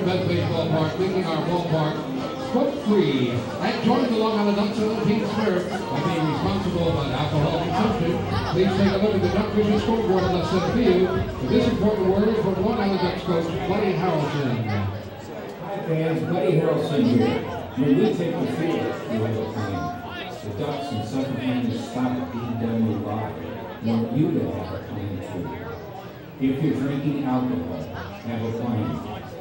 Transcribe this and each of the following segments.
Bethpage Ballpark, making our ballpark smoke-free. And join the Long Island Ducks in the team spirit by being responsible about alcohol consumption. Please take a look at the Duck Vision scoreboard on the center field. With this important word from Long Island Ducks coach Buddy Harrelson. Hi fans, Buddy Harrelson here. When we take the field, we have a plan. The Ducks in Suffolk County stop DW Live. We want you to have a plan too. If you're drinking alcohol, have a plan.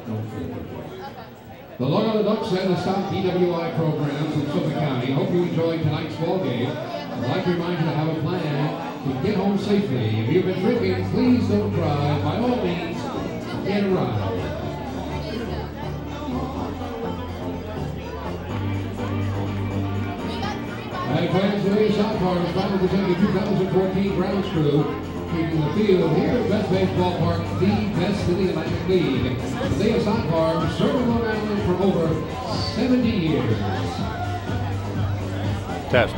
Don't forget. The Long Island Ducks and the Stop DWI programs in Suffolk County hope you enjoyed tonight's ball game. I'd like to remind you to have a plan to get home safely. If you've been drinking, please don't drive. By all means, get a ride. And fans, today's South Park is proud to present the 2014 grounds crew, keeping the field here at Bethpage Ballpark the best in the Atlantic League. Today is South Park, serving Long Island for over 70 years. Test.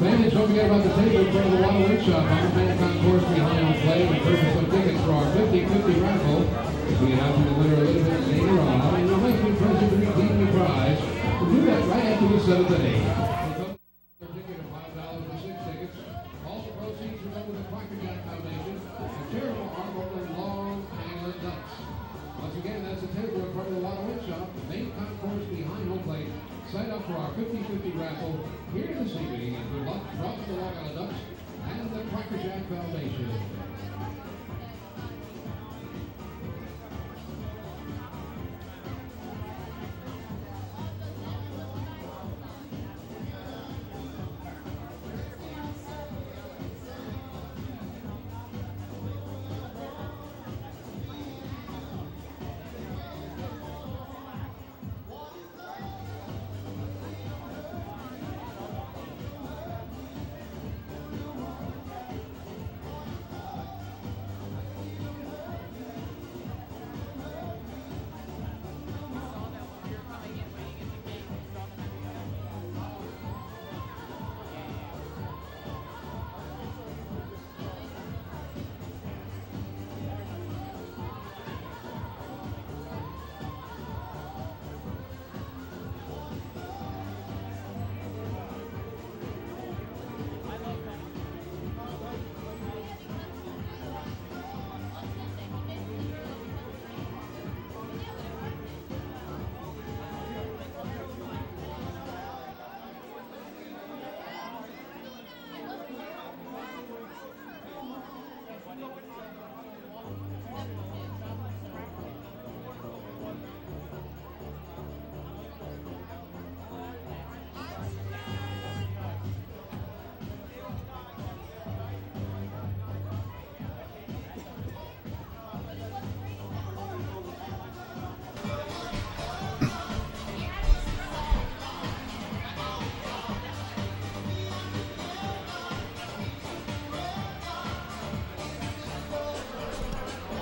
Fans, don't forget about the table in front of the Water Work Shop on the fan concourse behind on play and purchase some tickets for our 50-50 raffle. We announce the winner a little bit later on, and you might be present to redeem the prize. We'll do that right after the 7th and 8th. A ticket of $5 for 6 tickets. All the proceeds will go to the Cracker Jack Foundation, a charitable arm of the Long Island Ducks. Once again, that's the table in front of the Water Work Shop, the main concourse behind home plate. Sign up for our 50-50 raffle here this evening, and good luck from the Long Island Ducks and the Cracker Jack Foundation.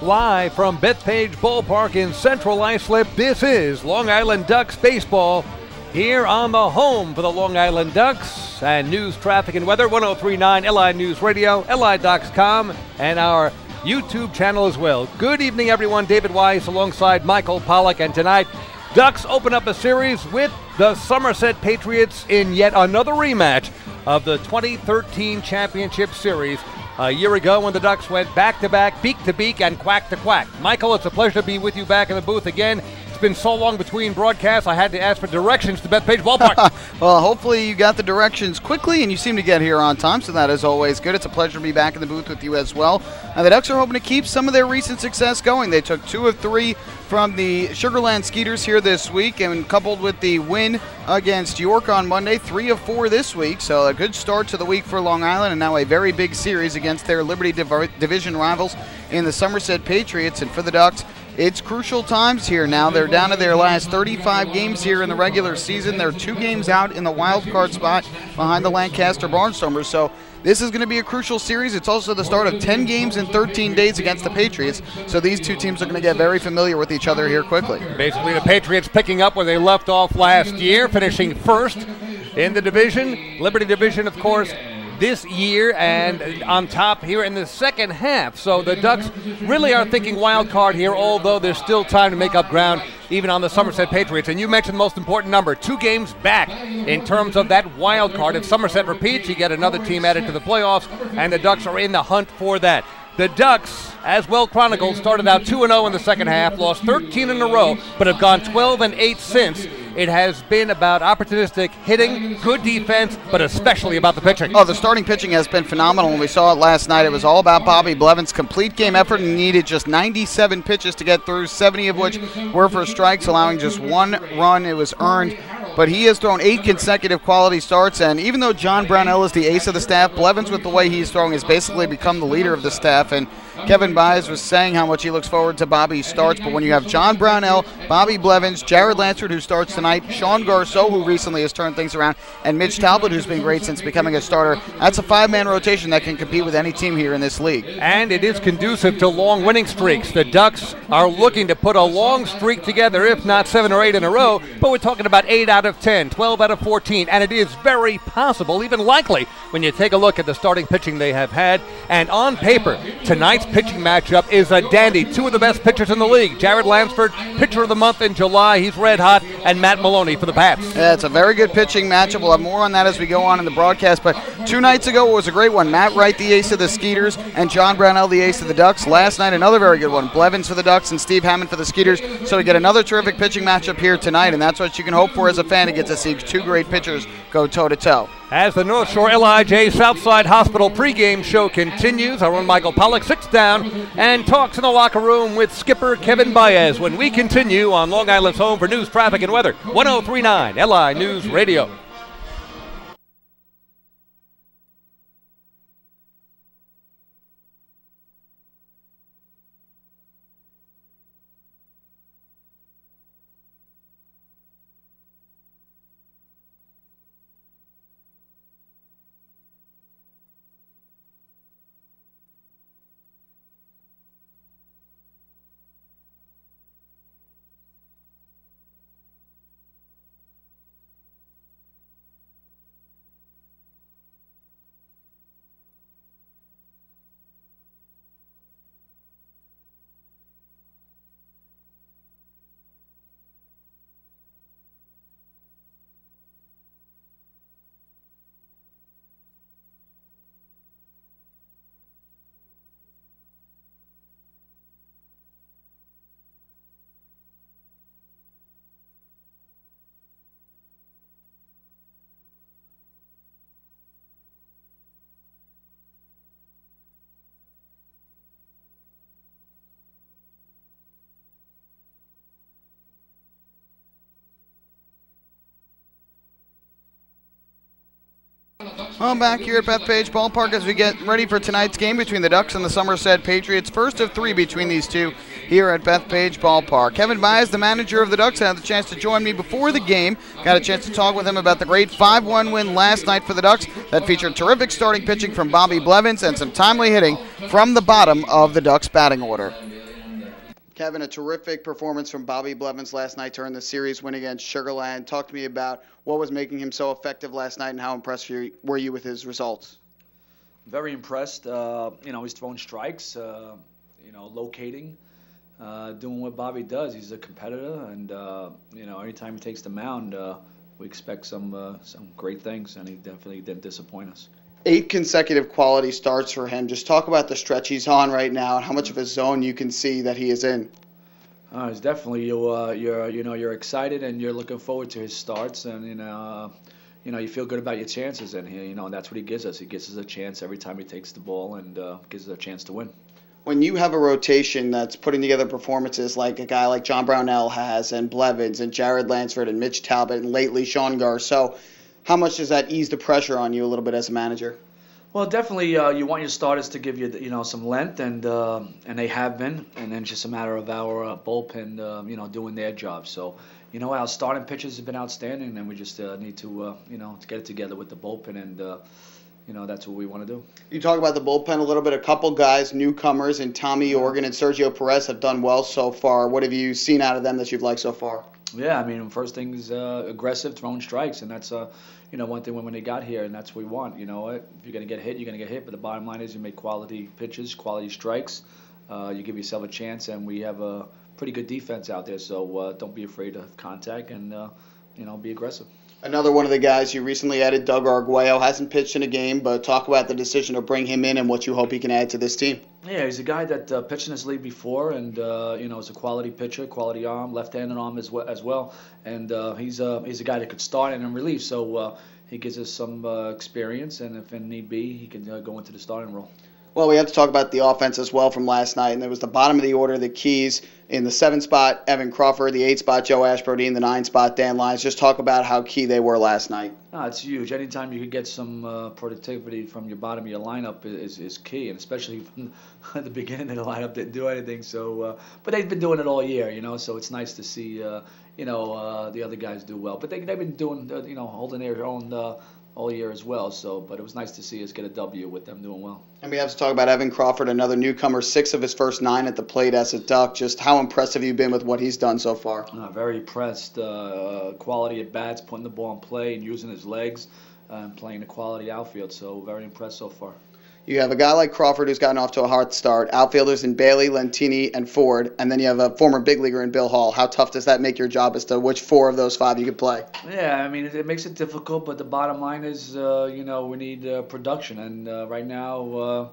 Live from Bethpage Ballpark in Central Islip, this is Long Island Ducks baseball here on the home for the Long Island Ducks. And news, traffic, and weather, 103.9 LI News Radio, LI.com, and our YouTube channel as well. Good evening, everyone. David Weiss alongside Michael Pollock. And tonight, Ducks open up a series with the Somerset Patriots in yet another rematch of the 2013 Championship Series. A year ago when the Ducks went back-to-back, beak-to-beak, and quack-to-quack. Michael, it's a pleasure to be with you back in the booth again. It's been so long between broadcasts, I had to ask for directions to Bethpage Ballpark. Well, hopefully you got the directions quickly, and you seem to get here on time, so that is always good. It's a pleasure to be back in the booth with you as well. And the Ducks are hoping to keep some of their recent success going. They took 2 of 3 from the Sugarland Skeeters here this week, and coupled with the win against York on Monday, 3 of 4 this week. So a good start to the week for Long Island, and now a very big series against their Liberty Division rivals in the Somerset Patriots. And for the Ducks, it's crucial times here now. They're down to their last 35 games here in the regular season. They're 2 games out in the wild card spot behind the Lancaster Barnstormers. So this is going to be a crucial series. It's also the start of 10 games in 13 days against the Patriots. So these two teams are going to get very familiar with each other here quickly. Basically, the Patriots picking up where they left off last year, finishing first in the division. Liberty Division, of course, this year, and on top here in the second half. So the Ducks really are thinking wild card here, although there's still time to make up ground even on the Somerset Patriots. And you mentioned the most important number, 2 games back in terms of that wild card. If Somerset repeats, you get another team added to the playoffs, and the Ducks are in the hunt for that. The Ducks, as well chronicled, started out 2-0 in the second half, lost 13 in a row, but have gone 12-8 since. It has been about opportunistic hitting, good defense, but especially about the pitching. Oh, the starting pitching has been phenomenal. When we saw it last night, it was all about Bobby Blevins' complete game effort and needed just 97 pitches to get through, 70 of which were for strikes, allowing just 1 run. It was earned. But he has thrown 8 consecutive quality starts, and even though John Brownell is the ace of the staff, Blevins, with the way he's throwing, has basically become the leader of the staff. And Kevin Byers was saying how much he looks forward to Bobby's starts, but when you have John Brownell, Bobby Blevins, Jared Lansford, who starts tonight, Sean Garceau, who recently has turned things around, and Mitch Talbot, who's been great since becoming a starter, that's a 5-man rotation that can compete with any team here in this league. And it is conducive to long winning streaks. The Ducks are looking to put a long streak together, if not 7 or 8 in a row, but we're talking about 8 out of 10, 12 out of 14, and it is very possible, even likely, when you take a look at the starting pitching they have had. And on paper, tonight's pitching matchup is a dandy. 2 of the best pitchers in the league. Jared Lansford, pitcher of the month in July, he's red hot, and Matt Maloney for the Pats. Yeah, it's a very good pitching matchup. We'll have more on that as we go on in the broadcast, but 2 nights ago it was a great one. Matt Wright, the ace of the Skeeters, and John Brownell, the ace of the Ducks. Last night, another very good one. Blevins for the Ducks and Steve Hammond for the Skeeters. So we get another terrific pitching matchup here tonight, and that's what you can hope for as a fan, to get to see 2 great pitchers go toe-to-toe. As the North Shore LIJ Southside Hospital pregame show continues, our own Michael Pollack sits down and talks in the locker room with skipper Kevin Baez when we continue on Long Island's home for news, traffic, and weather, 103.9 LI News Radio. Well, back here at Bethpage Ballpark as we get ready for tonight's game between the Ducks and the Somerset Patriots. First of 3 between these two here at Bethpage Ballpark. Kevin Baez, the manager of the Ducks, had the chance to join me before the game. Got a chance to talk with him about the great 5-1 win last night for the Ducks that featured terrific starting pitching from Bobby Blevins and some timely hitting from the bottom of the Ducks batting order. Kevin, a terrific performance from Bobby Blevins last night during the series win against Sugar Land. Talk to me about what was making him so effective last night and how impressed were you with his results? Very impressed. He's throwing strikes, locating, doing what Bobby does. He's a competitor, and anytime he takes the mound, we expect some great things, and he definitely didn't disappoint us. 8 consecutive quality starts for him. Just talk about the stretch he's on right now and how much of a zone you can see that he is in. It's definitely you're excited and you're looking forward to his starts, and you feel good about your chances, and and that's what he gives us. He gives us a chance every time he takes the ball and gives us a chance to win. When you have a rotation that's putting together performances like a guy like John Brownell has, and Blevins and Jared Lansford and Mitch Talbot and lately Sean Garceau, how much does that ease the pressure on you a little bit as a manager? Well, definitely, you want your starters to give you, some length, and they have been, and then it's just a matter of our bullpen, doing their job. So, our starting pitchers have been outstanding, and we just need to get it together with the bullpen, and that's what we want to do. You talk about the bullpen a little bit. A couple guys, newcomers, and Tommy Organ and Sergio Perez have done well so far. What have you seen out of them that you've liked so far? Yeah, I mean, first thing is aggressive, throwing strikes, and that's one thing when they got here, and that's what we want. You know what? If you're gonna get hit, you're gonna get hit. But the bottom line is you make quality pitches, quality strikes. You give yourself a chance, and we have a pretty good defense out there. So don't be afraid of contact, and be aggressive. Another one of the guys you recently added, Doug Arguello, hasn't pitched in a game, but talk about the decision to bring him in and what you hope he can add to this team. Yeah, he's a guy that pitched in this league before, and is a quality pitcher, quality arm, left-handed arm as well. And he's a guy that could start and in relief. So he gives us some experience, and if need be, he can go into the starting role. Well, we have to talk about the offense as well from last night, and it was the bottom of the order, the keys. In the 7 spot, Evan Crawford, the 8 spot, Joe Ashbrodine, the 9 spot, Dan Lyons. Just talk about how key they were last night. No, it's huge. Anytime you could get some productivity from your bottom of your lineup is key, and especially from the beginning of the lineup didn't do anything. So, but they've been doing it all year, so it's nice to see, the other guys do well. But they've been doing, holding their own all year as well. So, but it was nice to see us get a W with them doing well. And we have to talk about Evan Crawford, another newcomer, 6 of his first 9 at the plate as a Duck. Just how impressive you've been with what he's done so far. Very impressed. Quality at bats, putting the ball in play and using his legs, and playing a quality outfield. So very impressed so far. You have a guy like Crawford who's gotten off to a hard start, outfielders in Bailey, Lentini, and Ford, and then you have a former big leaguer in Bill Hall. How tough does that make your job as to which 4 of those 5 you could play? Yeah, I mean, it makes it difficult, but the bottom line is, we need production. And right now,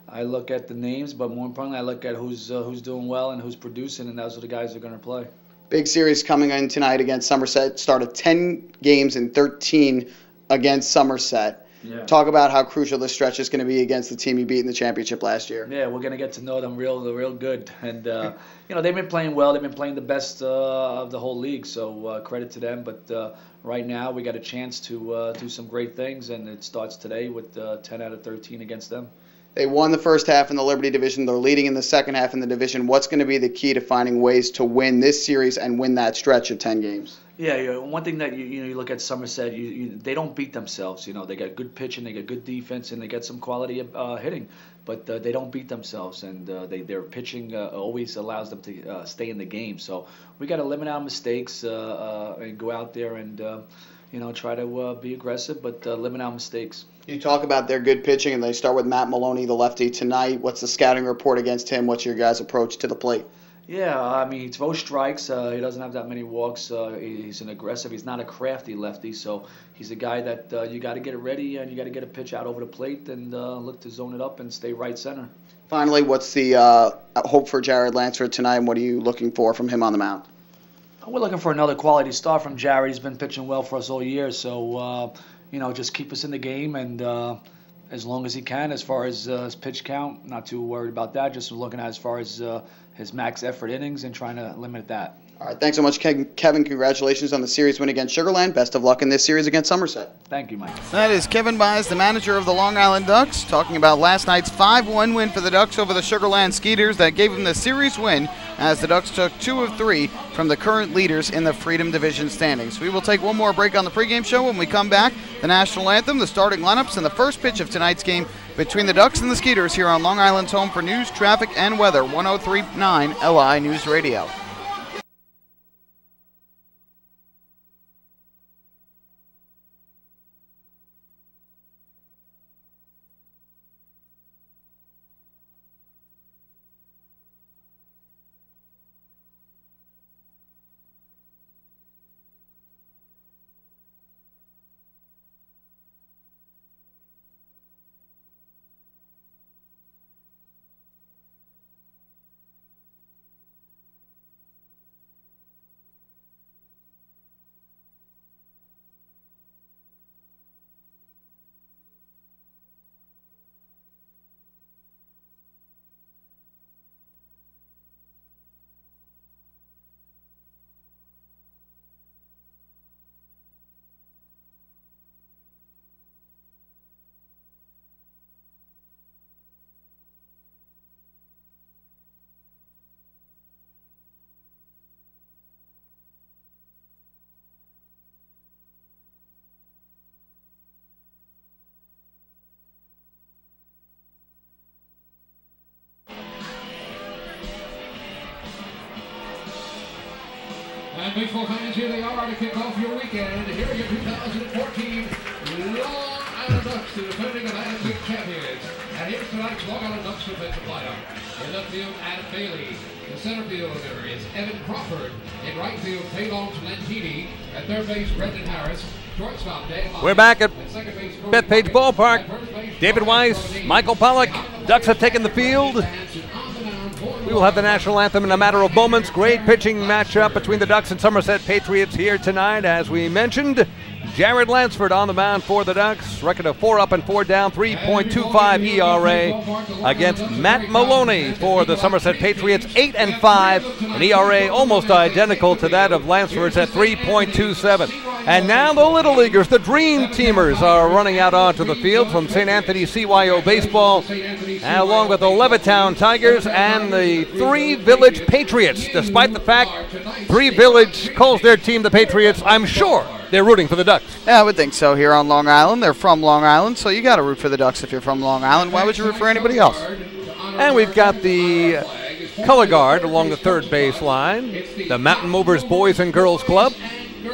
I look at the names, but more importantly, I look at who's doing well and who's producing, and those are the guys that are going to play. Big series coming in tonight against Somerset. Started 10 games in 13 against Somerset. Yeah. Talk about how crucial this stretch is going to be against the team you beat in the championship last year. Yeah, we're going to get to know them real good. And, they've been playing well. They've been playing the best of the whole league, so credit to them. But right now we got a chance to do some great things, and it starts today with 10 out of 13 against them. They won the first half in the Liberty Division. They're leading in the second half in the division. What's going to be the key to finding ways to win this series and win that stretch of 10 games? Yeah, one thing that you look at Somerset, they don't beat themselves. They got good pitching, they got good defense, and they got some quality hitting, but they don't beat themselves, and their pitching always allows them to stay in the game. So we got to limit our mistakes and go out there and try to be aggressive, but limit our mistakes. You talk about their good pitching, and they start with Matt Maloney, the lefty, tonight. What's the scouting report against him? What's your guys' approach to the plate? Yeah, I mean, he throws strikes. He doesn't have that many walks. He's an aggressive. He's not a crafty lefty, so he's a guy that you got to get it ready and you got to get a pitch out over the plate and look to zone it up and stay right center. Finally, what's the hope for Jared Lansford tonight, and what are you looking for from him on the mound? We're looking for another quality start from Jared. He's been pitching well for us all year, so just keep us in the game and as long as he can. As far as his pitch count, not too worried about that. Just looking at as far as his max effort innings and trying to limit that. All right, thanks so much, Kevin. Congratulations on the series win against Sugar Land. Best of luck in this series against Somerset. Thank you, Mike. That is Kevin Byes, the manager of the Long Island Ducks, talking about last night's 5-1 win for the Ducks over the Sugar Land Skeeters that gave them the series win as the Ducks took 2 of 3 from the current leaders in the Freedom Division standings. We will take one more break on the pregame show. When we come back, the national anthem, the starting lineups, and the first pitch of tonight's game between the Ducks and the Skeeters here on Long Island's home for news, traffic, and weather, 103.9 LI News Radio. baseball fans, here they are to kick off your weekend. Here are your 2014 Long Island Ducks, the defending Atlantic League champions. And here's tonight's Long Island Ducks defensive lineup. In left field, Adam Bailey. The center fielder is Evan Crawford. In right field, Paylon Lentini. At third base, Brendan Harris. Shortstop, Dan Lyons. We're back at Bethpage Ballpark. David Weiss, Michael Pollock. Ducks have taken the field. We will have the national anthem in a matter of moments. Great pitching matchup between the Ducks and Somerset Patriots here tonight. As we mentioned, Jared Lansford on the mound for the Ducks. Record of 4 up and 4 down, 3.25 ERA. Against Matt Maloney for the Somerset Patriots, 8 and 5. An ERA almost identical to that of Lansford's at 3.27. And now the Little Leaguers, the Dream Teamers, are running out onto the field from St. Anthony CYO Baseball, and along with the Levittown Tigers and the Three Village Patriots. Despite the fact Three Village calls their team the Patriots, I'm sure they're rooting for the Ducks. Yeah, I would think so here on Long Island. They're from Long Island, so you got to root for the Ducks if you're from Long Island. Why would you root for anybody else? And we've got the color guard along the third base line, the Mountain Movers Boys and Girls Club,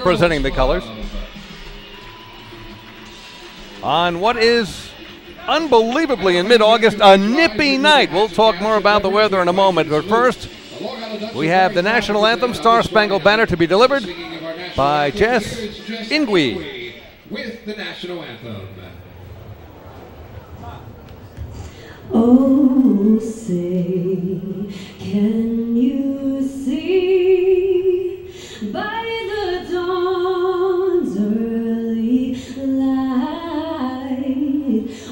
presenting the colors. On what is unbelievably in mid-August, a nippy night. We'll talk more about the weather in a moment, but first, we have the national anthem, Star Spangled Banner, to be delivered by Jess Ingui. With the national anthem. Oh, say, can you see by the dawn's early light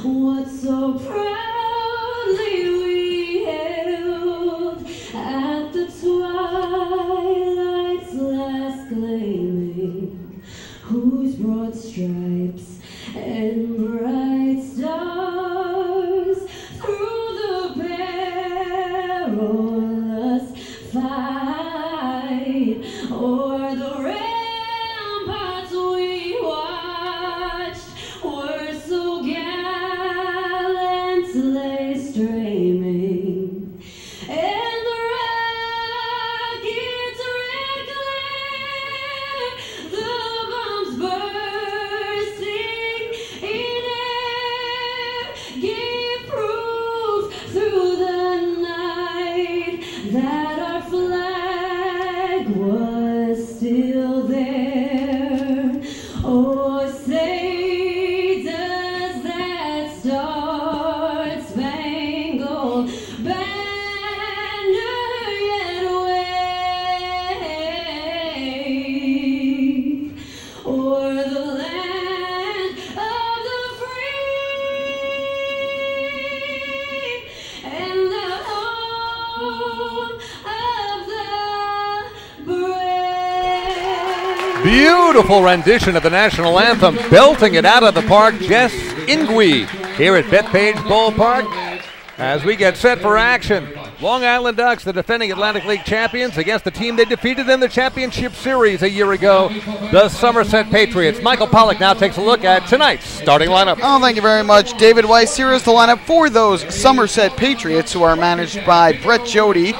what so proudly we hailed at the twilight's last gleaming, whose broad stripes and bright stars through the perilous fight o'er the ramparts we watched were so gallantly streaming, and the rockets' red glare, the bombs bursting in air, gave proof through the night that our flag was still there. Oh, say does that star-spangled banner yet wave o'er the land of the free and the home of the brave? Beautiful rendition of the national anthem, belting it out of the park, Jess Ingui, here at Bethpage Ballpark. As we get set for action, Long Island Ducks, the defending Atlantic League champions, against the team they defeated in the championship series a year ago, the Somerset Patriots. Michael Pollock now takes a look at tonight's starting lineup. Oh, thank you very much, David Weiss. Here is the lineup for those Somerset Patriots, who are managed by Brett Jody,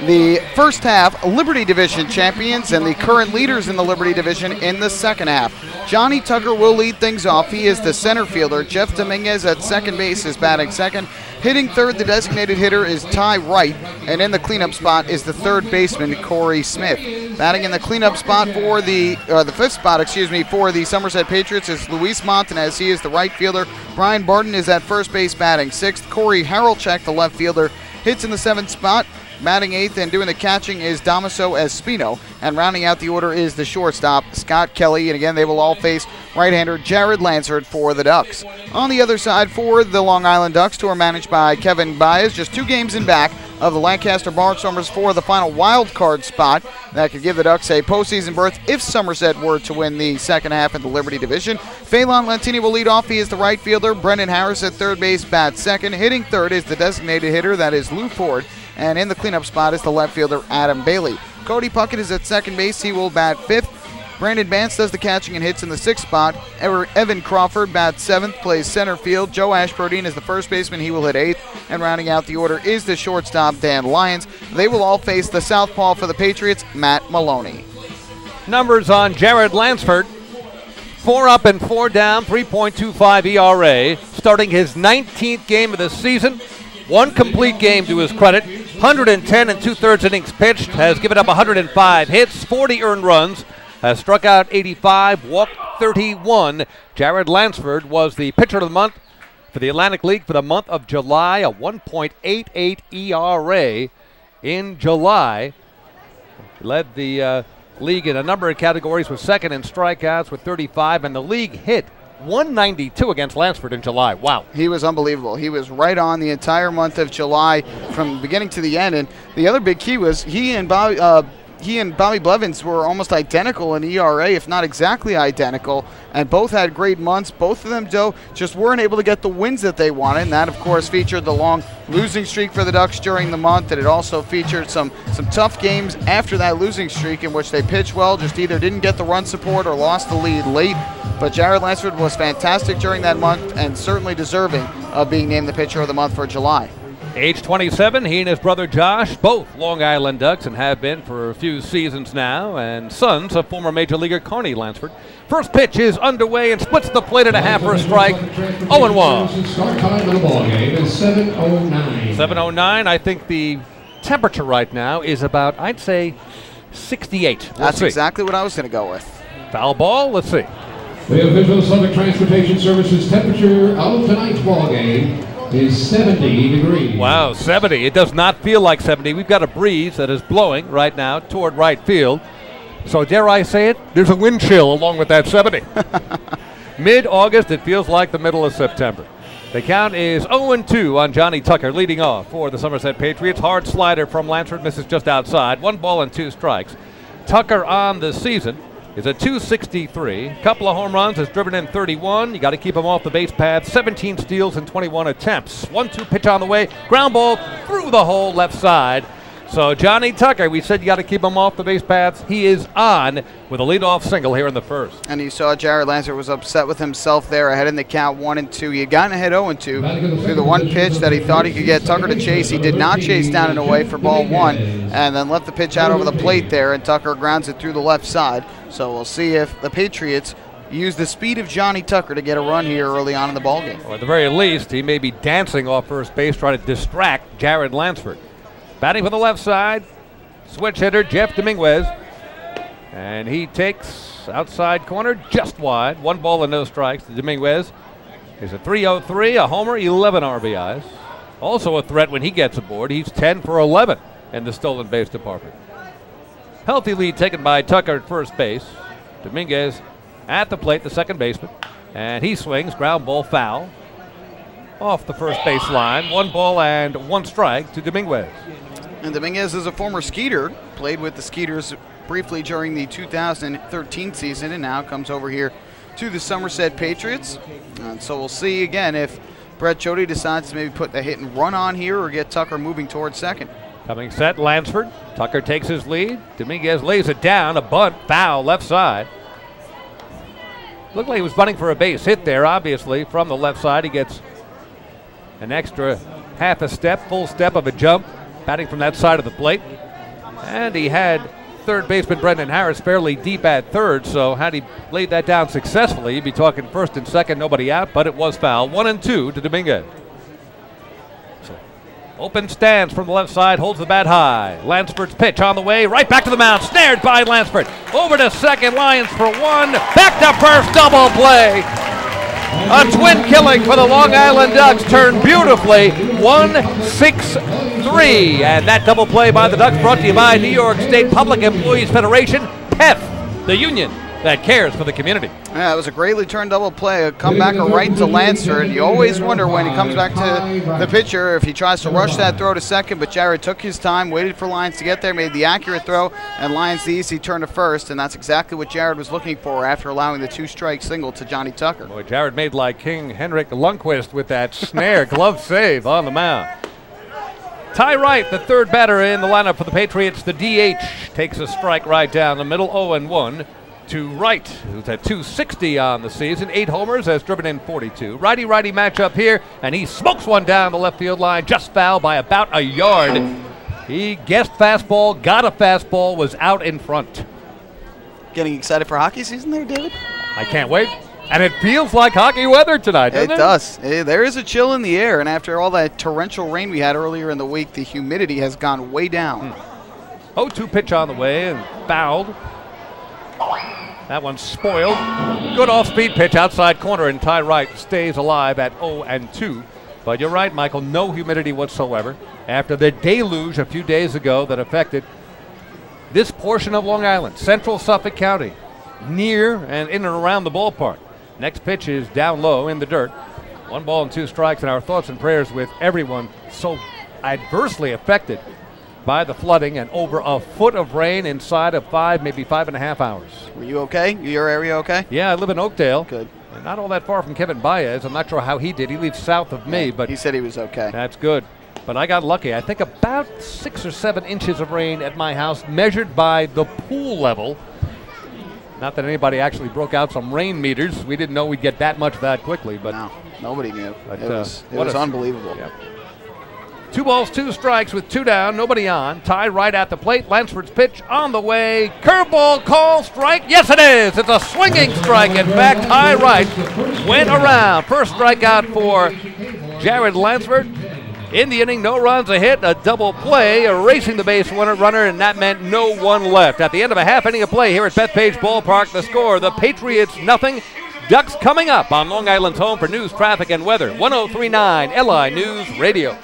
the first half Liberty Division champions and the current leaders in the Liberty Division in the second half. Johnny Tucker will lead things off. He is the center fielder. Jeff Dominguez at second base is batting second. Hitting third, the designated hitter is Ty Wright, and in the cleanup spot is the third baseman, Corey Smith. Batting in the cleanup spot for the fifth spot, for the Somerset Patriots is Luis Montanez. He is the right fielder. Brian Barton is at first base batting sixth. Corey Harrelchek, the left fielder, hits in the seventh spot. Batting eighth and doing the catching is Damaso Espino. And rounding out the order is the shortstop, Scott Kelly. And again, they will all face right-hander Jared Lansford for the Ducks. On the other side for the Long Island Ducks, who are managed by Kevin Baez, just 2 games in back of the Lancaster Barnstormers for the final wild card spot. That could give the Ducks a postseason berth if Somerset were to win the second half in the Liberty Division. Phelan Lentini will lead off. He is the right fielder. Brendan Harris at third base bats second. Hitting third is the designated hitter. That is Lou Ford. And in the cleanup spot is the left fielder, Adam Bailey. Cody Puckett is at second base. He will bat fifth. Brandon Bance does the catching and hits in the sixth spot. Evan Crawford bats seventh, plays center field. Joe Ashbrodine is the first baseman. He will hit eighth. And rounding out the order is the shortstop, Dan Lyons. They will all face the southpaw for the Patriots, Matt Maloney. numbers on Jared Lansford. 4 up and 4 down, 3.25 ERA. Starting his 19th game of the season. 1 complete game to his credit. 110 and 2/3 innings pitched. Has given up 105 hits, 40 earned runs. Has struck out 85, walked 31. Jared Lansford was the pitcher of the month for the Atlantic League for the month of July. A 1.88 ERA in July. He led the league in a number of categories, with second in strikeouts with 35, and the league hit 192 against Lansford in July. Wow. He was unbelievable. He was right on the entire month of July from beginning to the end. And the other big key was he and Bobby Blevins were almost identical in ERA, if not exactly identical, and both had great months. Both of them, though, just weren't able to get the wins that they wanted, and that, of course, featured the long losing streak for the Ducks during the month, and it also featured some tough games after that losing streak in which they pitched well, just either didn't get the run support or lost the lead late. But Jared Lansford was fantastic during that month and certainly deserving of being named the pitcher of the month for July. Age 27, he and his brother Josh, both Long Island Ducks and have been for a few seasons now, and sons of former Major Leaguer Carney Lansford. First pitch is underway and splits the plate and a half for a strike. 0-1. Start time of the ball game is 7:09. 7:09. I think the temperature right now is about, I'd say, 68. That's exactly what I was going to go with. Foul ball. Let's see. The official Southern Transportation Services temperature of tonight's ball game is 70 degrees. Wow, 70. It does not feel like 70. We've got a breeze that is blowing right now toward right field. So dare I say it, there's a wind chill along with that 70. Mid-August, it feels like the middle of September. The count is 0-2 on Johnny Tucker leading off for the Somerset Patriots. Hard slider from Lansford, misses just outside. 1 ball and 2 strikes. Tucker on the season is a .263. Couple of home runs, has driven in 31. You got to keep him off the base path. 17 steals and 21 attempts. 1-2 pitch on the way. Ground ball through the hole left side. So Johnny Tucker, we said you got to keep him off the base paths. He is on with a leadoff single here in the first. And you saw Jared Lansford was upset with himself there ahead in the count 1-2. He had gotten ahead 0-2 through the one pitch that he thought he could get Tucker to chase. He did not chase down and away for ball 1, and then left the pitch out over the plate there, and Tucker grounds it through the left side. So we'll see if the Patriots use the speed of Johnny Tucker to get a run here early on in the ballgame. Or at the very least, he may be dancing off first base trying to distract Jared Lansford. Batting for the left side, switch hitter Jeff Dominguez. And he takes outside corner just wide. 1 ball and no strikes to Dominguez. He's a .303, a homer, 11 RBIs. Also a threat when he gets aboard. He's 10 for 11 in the stolen base department. Healthy lead taken by Tucker at first base. Dominguez at the plate, the second baseman. And he swings, ground ball foul. Off the first base line. 1 ball and 1 strike to Dominguez. And Dominguez is a former Skeeter, played with the Skeeters briefly during the 2013 season, and now comes over here to the Somerset Patriots. And so we'll see again if Brett Chody decides to maybe put the hit and run on here or get Tucker moving towards second. Coming set, Lansford. Tucker takes his lead. Dominguez lays it down, a bunt, foul, left side. Looked like he was bunting for a base hit there, obviously, from the left side. He gets an extra half a step, full step of a jump, batting from that side of the plate. And he had third baseman Brendan Harris fairly deep at third, so had he laid that down successfully, you'd be talking first and second, nobody out, but it was foul. 1-2 to Dominguez. So, open stance from the left side, holds the bat high. Lansford's pitch on the way, right back to the mound, snared by Lansford. Over to second, Lions for 1, back to first, double play. A twin killing for the Long Island Ducks turned beautifully, 1-6-3. And that double play by the Ducks brought to you by New York State Public Employees Federation, PEF, the union that cares for the community. Yeah, it was a greatly turned double play, a comebacker right to Lansford. You always wonder when he comes back to the pitcher if he tries to rush that throw to second, but Jared took his time, waited for Lyons to get there, made the accurate throw, and Lyons the easy turn to first, and that's exactly what Jared was looking for after allowing the 2-strike single to Johnny Tucker. Boy, Jared made like King Henrik Lundqvist with that snare glove save on the mound. Ty Wright, the third batter in the lineup for the Patriots, the DH, takes a strike right down the middle, 0-1. To Wright, who's at .260 on the season, 8 homers, has driven in 42. Righty-righty matchup here, and he smokes one down the left field line, just foul by about a yard. He guessed fastball, got a fastball, was out in front. Getting excited for hockey season there, David? I can't wait. And it feels like hockey weather tonight, doesn't it? It does. There is a chill in the air, and after all that torrential rain we had earlier in the week, the humidity has gone way down. 0-2 pitch on the way and fouled. That one's spoiled. Good off-speed pitch outside corner, and Ty Wright stays alive at 0-2. But you're right, Michael, no humidity whatsoever. After the deluge a few days ago that affected this portion of Long Island, central Suffolk County, near and in and around the ballpark. Next pitch is down low in the dirt. 1 ball and 2 strikes, and our thoughts and prayers with everyone so adversely affected by the flooding and over a foot of rain inside of 5, maybe 5.5 hours. Were you okay? Your area okay? Yeah, I live in Oakdale. Good. And not all that far from Kevin Baez. I'm not sure how he did. He lives south of me, but he said he was okay. That's good. But I got lucky. I think about 6 or 7 inches of rain at my house, measured by the pool level. Not that anybody actually broke out some rain meters. We didn't know we'd get that much that quickly. But no, nobody knew. But, it was unbelievable. Yep. 2 balls, 2 strikes with 2 down, nobody on. Ty right at the plate. Lansford's pitch on the way. Curveball call, strike. Yes, it is. It's a swinging strike. In fact, Ty Wright went around. First strikeout for Jared Lansford. In the inning, no runs, a hit, a double play, erasing the base runner, and that meant no one left. At the end of a half inning of play here at Bethpage Ballpark, the score, the Patriots nothing. Ducks coming up on Long Island's home for news, traffic, and weather. 103.9 LI News Radio.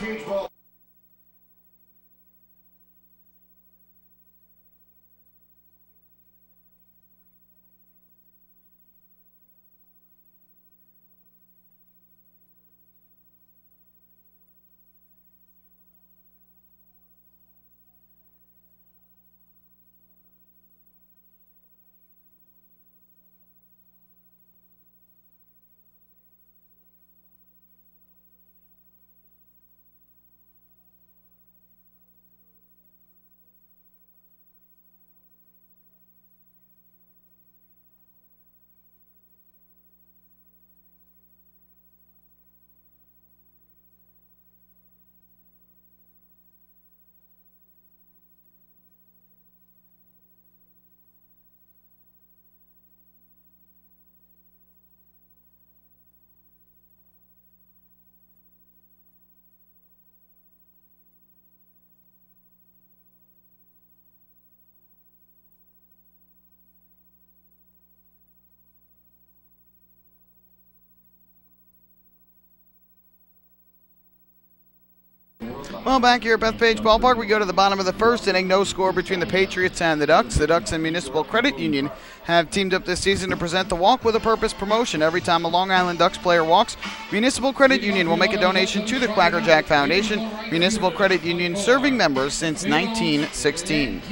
Well, back here at Bethpage Ballpark, we go to the bottom of the first inning. No score between the Patriots and the Ducks. The Ducks and Municipal Credit Union have teamed up this season to present the Walk with a Purpose promotion. Every time a Long Island Ducks player walks, Municipal Credit Union will make a donation to the Quacker Jack Foundation. Municipal Credit Union serving members since 1916.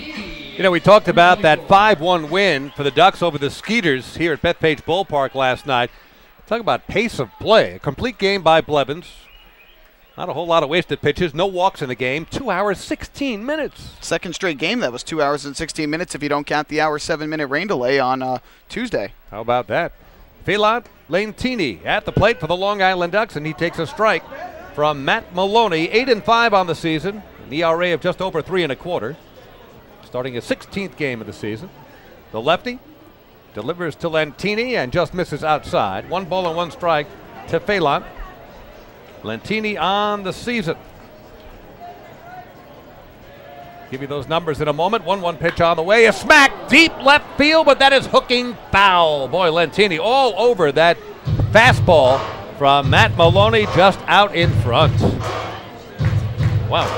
You know, we talked about that 5-1 win for the Ducks over the Skeeters here at Bethpage Ballpark last night. Talk about pace of play. A complete game by Blevins. Not a whole lot of wasted pitches. No walks in the game. 2 hours, 16 minutes. Second straight game that was 2 hours and 16 minutes if you don't count the hour 7-minute rain delay on Tuesday. How about that? Phelan Lantini at the plate for the Long Island Ducks, and he takes a strike from Matt Maloney. 8-5 on the season. An ERA of just over 3 1/4. Starting his 16th game of the season. The lefty delivers to Lantini and just misses outside. 1 ball and 1 strike to Phelan. Lantini on the season. Give you those numbers in a moment. 1-1 pitch on the way. A smack deep left field, but that is hooking foul. Boy, Lantini all over that fastball from Matt Maloney just out in front. Wow.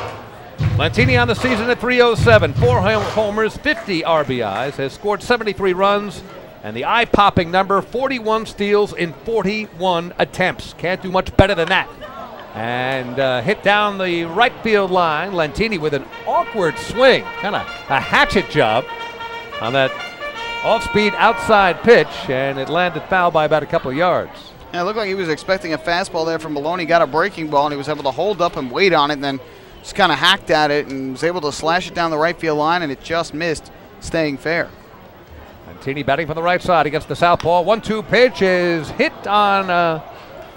Lantini on the season at 307. 4 homers, 50 RBIs, has scored 73 runs, and the eye-popping number, 41 steals in 41 attempts. Can't do much better than that. And hit down the right field line. Lantini with an awkward swing, kind of a hatchet job on that off-speed outside pitch, and it landed foul by about a couple of yards. Yeah, it looked like he was expecting a fastball there from Maloney. Got a breaking ball, and he was able to hold up and wait on it, and then just kind of hacked at it and was able to slash it down the right field line, and it just missed, staying fair. Lantini batting from the right side against the southpaw. 1-2 pitch is hit on a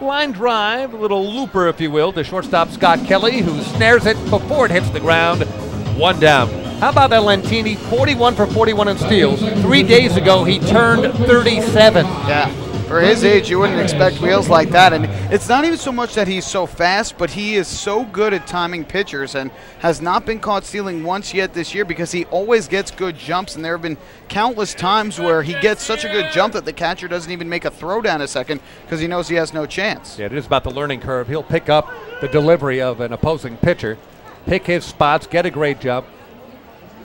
line drive, a little looper, if you will, to shortstop Scott Kelly, who snares it before it hits the ground. 1 down. How about that Lentini? 41 for 41 in steals. 3 days ago, he turned 37. Yeah. For his age, you wouldn't expect wheels like that. And it's not even so much that he's so fast, but he is so good at timing pitchers and has not been caught stealing once yet this year because he always gets good jumps. And there have been countless times where he gets such a good jump that the catcher doesn't even make a throw down a second because he knows he has no chance. Yeah, it is about the learning curve. He'll pick up the delivery of an opposing pitcher, pick his spots, get a great jump.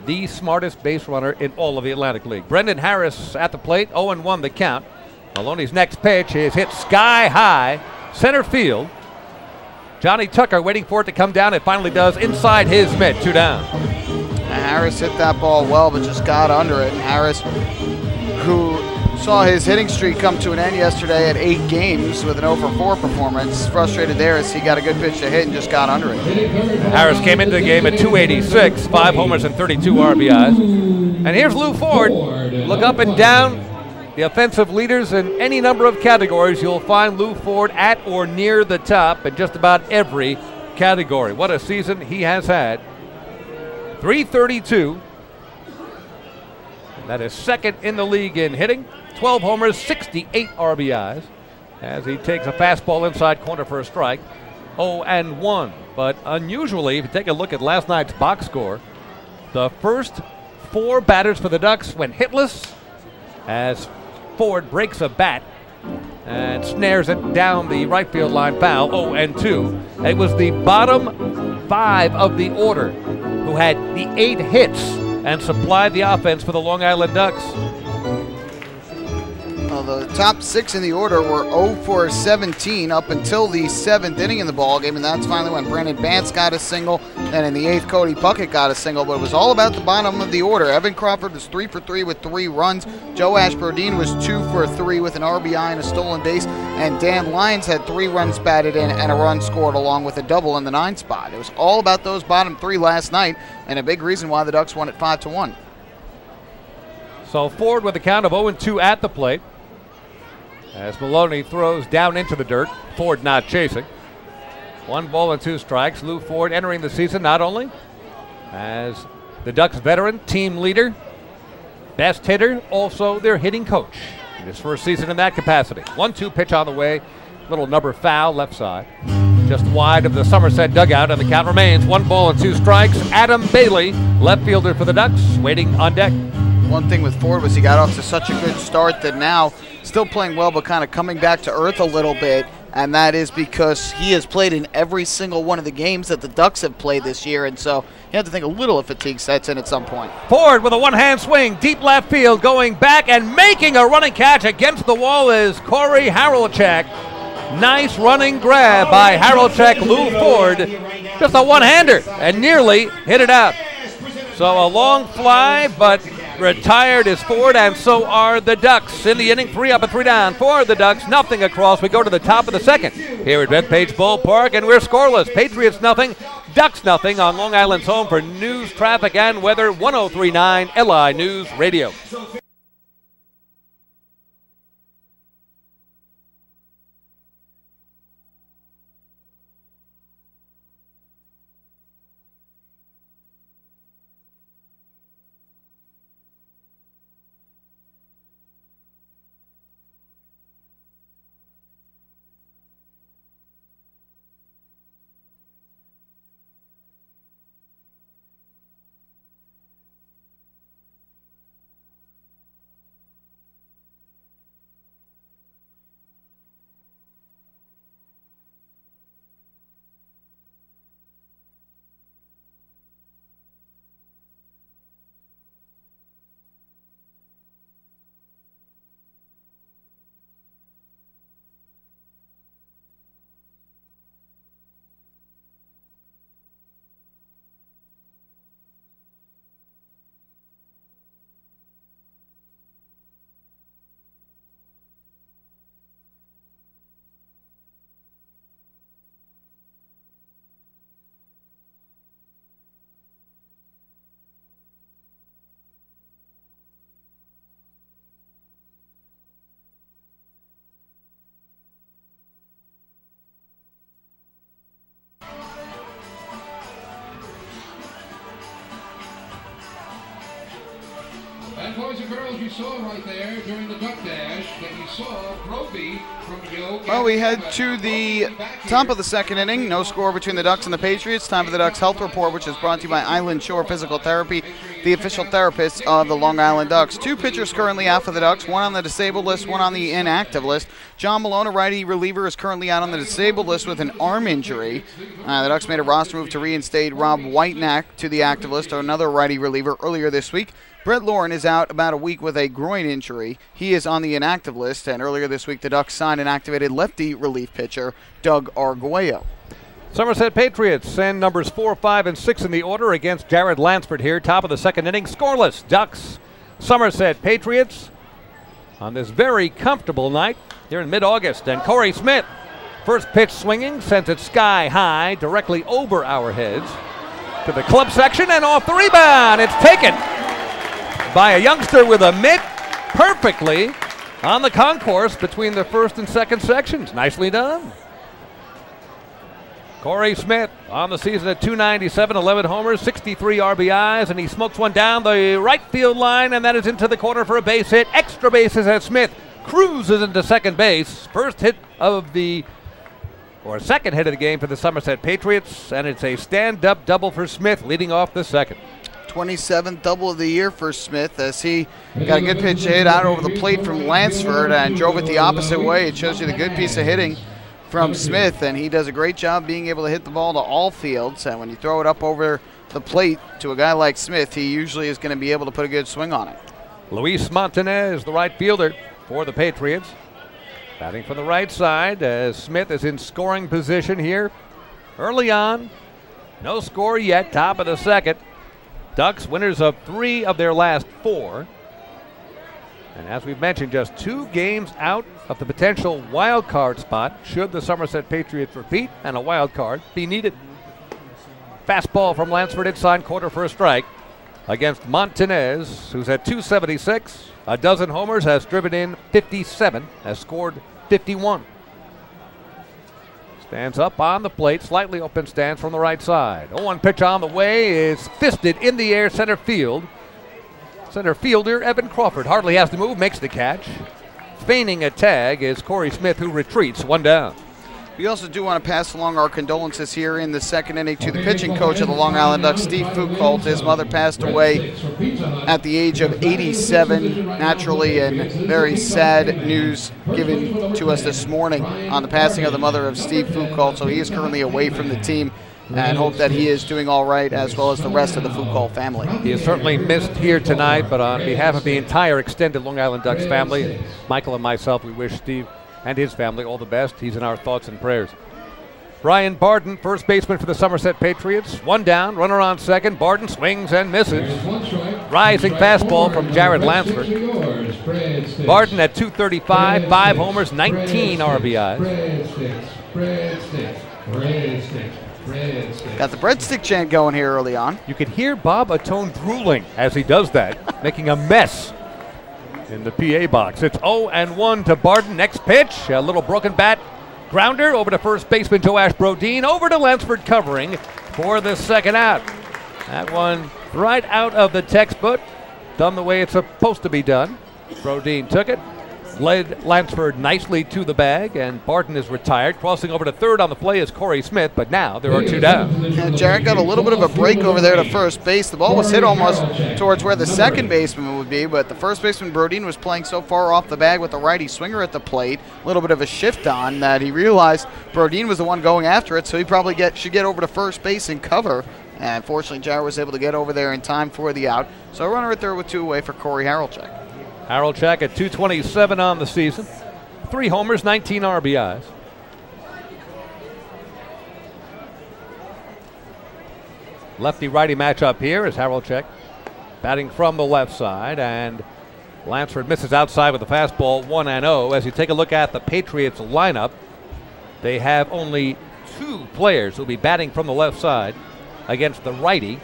The smartest base runner in all of the Atlantic League. Brendan Harris at the plate, 0-1 the count. Maloney's next pitch is hit sky high, center field. Johnny Tucker waiting for it to come down. It finally does inside his mitt, 2 down. Harris hit that ball well, but just got under it. And Harris, who saw his hitting streak come to an end yesterday at 8 games with an 0-for-4 performance, frustrated there as he got a good pitch to hit and just got under it. Harris came into the game at 286, 5 homers and 32 RBIs. And here's Lou Ford. Look up and down the offensive leaders in any number of categories. You'll find Lou Ford at or near the top in just about every category. What a season he has had. 332. That is second in the league in hitting. 12 homers, 68 RBIs. As he takes a fastball inside corner for a strike. 0-1. But unusually, if you take a look at last night's box score, the first 4 batters for the Ducks went hitless as Ford breaks a bat and snares it down the right field line foul, 0-2. It was the bottom 5 of the order who had the 8 hits and supplied the offense for the Long Island Ducks. Well, the top 6 in the order were 0-for-17 up until the 7th inning in the ballgame, and that's finally when Brandon Bance got a single, and in the 8th, Cody Puckett got a single, but it was all about the bottom of the order. Evan Crawford was 3-for-3 with 3 runs. Joe Ashbrodeen was 2-for-3 with an RBI and a stolen base, and Dan Lyons had 3 runs batted in and a run scored along with a double in the 9th spot. It was all about those bottom 3 last night, and a big reason why the Ducks won at 5-1. So Ford with a count of 0-2 at the plate. As Maloney throws down into the dirt, Ford not chasing. 1 ball and 2 strikes. Lou Ford entering the season not only as the Ducks veteran, team leader, best hitter, also their hitting coach. In his first season in that capacity. 1-2 pitch on the way. Little number foul left side. Just wide of the Somerset dugout, and the count remains 1 ball and 2 strikes. Adam Bailey, left fielder for the Ducks, waiting on deck. One thing with Ford was he got off to such a good start that now still playing well but kind of coming back to earth a little bit, and that is because he has played in every single one of the games that the Ducks have played this year, and so you have to think a little of fatigue sets in at some point. Ford with a one-hand swing, deep left field, going back and making a running catch against the wall is Corey Harelchek. Nice running grab by Harelchek. Lou Ford, just a one-hander, and nearly hit it out. So a long fly, but retired is Ford, and so are the Ducks. In the inning, 3 up and 3 down for the Ducks. Nothing across. We go to the top of the second here at Bethpage Ballpark, and we're scoreless. Patriots nothing, Ducks nothing on Long Island's home for news, traffic, and weather. 103.9 LI News Radio. girls you saw right there during the duck dash that you saw trophy from Yo. Well, we head to the top of the second inning. No score between the Ducks and the Patriots. Time for the Ducks Health Report, which is brought to you by Island Shore Physical Therapy, the official therapists of the Long Island Ducks. 2 pitchers currently out for the Ducks, one on the disabled list, one on the inactive list. John Malone, a righty reliever, is currently out on the disabled list with an arm injury. The Ducks made a roster move to reinstate Rob Whitenack to the active list, another righty reliever, earlier this week. Brett Lauren is out about a week with a groin injury. He is on the inactive list, and earlier this week the Ducks signed an activated lefty relief pitcher, Doug Arguello. Somerset Patriots send numbers 4, 5, and 6 in the order against Jared Lansford here. Top of the second inning, scoreless. Ducks, Somerset Patriots on this very comfortable night here in mid-August. And Corey Smith, first pitch swinging, sends it sky high directly over our heads to the club section and off the rebound. It's taken by a youngster with a mitt perfectly on the concourse between the first and second sections. Nicely done. Corey Smith on the season at .297, 11 homers, 63 RBIs, and he smokes one down the right field line, and that is into the corner for a base hit. Extra bases as Smith cruises into second base. First hit of the, or second hit of the game for the Somerset Patriots, and it's a stand-up double for Smith leading off the second. 27th double of the year for Smith as he got a good pitch hit out over the plate from Lansford and drove it the opposite way. It shows you the good piece of hitting from Smith, and he does a great job being able to hit the ball to all fields. And when you throw it up over the plate to a guy like Smith, he usually is going to be able to put a good swing on it. Luis Montanez, the right fielder for the Patriots, batting from the right side as Smith is in scoring position here early on. No score yet, top of the second. Ducks winners of 3 of their last 4. And as we've mentioned, just 2 games out of the potential wild card spot should the Somerset Patriots repeat and a wild card be needed. Fastball from Lansford inside, quarter for a strike against Montanez, who's at .276, a dozen homers, has driven in 57, has scored 51. Stands up on the plate, slightly open stance from the right side. 0-1 pitch on the way is fisted in the air, center field. Center fielder Evan Crawford hardly has to move, makes the catch. Feigning a tag is Corey Smith, who retreats, 1 down. We also do want to pass along our condolences here in the second inning to the pitching coach of the Long Island Ducks, Steve Foucault. His mother passed away at the age of 87, naturally, and very sad news given to us this morning on the passing of the mother of Steve Foucault. So he is currently away from the team, and hope that he is doing all right, as well as the rest of the Foucault family. He is certainly missed here tonight, but on behalf of the entire extended Long Island Ducks family, Michael and myself, we wish Steve and his family all the best. He's in our thoughts and prayers. Brian Barden, first baseman for the Somerset Patriots. 1 down, runner on second. Barden swings and misses. Rising fastball from Jared Lansford. Barden at .235, 5 homers, 19 RBIs. Got the breadstick chant going here early on. You could hear Bob Atone drooling as he does that, making a mess in the PA box. It's 0-1 to Barden. Next pitch, a little broken bat grounder over to first baseman Joash Brodeen, over to Lansford covering for the second out. That one right out of the textbook, done the way it's supposed to be done. Brodeen took it, led Lansford nicely to the bag, and Barden is retired. Crossing over to third on the play is Corey Smith, but now there are 2 down. And Jared got a little bit of a break over there to first base. The ball was hit almost towards where the second baseman would be, but the first baseman, Brodeen, was playing so far off the bag with the righty swinger at the plate, a little bit of a shift on, that he realized Brodeen was the one going after it, so he probably should get over to first base and cover. And fortunately, Jared was able to get over there in time for the out. So a runner at third with 2 away for Corey Harelchek. Harelchek at .227 on the season. 3 homers, 19 RBIs. Lefty-righty matchup here is Harelchek batting from the left side, and Lansford misses outside with a fastball, 1-0. As you take a look at the Patriots lineup, they have only 2 players who will be batting from the left side against the righty,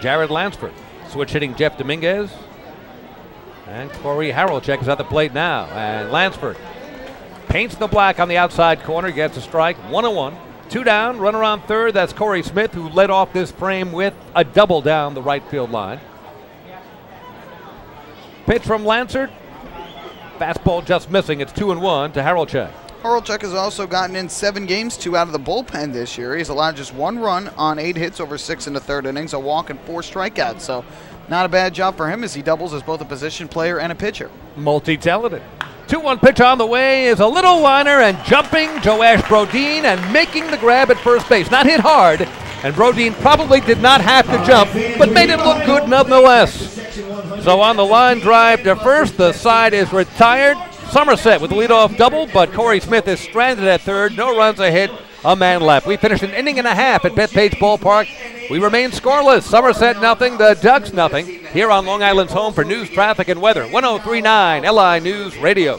Jared Lansford. Switch hitting Jeff Dominguez. And Corey Harelchek is at the plate now. And Lansford paints the black on the outside corner, gets a strike, 1-1. 2 down, runner on third. That's Corey Smith, who led off this frame with a double down the right field line. Pitch from Lansard. Fastball just missing. It's 2-1 to Harolchuk. Harolchuk has also gotten in 7 games, 2 out of the bullpen this year. He's allowed just 1 run on 8 hits over 6 in the 3rd innings, a walk and 4 strikeouts. So not a bad job for him as he doubles as both a position player and a pitcher. Multi-talented. 2-1 pitch on the way is a little liner and jumping Joash Brodin and making the grab at first base. Not hit hard, and Brodin probably did not have to jump, but made it look good nonetheless. So on the line drive to first, the side is retired. Somerset with the leadoff double, but Corey Smith is stranded at third. No runs a hit, a man left. We finished an inning and a half at Bethpage Ballpark. We remain scoreless. Somerset nothing, the Ducks nothing. Here on Long Island's home for news, traffic, and weather. 103.9 LI News Radio.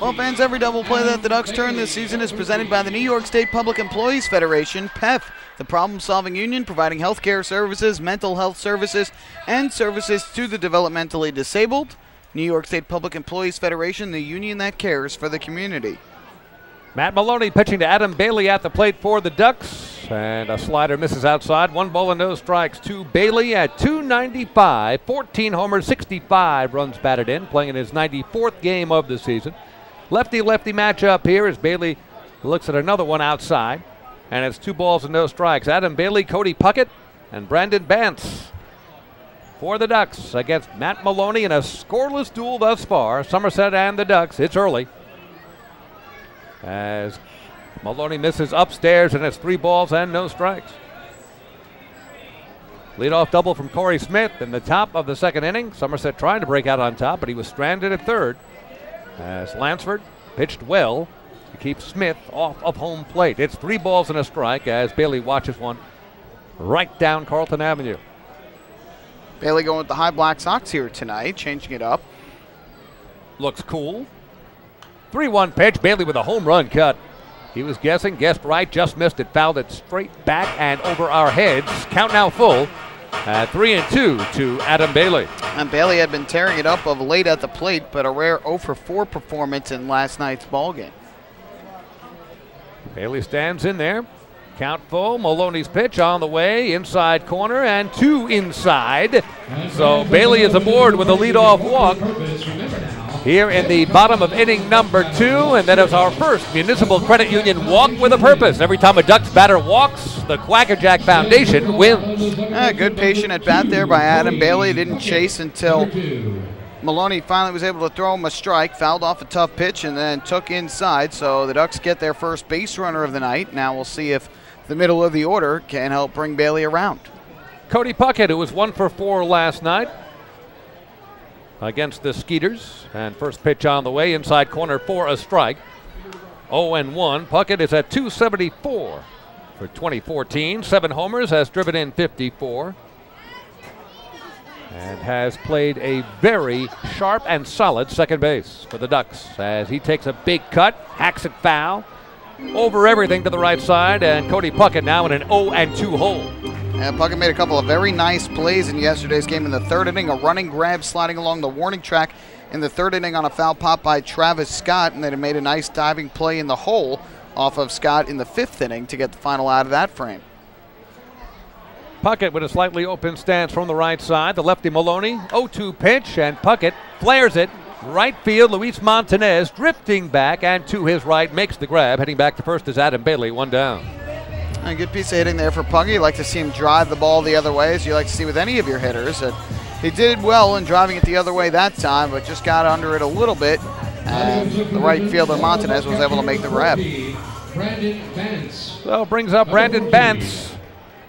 Well, fans, every double play that the Ducks turn this season is presented by the New York State Public Employees Federation, PEF, the problem-solving union providing health care services, mental health services, and services to the developmentally disabled. New York State Public Employees Federation, the union that cares for the community. Matt Maloney pitching to Adam Bailey at the plate for the Ducks. And a slider misses outside. 1 ball and no strikes to Bailey at .295. 14 homers, 65 runs batted in, playing in his 94th game of the season. Lefty-lefty matchup here as Bailey looks at another one outside. And it's 2 balls and no strikes. Adam Bailey, Cody Puckett, and Brandon Bantz for the Ducks against Matt Maloney in a scoreless duel thus far. Somerset and the Ducks. It's early as Maloney misses upstairs, and it's 3 balls and no strikes. Leadoff double from Corey Smith in the top of the 2nd inning. Somerset trying to break out on top, but he was stranded at third as Lansford pitched well to keep Smith off of home plate. It's 3 balls and a strike as Bailey watches one right down Carlton Avenue. Bailey going with the high Black Sox here tonight, changing it up. Looks cool. 3-1 pitch. Bailey with a home run cut. He was guessing, guessed right, just missed it, fouled it straight back and over our heads. Count now full at 3-2 to Adam Bailey. And Bailey had been tearing it up of late at the plate, but a rare 0-for-4 performance in last night's ballgame. Bailey stands in there. Count full. Maloney's pitch on the way. Inside corner and 2 inside. So Bailey is aboard with a leadoff walk here in the bottom of inning number 2, and that is our first Municipal Credit Union walk with a purpose. Every time a Ducks batter walks, the Quackerjack Foundation wins. Good patient at bat there by Adam Bailey. Didn't chase until Maloney finally was able to throw him a strike, fouled off a tough pitch, and then took inside. So the Ducks get their first base runner of the night. Now we'll see if the middle of the order can help bring Bailey around. Cody Puckett, who was 1 for 4 last night against the Skeeters, and first pitch on the way, inside corner for a strike. 0-1. Puckett is at .274 for 2014. 7 homers, has driven in 54, and has played a very sharp and solid second base for the Ducks as he takes a big cut, hacks it foul, over everything to the right side, and Cody Puckett now in an 0-2 hole. And Puckett made a couple of very nice plays in yesterday's game in the 3rd inning, a running grab sliding along the warning track in the third inning on a foul pop by Travis Scott, and then it made a nice diving play in the hole off of Scott in the fifth inning to get the final out of that frame. Puckett with a slightly open stance from the right side. The lefty Maloney, 0-2 pitch, and Puckett flares it. Right field, Luis Montanez drifting back and to his right makes the grab. Heading back to first is Adam Bailey, one down. A good piece of hitting there for Puckett. You like to see him drive the ball the other way, as you like to see with any of your hitters. He did well in driving it the other way that time, but just got under it a little bit. And the right fielder Montanez was able to make the grab. So brings up Brandon Bantz,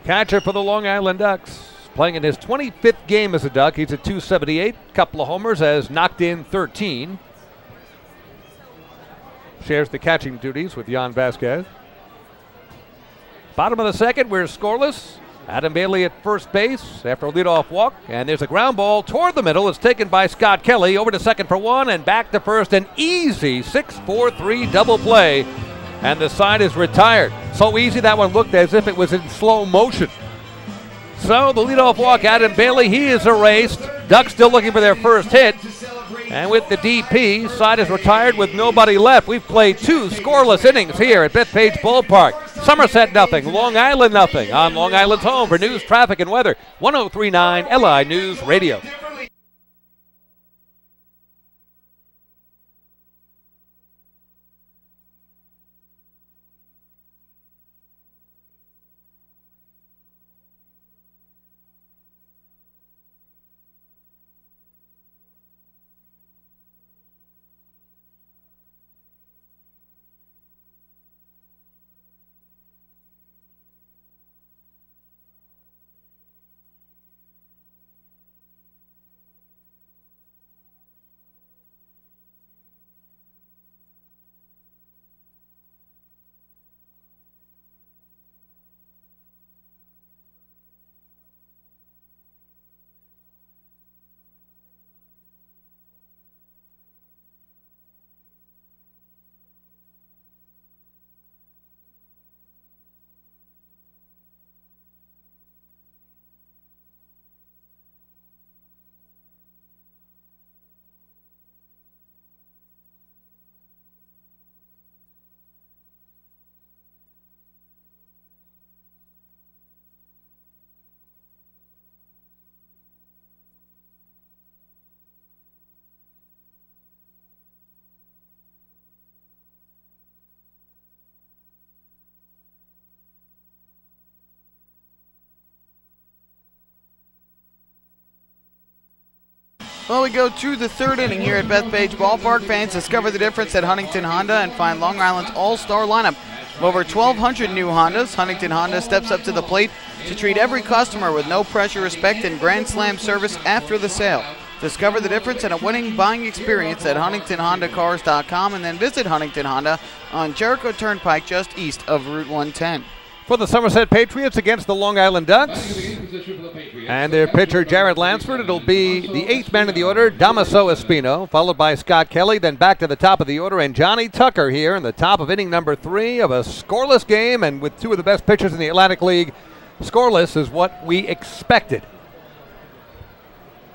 catcher for the Long Island Ducks. Playing in his 25th game as a Duck. He's at .278, couple of homers, has knocked in 13. Shares the catching duties with Jan Vasquez. Bottom of the second, we're scoreless. Adam Bailey at first base after a leadoff walk. And there's a ground ball toward the middle. It's taken by Scott Kelly. Over to second for one and back to first. An easy 6-4-3 double play. And the side is retired. So easy that one looked as if it was in slow motion. So the leadoff walk, Adam Bailey, he is erased. Ducks still looking for their first hit. And with the DP, side is retired with nobody left. We've played 2 scoreless innings here at Bethpage Ballpark. Somerset nothing, Long Island nothing. On Long Island's home for news, traffic, and weather, 103.9 LI News Radio. Well, we go to the third inning here at Bethpage Ballpark. Fans discover the difference at Huntington Honda and find Long Island's all-star lineup of over 1,200 new Hondas. Huntington Honda steps up to the plate to treat every customer with no pressure, respect, and Grand Slam service after the sale. Discover the difference in a winning buying experience at HuntingtonHondaCars.com and then visit Huntington Honda on Jericho Turnpike just east of Route 110. For the Somerset Patriots against the Long Island Ducks. And their pitcher, Jared Lansford. It'll be the 8th man of the order, Damaso Espino, followed by Scott Kelly, then back to the top of the order, and Johnny Tucker here in the top of inning number 3 of a scoreless game, and with 2 of the best pitchers in the Atlantic League, scoreless is what we expected.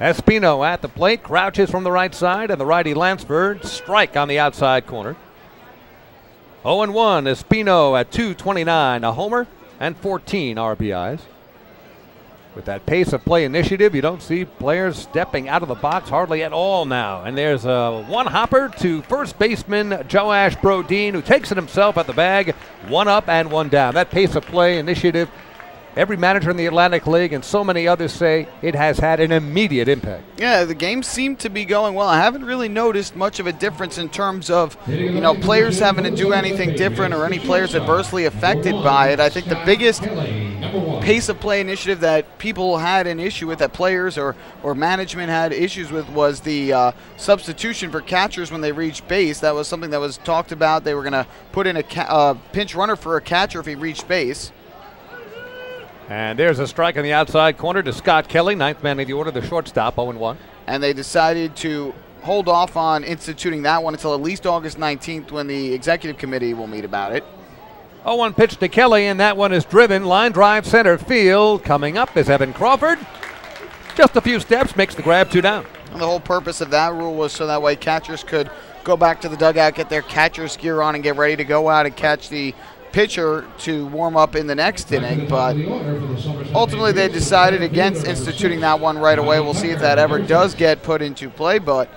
Espino at the plate, crouches from the right side, and the righty Lansford, strike on the outside corner. 0-1, Espino at .229, a homer and 14 RBIs. With that pace of play initiative, you don't see players stepping out of the box hardly at all now. And there's a one hopper to first baseman Joash Brodeen, who takes it himself at the bag, 1 up and 1 down. That pace of play initiative, every manager in the Atlantic League and so many others say it has had an immediate impact. Yeah, the game seemed to be going well. I haven't really noticed much of a difference in terms of, players having to do anything different or any players adversely affected by it. I think the biggest pace of play initiative that people had an issue with, that players or management had issues with, was the substitution for catchers when they reached base. That was something that was talked about. They were going to put in a pinch runner for a catcher if he reached base. And there's a strike on the outside corner to Scott Kelly, 9th man of the order, the shortstop, 0-1. And they decided to hold off on instituting that one until at least August 19th, when the executive committee will meet about it. 0-1 pitch to Kelly, and that one is driven. Line drive center field. Coming up is Evan Crawford. Just a few steps, makes the grab, 2 down. And the whole purpose of that rule was so that way catchers could go back to the dugout, get their catcher's gear on, and get ready to go out and catch the pitcher to warm up in the next inning. But ultimately they decided against instituting that one right away. We'll see if that ever does get put into play, but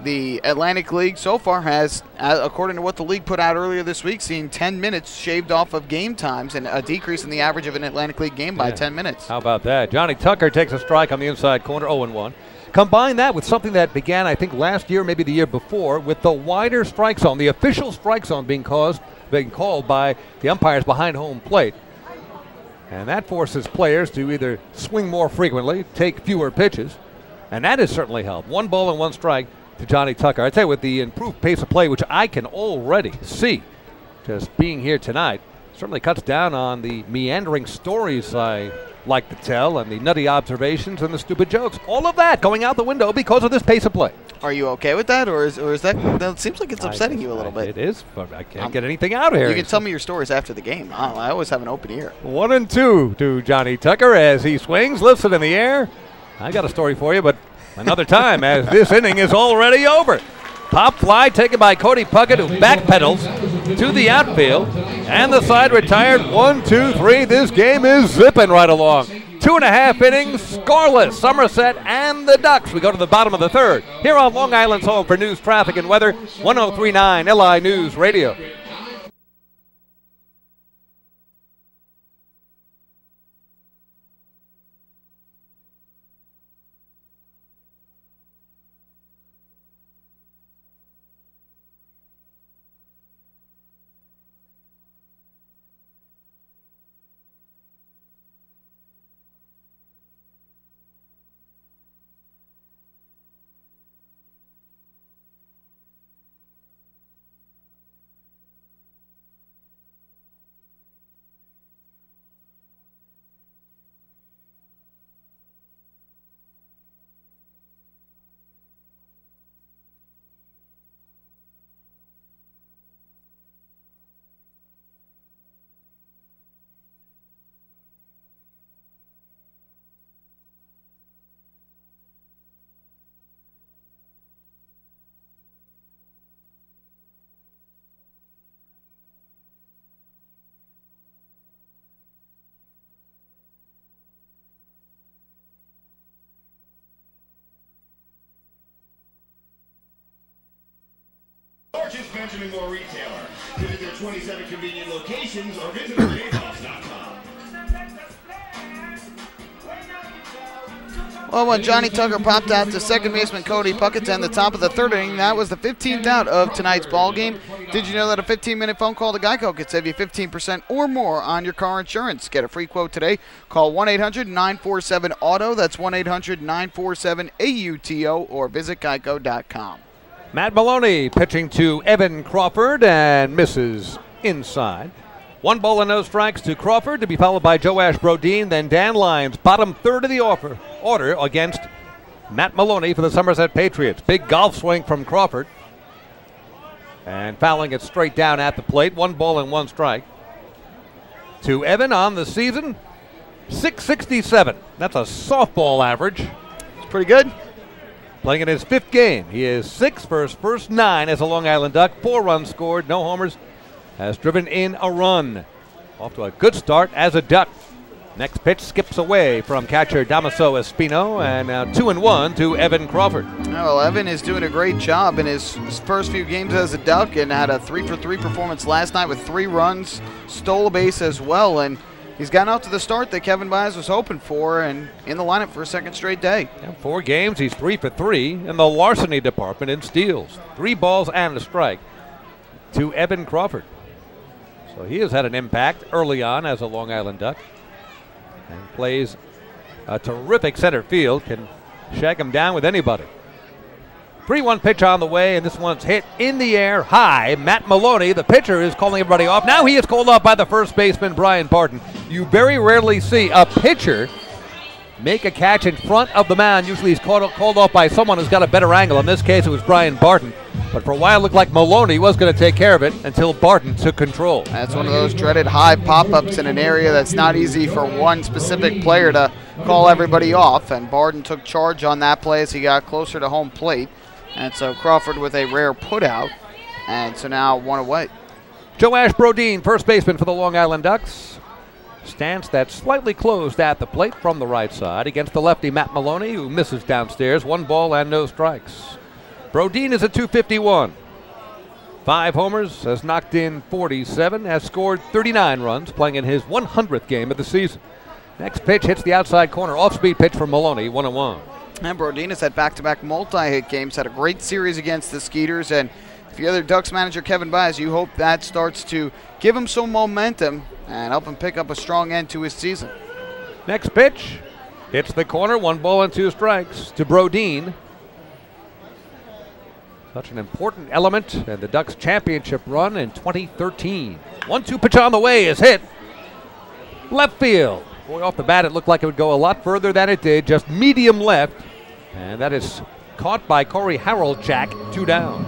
the Atlantic League so far has, according to what the league put out earlier this week, seen 10 minutes shaved off of game times and a decrease in the average of an Atlantic League game by 10 minutes. How about that? Johnny Tucker takes a strike on the inside corner, 0-1. Combine that with something that began, I think, last year, maybe the year before, with the wider strike zone, the official strike zone being called by the umpires behind home plate. And that forces players to either swing more frequently, take fewer pitches, and that has certainly helped. 1 ball and 1 strike to Johnny Tucker. I tell you, with the improved pace of play, which I can already see just being here tonight, certainly cuts down on the meandering stories I like to tell and the nutty observations and the stupid jokes. All of that going out the window because of this pace of play. Are you okay with that, or is that seems like it's upsetting you a little bit? It is, but I can't get anything out of here. You can tell me your stories after the game. I always have an open ear. 1-2 to Johnny Tucker as he swings, lifts it in the air. I got a story for you, but another time, as this inning is already over. Pop fly taken by Cody Puckett, who backpedals to the outfield, and the side retired. 1, 2, 3. This game is zipping right along. 2.5 innings, scoreless. Somerset and the Ducks. We go to the bottom of the third here on Long Island's home for news, traffic, and weather. 103.9 LI News Radio. Largest Benjamin Moore retailer. Visit their 27 convenient locations or visit theirhouse.com. Well, when Johnny Tucker popped out to second baseman Cody Puckett to end the top of the third inning, that was the 15th out of tonight's ball game. Did you know that a 15-minute phone call to Geico could save you 15% or more on your car insurance? Get a free quote today. Call 1-800-947-AUTO. That's 1-800-947-AUTO or visit geico.com. Matt Maloney pitching to Evan Crawford and misses inside. 1 ball and no strikes to Crawford, to be followed by Joash Brodeen, then Dan Lyons, bottom third of the order against Matt Maloney for the Somerset Patriots. Big golf swing from Crawford, and fouling it straight down at the plate. 1 ball and 1 strike to Evan on the season. .667. That's a softball average. It's pretty good. Playing in his 5th game. He is 6 for his first 9 as a Long Island Duck. 4 runs scored, no homers. Has driven in a run. Off to a good start as a Duck. Next pitch skips away from catcher Damaso Espino, and now 2-1 to Evan Crawford. Well, Evan is doing a great job in his first few games as a Duck, and had a 3-for-3 performance last night with 3 runs, stole a base as well, and he's gotten out to the start that Kevin Byers was hoping for, and in the lineup for a second straight day. Yeah, 4 games, he's 3 for 3 in the larceny department in steals. 3 balls and a strike to Evan Crawford. So he has had an impact early on as a Long Island Duck, and plays a terrific center field, can shag him down with anybody. 3-1 pitch on the way, and this one's hit in the air high. Matt Maloney, the pitcher, is calling everybody off. Now he is called off by the first baseman, Brian Barton. You very rarely see a pitcher make a catch in front of the mound. Usually he's called off by someone who's got a better angle. In this case, it was Brian Barton. But for a while, it looked like Maloney was going to take care of it until Barton took control. That's one of those dreaded high pop-ups in an area that's not easy for one specific player to call everybody off, and Barden took charge on that play as he got closer to home plate. And so Crawford with a rare putout, and so now 1 away. Joash Brodeen, first baseman for the Long Island Ducks. Stance that's slightly closed at the plate from the right side against the lefty Matt Maloney, who misses downstairs. 1 ball and no strikes. Brodeen is at 251. 5 homers, has knocked in 47, has scored 39 runs, playing in his 100th game of the season. Next pitch hits the outside corner, off-speed pitch from Maloney, 1-1. And Brodeen has had back-to-back multi-hit games, had a great series against the Skeeters, and if you're the Ducks manager Kevin Baez, you hope that starts to give him some momentum and help him pick up a strong end to his season. Next pitch hits the corner, 1 ball and 2 strikes to Brodeen. Such an important element in the Ducks championship run in 2013. 1-2 pitch on the way is hit. Left field. Boy, off the bat, it looked like it would go a lot further than it did, just medium left. And that is caught by Corey Haroldchak, 2 down.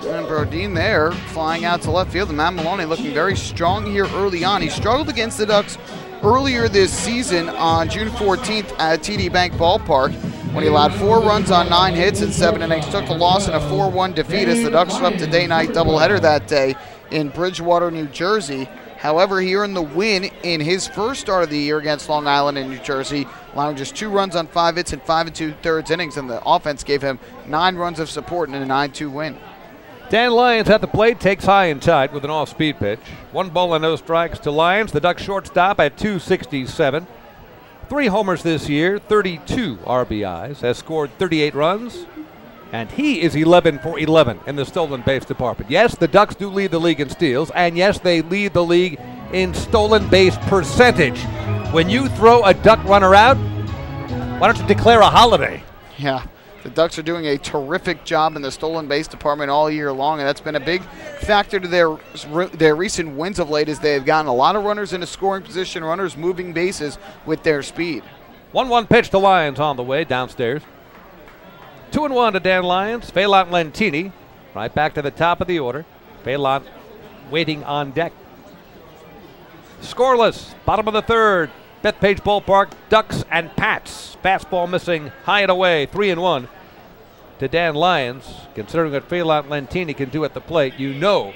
And Brodeen there, flying out to left field. And Matt Maloney looking very strong here early on. He struggled against the Ducks earlier this season on June 14th at TD Bank Ballpark when he allowed 4 runs on 9 hits in 7 innings, took a loss in a 4-1 defeat as the Ducks swept a day-night doubleheader that day in Bridgewater, New Jersey. However, he earned the win in his first start of the year against Long Island in New Jersey, allowing just 2 runs on 5 hits in 5 2/3 innings, and the offense gave him 9 runs of support in a 9-2 win. Dan Lyons at the plate, takes high and tight with an off-speed pitch. 1 ball and no strikes to Lyons, the Ducks shortstop at 267. 3 homers this year, 32 RBIs, has scored 38 runs, and he is 11 for 11 in the stolen base department. Yes, the Ducks do lead the league in steals, and yes, they lead the league in stolen base percentage. When you throw a Duck runner out, why don't you declare a holiday? Yeah, the Ducks are doing a terrific job in the stolen base department all year long, and that's been a big factor to their recent wins of late as they have gotten a lot of runners into scoring position, runners moving bases with their speed. 1-1 pitch to Lyons on the way downstairs. 2-1 to Dan Lyons. Phelan Lentini right back to the top of the order. Phelan waiting on deck. Scoreless, bottom of the 3rd. Bethpage Ballpark, Ducks and Pats. Fastball missing, high and away, 3-1 to Dan Lyons. Considering what Phelan Lentini can do at the plate, you know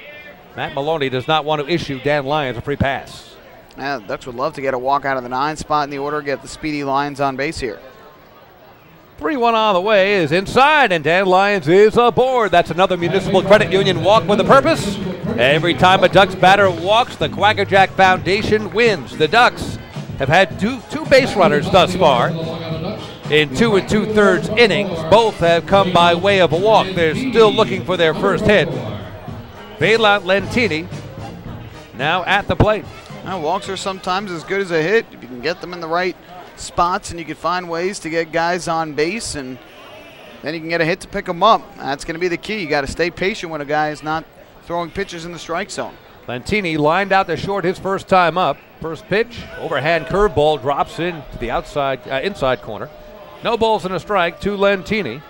Matt Maloney does not want to issue Dan Lyons a free pass. Yeah, the Ducks would love to get a walk out of the 9 spot in the order, get the speedy Lyons on base here. 3-1 on the way is inside, and Dan Lyons is aboard. That's another Municipal Credit Union walk with a purpose. Every time a Ducks batter walks, the Quackerjack Foundation wins. The Ducks have had two base runners thus far in 2 2/3 innings. Both have come by way of a walk. They're still looking for their first hit. Phelan Lentini now at the plate. Now, walks are sometimes as good as a hit if you can get them in the right spots and you can find ways to get guys on base, and then you can get a hit to pick them up. That's going to be the key. You got to stay patient when a guy is not throwing pitches in the strike zone. Lentini lined out to short his first time up. First pitch, overhand curveball drops in to the inside corner. No balls and a strike to Lentini.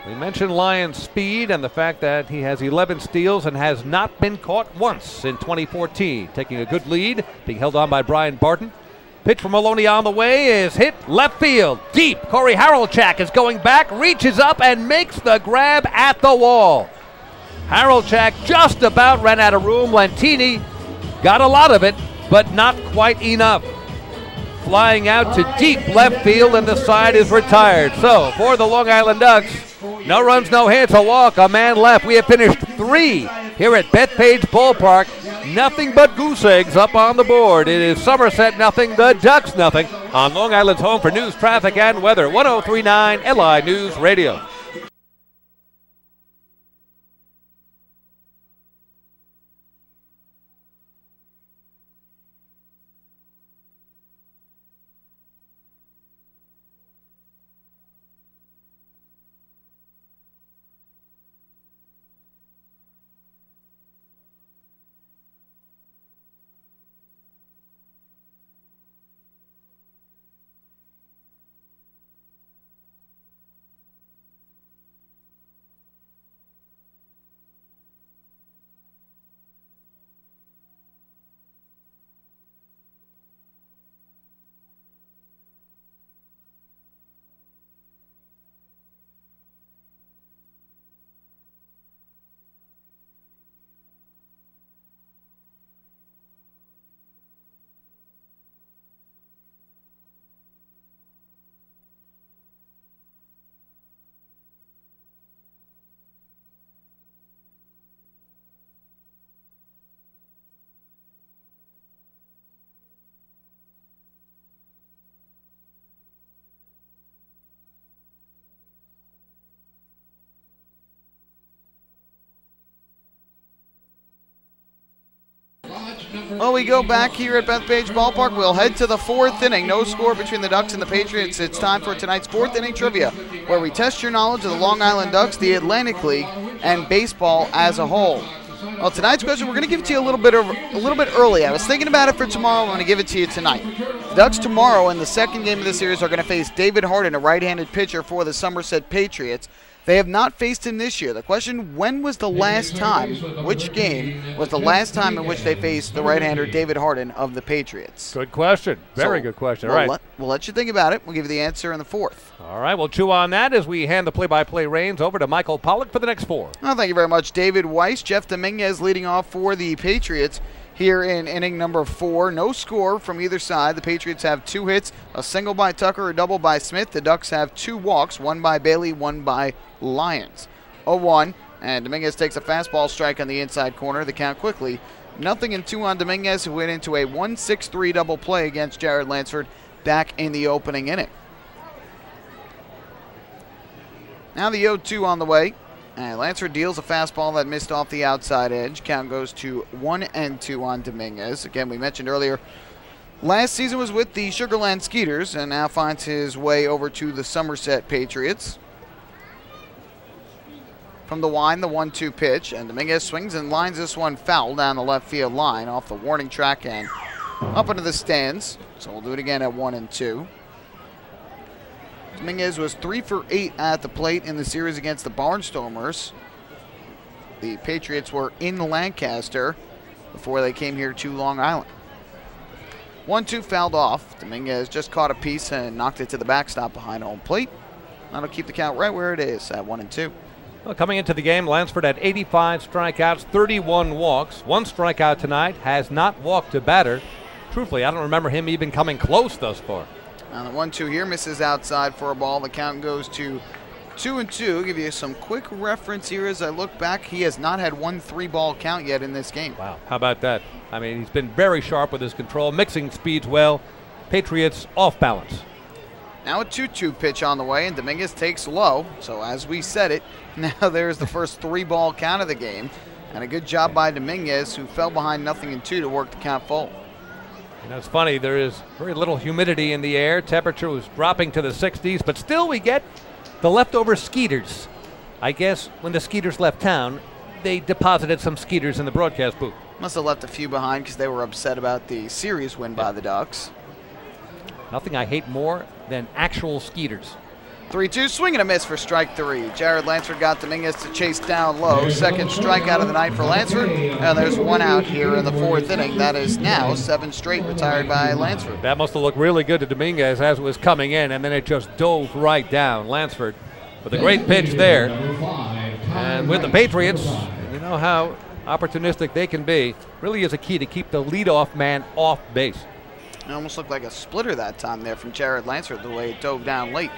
We mentioned Lyons' speed and the fact that he has 11 steals and has not been caught once in 2014. Taking a good lead, being held on by Brian Barton. Pitch from Maloney on the way is hit left field. Deep. Corey Haroldchak is going back, reaches up and makes the grab at the wall. Haroldchak just about ran out of room. Lentini got a lot of it, but not quite enough. Flying out to deep left field, and the side is retired. So for the Long Island Ducks, no runs, no hits, a walk, a man left. We have finished 3 here at Bethpage Ballpark. Nothing but goose eggs up on the board. It is Somerset nothing, the Ducks nothing on Long Island's home for news, traffic, and weather. 103.9 LI News Radio. Well, we go back here at Bethpage Ballpark. We'll head to the 4th inning. No score between the Ducks and the Patriots. It's time for tonight's 4th inning trivia, where we test your knowledge of the Long Island Ducks, the Atlantic League, and baseball as a whole. Well, tonight's question, we're going to give it to you a little bit early. I was thinking about it for tomorrow. I'm going to give it to you tonight. The Ducks tomorrow in the second game of the series are going to face David Harden, a right-handed pitcher for the Somerset Patriots. They have not faced him this year. The question, when was the last time, which game was the last time in which they faced the right-hander David Harden of the Patriots? Good question. Very good question. All right. We'll let you think about it. We'll give you the answer in the 4th. All right, we'll chew on that as we hand the play-by-play reins over to Michael Pollack for the next 4. Well, thank you very much, David Weiss. Jeff Dominguez leading off for the Patriots here in inning number 4. No score from either side. The Patriots have 2 hits, a single by Tucker, a double by Smith. The Ducks have 2 walks, one by Bailey, one by Lyons. 0-1, and Dominguez takes a fastball strike on the inside corner. The count quickly 0-2 on Dominguez, who went into a 1-6-3 double play against Jared Lansford back in the opening inning. Now the 0-2 on the way. And Lansford deals a fastball that missed off the outside edge. Count goes to 1-2 on Dominguez. Again, we mentioned earlier, last season was with the Sugarland Skeeters and now finds his way over to the Somerset Patriots. From the wind, the 1-2 pitch, and Dominguez swings and lines this one foul down the left field line off the warning track and up into the stands. So we'll do it again at 1-2. Dominguez was 3 for 8 at the plate in the series against the Barnstormers. The Patriots were in Lancaster before they came here to Long Island. 1-2 fouled off. Dominguez just caught a piece and knocked it to the backstop behind home plate. That'll keep the count right where it is at 1-2. Well, coming into the game, Lansford had 85 strikeouts, 31 walks. 1 strikeout tonight, has not walked a batter. Truthfully, I don't remember him even coming close thus far. And the 1-2 here misses outside for a ball. The count goes to 2-2. Give you some quick reference here as I look back. He has not had 1 3-ball count yet in this game. Wow, how about that? I mean, he's been very sharp with his control, mixing speeds well. Patriots off balance. Now a 2-2 pitch on the way, and Dominguez takes low. So as we said it, now there's the first 3-ball count of the game. And a good job by Dominguez, who fell behind 0-2 to work the count full. You know, it's funny, there is very little humidity in the air. Temperature was dropping to the 60s, but still we get the leftover Skeeters. I guess when the Skeeters left town, they deposited some Skeeters in the broadcast booth. Must have left a few behind because they were upset about the series win by the Ducks. Nothing I hate more than actual Skeeters. 3-2, swing and a miss for strike 3. Jared Lansford got Dominguez to chase down low. Second strikeout of the night for Lansford. And there's 1 out here in the 4th inning. That is now 7 straight retired by Lansford. That must have looked really good to Dominguez as it was coming in, and then it just dove right down. Lansford with a great pitch there. And with the Patriots, you know how opportunistic they can be. Really is a key to keep the leadoff man off base. It almost looked like a splitter that time there from Jared Lansford, the way it dove down late.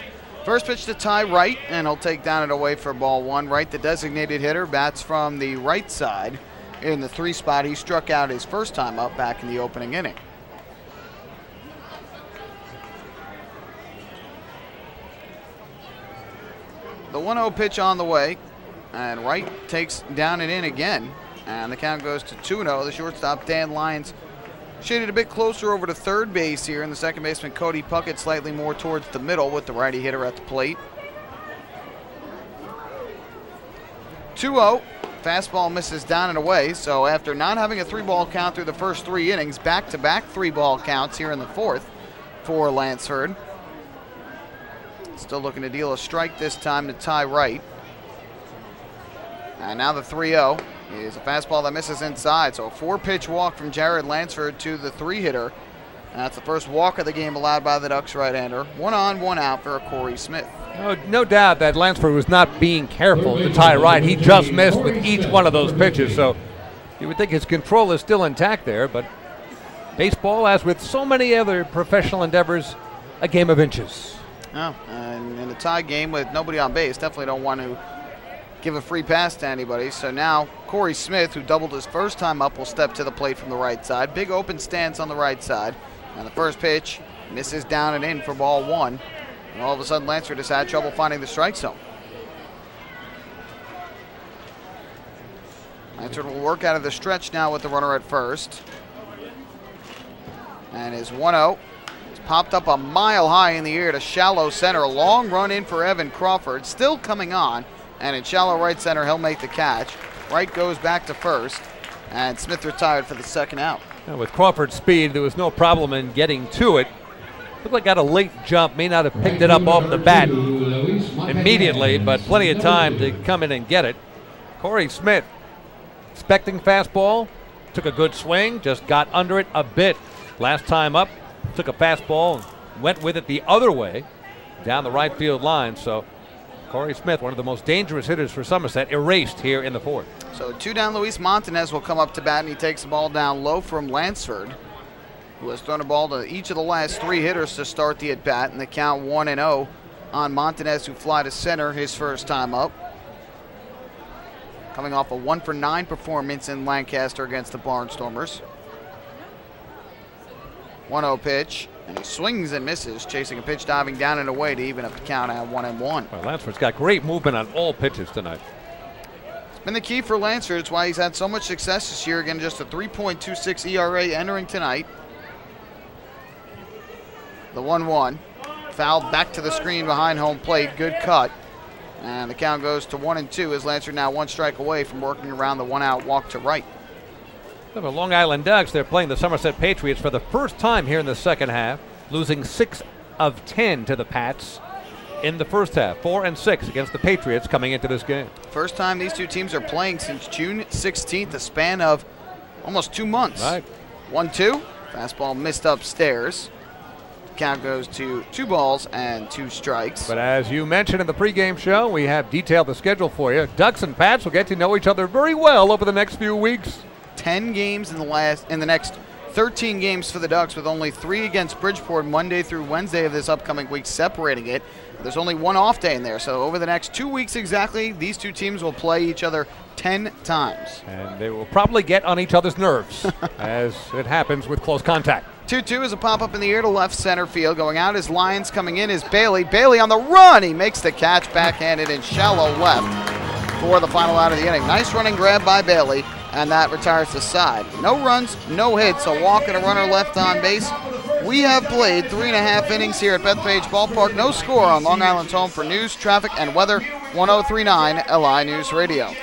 First pitch to Ty Wright, and he'll take down and away for ball 1. Wright, the designated hitter, bats from the right side in the 3 spot. He struck out his first time up back in the opening inning. The 1-0 pitch on the way, and Wright takes down and in again, and the count goes to 2-0. The shortstop, Dan Lyons, shaded a bit closer over to third base here, and the second baseman, Cody Puckett, slightly more towards the middle with the righty hitter at the plate. 2-0. Fastball misses down and away, so after not having a 3-ball count through the first 3 innings, back-to-back 3-ball counts here in the 4th for Lansford. Still looking to deal a strike this time to Ty Wright. And now the 3-0. Is a fastball that misses inside, so a 4-pitch walk from Jared Lansford to the 3-hitter. That's the first walk of the game allowed by the Ducks right-hander. 1 on, 1 out for Corey Smith. No doubt that Lansford was not being careful to Ty Wright. He just missed with each one of those pitches, so you would think his control is still intact there, but baseball, as with so many other professional endeavors, a game of inches. Oh, and in a tie game with nobody on base, definitely don't want to give a free pass to anybody. So now Corey Smith, who doubled his first time up, will step to the plate from the right side. Big open stance on the right side. And the first pitch misses down and in for ball 1. And all of a sudden, Lansford has had trouble finding the strike zone. Lansford will work out of the stretch now with the runner at first. And his 1-0 is popped up a mile high in the air to shallow center. Long run in for Evan Crawford. Still coming on. And in shallow right center, he'll make the catch. Wright goes back to first. And Smith retired for the second out. And with Crawford's speed, there was no problem in getting to it. Looked like got a late jump. May not have picked it up off the bat immediately, but plenty of time to come in and get it. Corey Smith, expecting fastball, took a good swing, just got under it a bit. Last time up, took a fastball and went with it the other way down the right field line. So Corey Smith, one of the most dangerous hitters for Somerset, erased here in the fourth. So 2 down, Luis Montanez will come up to bat, and he takes the ball down low from Lansford, who has thrown a ball to each of the last 3 hitters to start the at-bat, and the count 1-0 on Montanez, who fly to center his first time up. Coming off a 1-for-9 performance in Lancaster against the Barnstormers. 1-0 pitch, and he swings and misses, chasing a pitch diving down and away to even up the count at 1-1. Well, Lansford's got great movement on all pitches tonight. It's been the key for Lansford. It's why he's had so much success this year. Again, just a 3.26 ERA entering tonight. The 1-1. Fouled back to the screen behind home plate. Good cut. And the count goes to 1-2 as Lansford now 1 strike away from working around the 1-out walk to right. The Long Island Ducks, they're playing the Somerset Patriots for the first time here in the second half, losing 6 of 10 to the Pats in the first half. 4 and 6 against the Patriots coming into this game. First time these 2 teams are playing since June 16th, a span of almost 2 months. Right. 1-2. Fastball missed upstairs. Count goes to 2 balls and 2 strikes. But as you mentioned in the pregame show, we have detailed the schedule for you. Ducks and Pats will get to know each other very well over the next few weeks. 10 games in the next 13 games for the Ducks, with only 3 against Bridgeport Monday through Wednesday of this upcoming week separating it. There's only 1 off day in there, so over the next 2 weeks exactly, these 2 teams will play each other 10 times. And they will probably get on each other's nerves, as it happens with close contact. 2-2 is a pop-up in the air to left center field. Going out is Lyons, coming in is Bailey. Bailey on the run. He makes the catch backhanded in shallow left for the final out of the inning. Nice running grab by Bailey, and that retires the side. No runs, no hits, a walk and a runner left on base. We have played 3.5 innings here at Bethpage Ballpark. No score on Long Island's home for news, traffic, and weather. 1039 LI News Radio.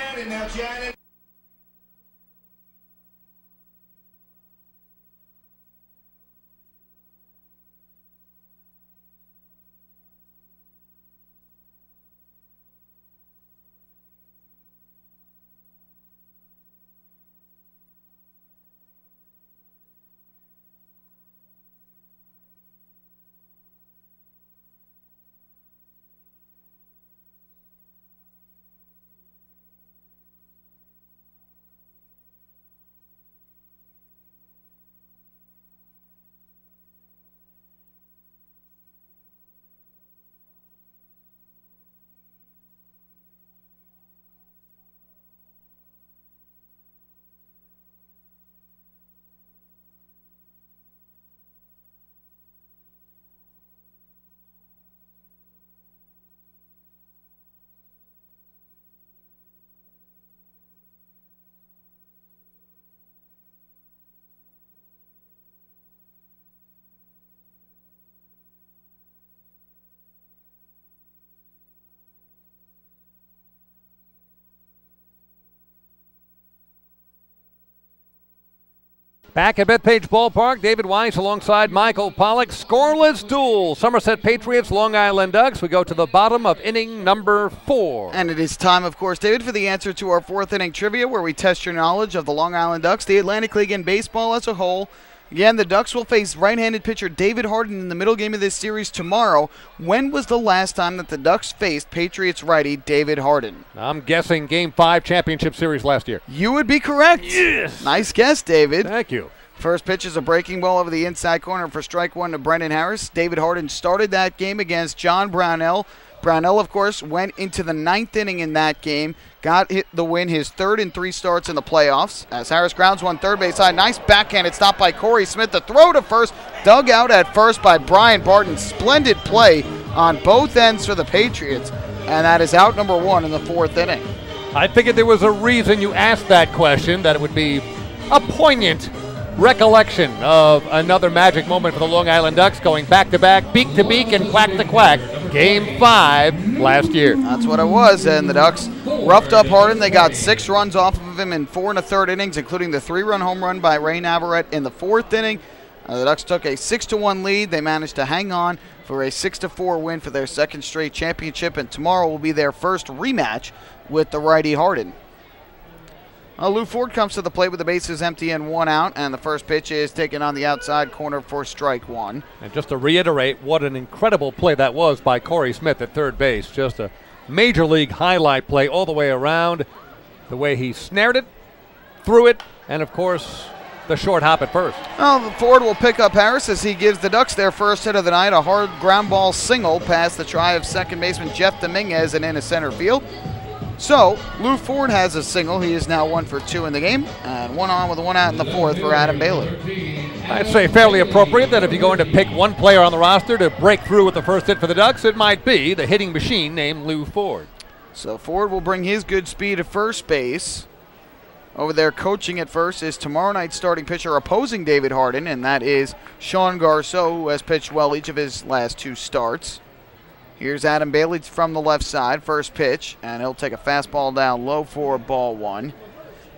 Back at Bethpage Ballpark, David Weiss alongside Michael Pollock. Scoreless duel. Somerset Patriots, Long Island Ducks. We go to the bottom of inning number 4. And it is time, of course, David, for the answer to our 4th inning trivia, where we test your knowledge of the Long Island Ducks, the Atlantic League, and baseball as a whole. Again, the Ducks will face right-handed pitcher David Harden in the middle game of this series tomorrow. When was the last time that the Ducks faced Patriots righty David Harden? I'm guessing Game 5 championship series last year. You would be correct. Yes. Nice guess, David. Thank you. First pitch is a breaking ball over the inside corner for strike 1 to Brendan Harris. David Harden started that game against John Brownell. Brownell, of course, went into the 9th inning in that game, got the win, his 3rd in 3 starts in the playoffs. As Harris grounds one third base side, nice backhanded stop by Corey Smith. The throw to first, dug out at first by Brian Barton. Splendid play on both ends for the Patriots, and that is out number 1 in the 4th inning. I figured there was a reason you asked that question, that it would be a poignant recollection of another magic moment for the Long Island Ducks, going back-to-back, beak-to-beak, and quack-to-quack. Game 5 last year. That's what it was, and the Ducks roughed up Hardin. They got 6 runs off of him in 4 1/3 innings, including the 3-run home run by Ray Navarrete in the 4th inning. The Ducks took a 6-1 lead. They managed to hang on for a 6-4 win for their second straight championship, and tomorrow will be their first rematch with the righty Hardin. Lou Ford comes to the plate with the bases empty and 1 out, and the first pitch is taken on the outside corner for strike 1. And just to reiterate, what an incredible play that was by Corey Smith at third base. Just a major league highlight play all the way around. The way he snared it, threw it, and of course, the short hop at first. Well, Ford will pick up Harris as he gives the Ducks their first hit of the night, a hard ground ball single past the try of second baseman Jeff Dominguez and into center field. So, Lou Ford has a single. He is now 1 for 2 in the game, and 1 on with 1 out in the 4th for Adam Bailey. I'd say fairly appropriate that if you're going to pick one player on the roster to break through with the first hit for the Ducks, it might be the hitting machine named Lou Ford. So Ford will bring his good speed to first base. Over there coaching at first is tomorrow night's starting pitcher opposing David Hardin, and that is Sean Garceau, who has pitched well each of his last 2 starts. Here's Adam Bailey from the left side, first pitch, and he'll take a fastball down low for ball 1.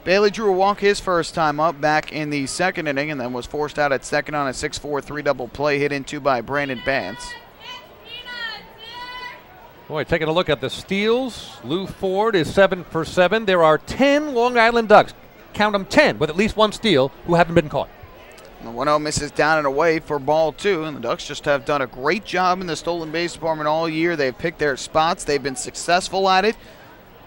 Bailey drew a walk his first time up back in the 2nd inning and then was forced out at second on a 6-4 3-double play hit into by Brandon Bance. Boy, taking a look at the steals, Lou Ford is 7 for 7. There are 10 Long Island Ducks, count them 10, with at least 1 steal, who haven't been caught. The 1-0 misses down and away for ball 2, and the Ducks just have done a great job in the stolen base department all year. They've picked their spots. They've been successful at it,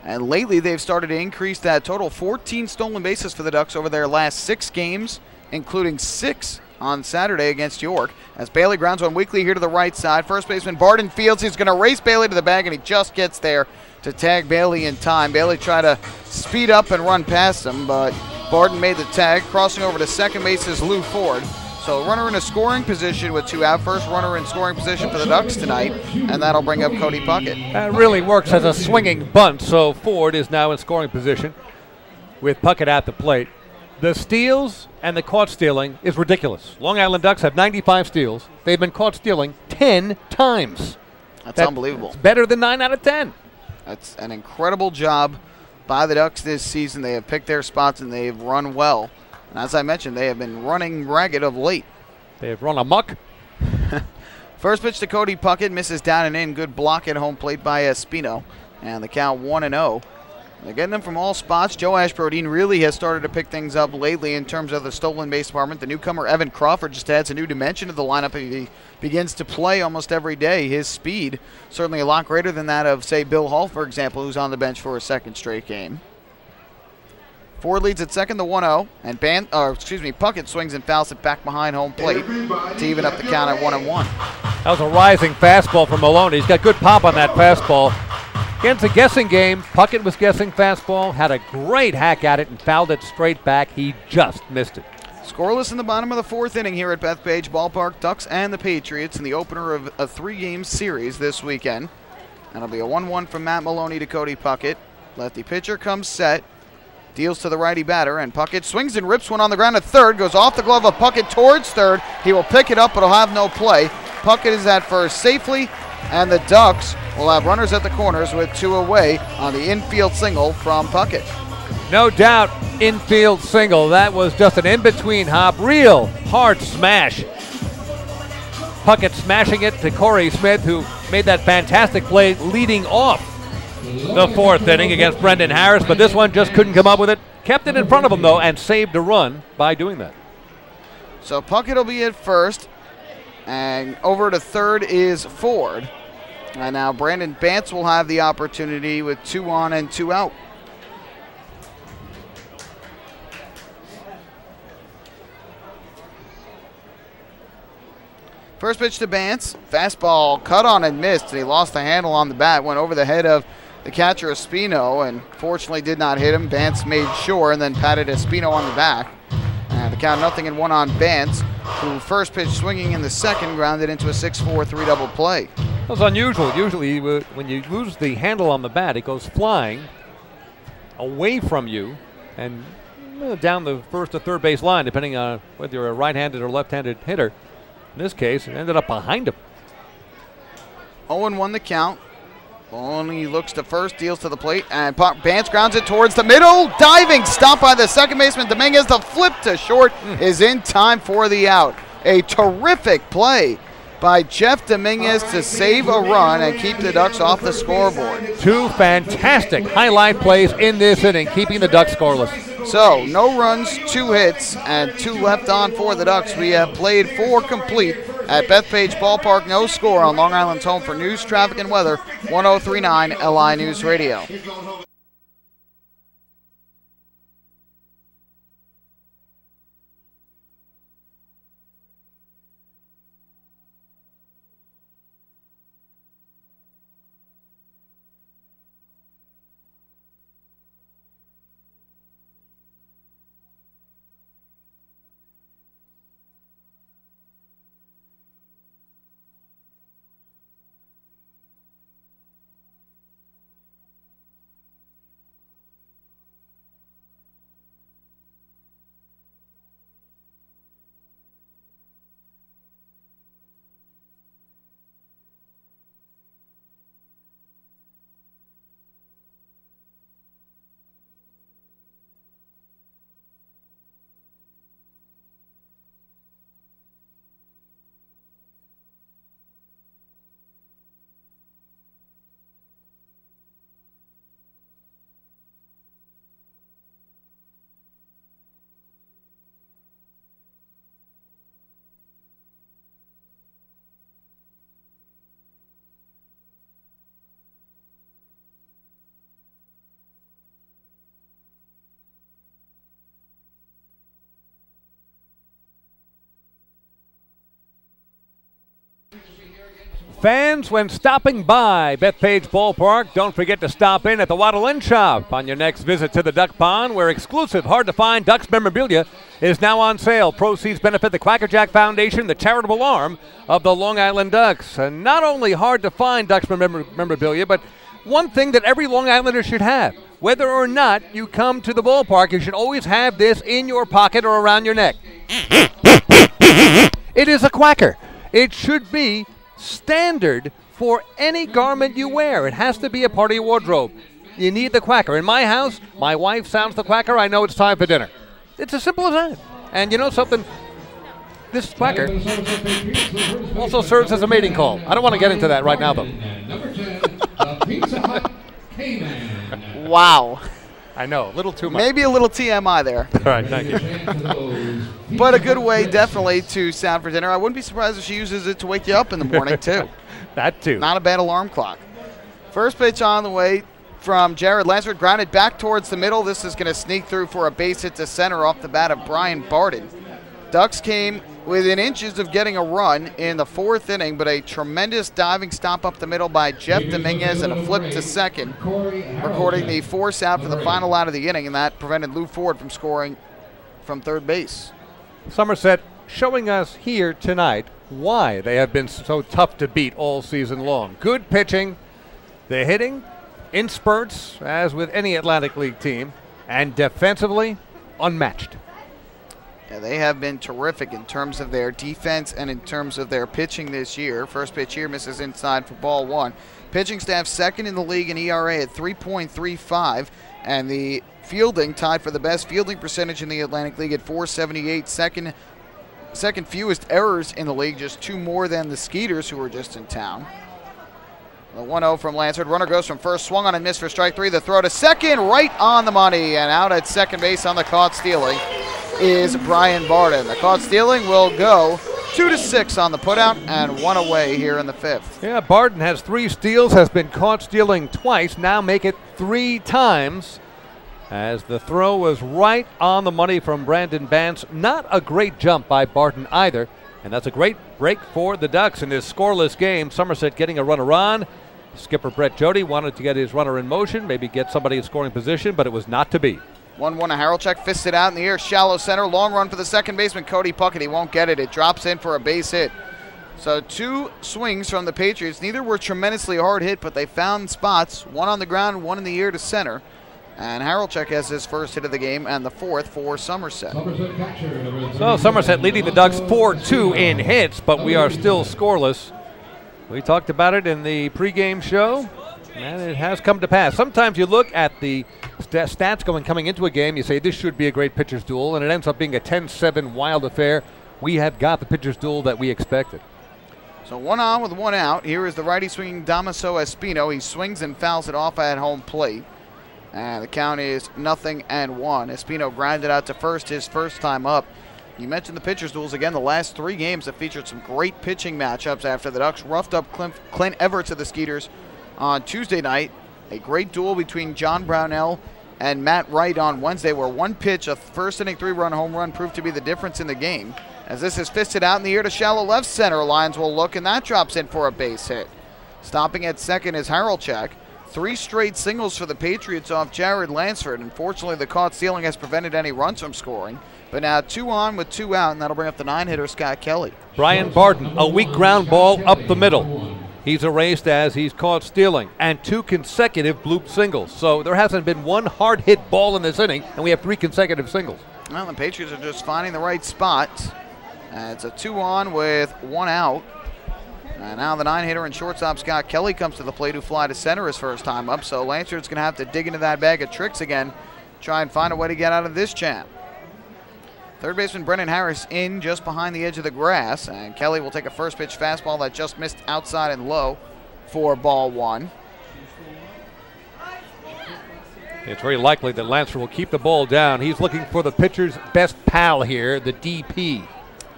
and lately they've started to increase that total. 14 stolen bases for the Ducks over their last 6 games, including 6 on Saturday against York. As Bailey grounds one weekly here to the right side, first baseman Barden fields. He's going to race Bailey to the bag, and he just gets there to tag Bailey in time. Bailey tried to speed up and run past him, but Barden made the tag. Crossing over to second base is Lou Ford. So runner in a scoring position with 2 out. First runner in scoring position for the Ducks tonight, and that'll bring up Cody Puckett. That really works as a swinging bunt, so Ford is now in scoring position with Puckett at the plate. The steals and the caught stealing is ridiculous. Long Island Ducks have 95 steals. They've been caught stealing 10 times. That's unbelievable. It's better than 9 out of 10. That's an incredible job by the Ducks this season. They have picked their spots and they've run well. And as I mentioned, they have been running ragged of late. They have run amok. First pitch to Cody Puckett, misses down and in. Good block at home plate by Espino. And the count 1-0. They're getting them from all spots. Joe Ashbrodine really has started to pick things up lately in terms of the stolen base department. The newcomer Evan Crawford just adds a new dimension to the lineup. He begins to play almost every day. His speed certainly a lot greater than that of, say, Bill Hall, for example, who's on the bench for a 2nd straight game. Ford leads at second, the 1-0, and Puckett swings and fouls it back behind home plate to even up the count at 1-1. That was a rising fastball from Maloney. He's got good pop on that fastball. Against a guessing game, Puckett was guessing fastball, had a great hack at it, and fouled it straight back. He just missed it. Scoreless in the bottom of the 4th inning here at Bethpage Ballpark. Ducks and the Patriots in the opener of a 3-game series this weekend. That'll be a 1-1 from Matt Maloney to Cody Puckett. Lefty pitcher comes set, deals to the righty batter, and Puckett swings and rips one on the ground at third, goes off the glove of Puckett towards third. He will pick it up, but he'll have no play. Puckett is at first safely, and the Ducks will have runners at the corners with 2 away on the infield single from Puckett. No doubt, infield single. That was just an in-between hop. Real hard smash. Puckett smashing it to Corey Smith, who made that fantastic play leading off the 4th inning against Brendan Harris, but this one just couldn't come up with it. Kept it in front of him, though, and saved a run by doing that. So Puckett will be at first, and over to third is Ford. And now Brandon Bance will have the opportunity with 2 on and 2 out. First pitch to Bance, fastball cut on and missed, and he lost the handle on the bat, went over the head of the catcher Espino, and fortunately did not hit him. Bance made sure and then patted Espino on the back. And the count 0-1 on Bance, who first pitch swinging in the 2nd, grounded into a 6-4 3-double play. That was unusual. Usually when you lose the handle on the bat, it goes flying away from you and down the first or third base line, depending on whether you're a right-handed or left-handed hitter. In this case, it ended up behind him. 0-1 the count. Only looks to first, deals to the plate, and Bance grounds it towards the middle. Diving stop by the second baseman Dominguez. The flip to short is in time for the out. A terrific play by Jeff Dominguez to save a run and keep the Ducks off the scoreboard. Two fantastic highlight plays in this inning, keeping the Ducks scoreless. So, no runs, 2 hits, and 2 left on for the Ducks. We have played 4 complete at Bethpage Ballpark. No score on Long Island's home for news, traffic, and weather. 1039 LI News Radio. Fans, when stopping by Bethpage Ballpark, don't forget to stop in at the Waddle Inn Shop on your next visit to the Duck Pond, where exclusive, hard-to-find Ducks memorabilia is now on sale. Proceeds benefit the Quackerjack Foundation, the charitable arm of the Long Island Ducks. And not only hard-to-find Ducks memorabilia, but one thing that every Long Islander should have. Whether or not you come to the ballpark, you should always have this in your pocket or around your neck. It is a quacker. It should be standard for any garment you wear. It has to be a part of your wardrobe. You need the quacker. In my house, my wife sounds the quacker. I know it's time for dinner. It's as simple as that. And you know something? This quacker also serves as a mating call. I don't want to get into that right now, though. Wow. I know, a little too much. Maybe a little TMI there. All right, thank you. But a good way, definitely, to sound for dinner. I wouldn't be surprised if she uses it to wake you up in the morning, too. That, too. Not a bad alarm clock. First pitch on the way from Jared Lansford. Grounded back towards the middle. This is going to sneak through for a base hit to center off the bat of Brian Barden. Ducks came within inches of getting a run in the 4th inning, but a tremendous diving stop up the middle by Jeff Dominguez and a flip to second, recording the force out for the final out of the inning, and that prevented Lou Ford from scoring from third base. Somerset showing us here tonight why they have been so tough to beat all season long. Good pitching, the hitting in spurts, as with any Atlantic League team, and defensively unmatched. Yeah, they have been terrific in terms of their defense and in terms of their pitching this year. First pitch here misses inside for ball 1. Pitching staff second in the league in ERA at 3.35, and the fielding tied for the best fielding percentage in the Atlantic League at 478. Second fewest errors in the league, just 2 more than the Skeeters, who were just in town. The 1-0 from Lansford. Runner goes from first, swung on and missed for strike 3. The throw to second, right on the money, and out at second base on the caught stealing is Brian Barden. The caught stealing will go 2-6 on the putout and 1 away here in the 5th. Yeah, Barden has 3 steals, has been caught stealing twice, now make it 3 times, as the throw was right on the money from Brandon Bance. Not a great jump by Barden either, and that's a great break for the Ducks in this scoreless game. Somerset getting a runner on. Skipper Brett Jody wanted to get his runner in motion, maybe get somebody in scoring position, but it was not to be. 1-1 to Harelchuk, fisted out in the air, shallow center, long run for the second baseman, Cody Puckett. He won't get it. It drops in for a base hit. So 2 swings from the Patriots. Neither were tremendously hard hit, but they found spots, one on the ground, one in the air to center. And Haralchek has his first hit of the game and the fourth for Somerset. Somerset catcher. So Somerset leading the Ducks 4-2 in hits, but we are still scoreless. We talked about it in the pregame show, and it has come to pass. Sometimes you look at the stats coming into a game, you say this should be a great pitcher's duel, and it ends up being a 10-7 wild affair. We have got the pitcher's duel that we expected. So 1 on with 1 out. Here is the righty swinging Damaso Espino. He swings and fouls it off at home plate. And the count is 0-1. Espino grounded out to first his first time up. You mentioned the pitcher's duels again. The last 3 games have featured some great pitching matchups after the Ducks roughed up Clint Everts of the Skeeters on Tuesday night. A great duel between John Brownell and Matt Wright on Wednesday, where one pitch, a first inning 3-run home run, proved to be the difference in the game. As this is fisted out in the air to shallow left center, Lions will look, and that drops in for a base hit. Stopping at second is Haralchek. 3 straight singles for the Patriots off Jared Lansford. Unfortunately, the caught stealing has prevented any runs from scoring. But now 2 on with 2 out, and that'll bring up the 9-hitter, Scott Kelly. Brian Barton, a weak ground ball up the middle. He's erased as he's caught stealing, and 2 consecutive bloop singles. So there hasn't been one hard hit ball in this inning, and we have 3 consecutive singles. Well, the Patriots are just finding the right spot. It's a 2 on with 1 out. And now the 9-hitter and shortstop Scott Kelly comes to the plate, who fly to center his first time up. So Lansford's going to have to dig into that bag of tricks again, try and find a way to get out of this jam. Third baseman Brennan Harris in just behind the edge of the grass. And Kelly will take a first pitch fastball that just missed outside and low for ball 1. It's very likely that Lansford will keep the ball down. He's looking for the pitcher's best pal here, the DP.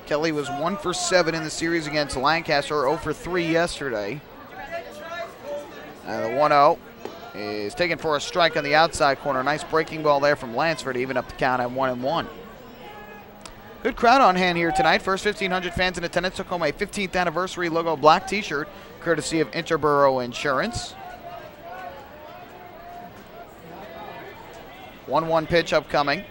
Kelly was 1 for 7 in the series against Lancaster, 0 for 3 yesterday. The 1-0 is taken for a strike on the outside corner. Nice breaking ball there from Lansford to even up the count at 1-1. Good crowd on hand here tonight. First 1,500 fans in attendance took home a 15th anniversary logo black t-shirt, courtesy of Interborough Insurance. 1-1 pitch upcoming.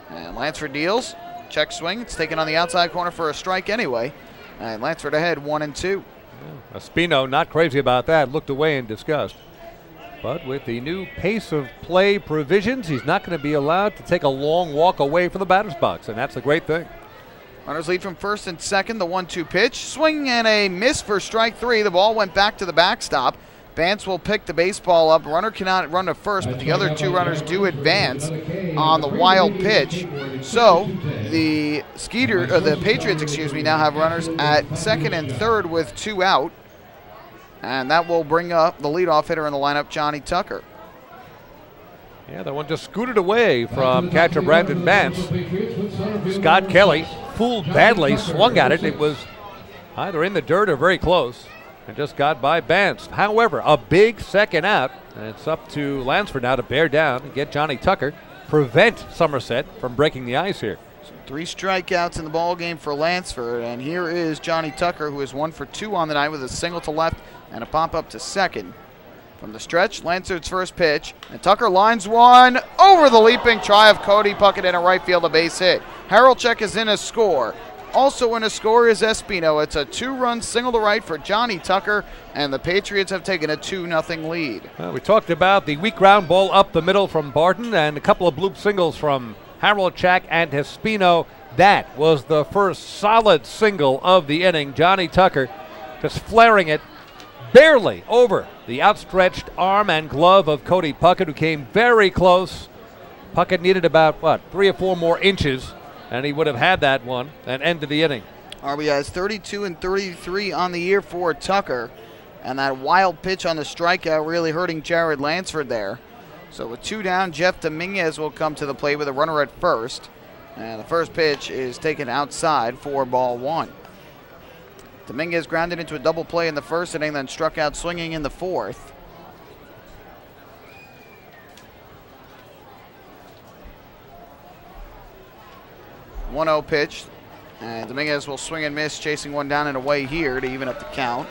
And Lansford deals. Check swing. It's taken on the outside corner for a strike anyway. And Lansford ahead 1-2. Yeah, Espino not crazy about that. Looked away in disgust. But with the new pace of play provisions, he's not going to be allowed to take a long walk away from the batter's box, and that's a great thing. Runners lead from first and second. The 1-2 pitch. Swing and a miss for strike 3. The ball went back to the backstop. Bance will pick the baseball up. Runner cannot run to first, but the other 2 runners do advance on the wild pitch. So the Patriots, now have runners at second and third with 2 out. And that will bring up the leadoff hitter in the lineup, Johnny Tucker. Yeah, that one just scooted away from catcher Brandon Bance. Scott Kelly, fooled badly, swung at it. It was either in the dirt or very close, and just got by Bance. However, a big second out, and it's up to Lansford now to bear down and get Johnny Tucker, prevent Somerset from breaking the ice here. So 3 strikeouts in the ball game for Lansford, and here is Johnny Tucker, who is 1 for 2 on the night with a single to left and a pop up to second. From the stretch, Lansford's first pitch, and Tucker lines one over the leaping try of Cody Puckett in a right field, a base hit. Haralchek is in a score. Also in a score is Espino. It's a 2-run single to right for Johnny Tucker, and the Patriots have taken a 2-0 lead. Well, we talked about the weak ground ball up the middle from Barton and a couple of bloop singles from Haralchek and Espino. That was the first solid single of the inning. Johnny Tucker just flaring it barely over the outstretched arm and glove of Cody Puckett, who came very close. Puckett needed about, 3 or 4 more inches, and he would have had that one and ended the inning. RBIs 32 and 33 on the year for Tucker, and that wild pitch on the strikeout really hurting Jared Lansford there. So with 2 down, Jeff Dominguez will come to the plate with a runner at first, and the first pitch is taken outside for ball 1. Dominguez grounded into a double play in the first inning, then struck out swinging in the fourth. The 1-0 pitch, and Dominguez will swing and miss, chasing one down and away here to even up the count.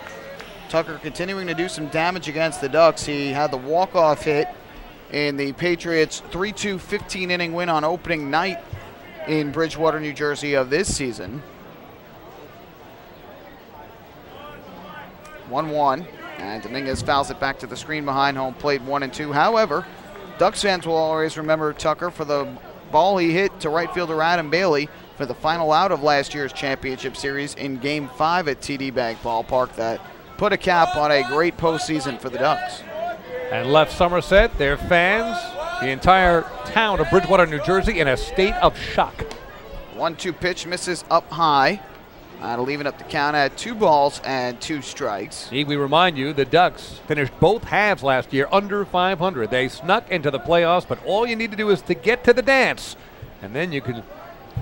Tucker continuing to do some damage against the Ducks. He had the walk-off hit in the Patriots' 3-2 15-inning win on opening night in Bridgewater, New Jersey of this season. 1-1, and Dominguez fouls it back to the screen behind home plate, 1-2. However, Ducks fans will always remember Tucker for the ball he hit to right fielder Adam Bailey for the final out of last year's championship series in Game 5 at TD Bank Ballpark that put a cap on a great postseason for the Ducks. And left Somerset, their fans, the entire town of Bridgewater, New Jersey, in a state of shock. 1-2 pitch misses up high. To leave it up to count at 2 balls and 2 strikes. We remind you, the Ducks finished both halves last year under 500. They snuck into the playoffs, but all you need to do is to get to the dance, and then you can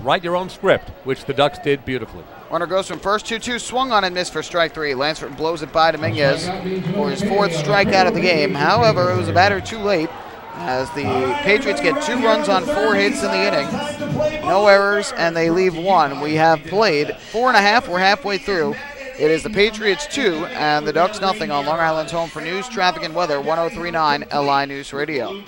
write your own script, which the Ducks did beautifully. Runner goes from first, 2-2, swung on and missed for strike 3. Lansford blows it by Dominguez for his 4th strikeout of the game. However, it was a batter too late as the Patriots get 2 runs on 4 hits in the inning. No errors, and they leave 1. We have played 4.5. We're halfway through. It is the Patriots 2 and the Ducks nothing on Long Island's home for news, traffic, and weather, 103.9 LI News Radio.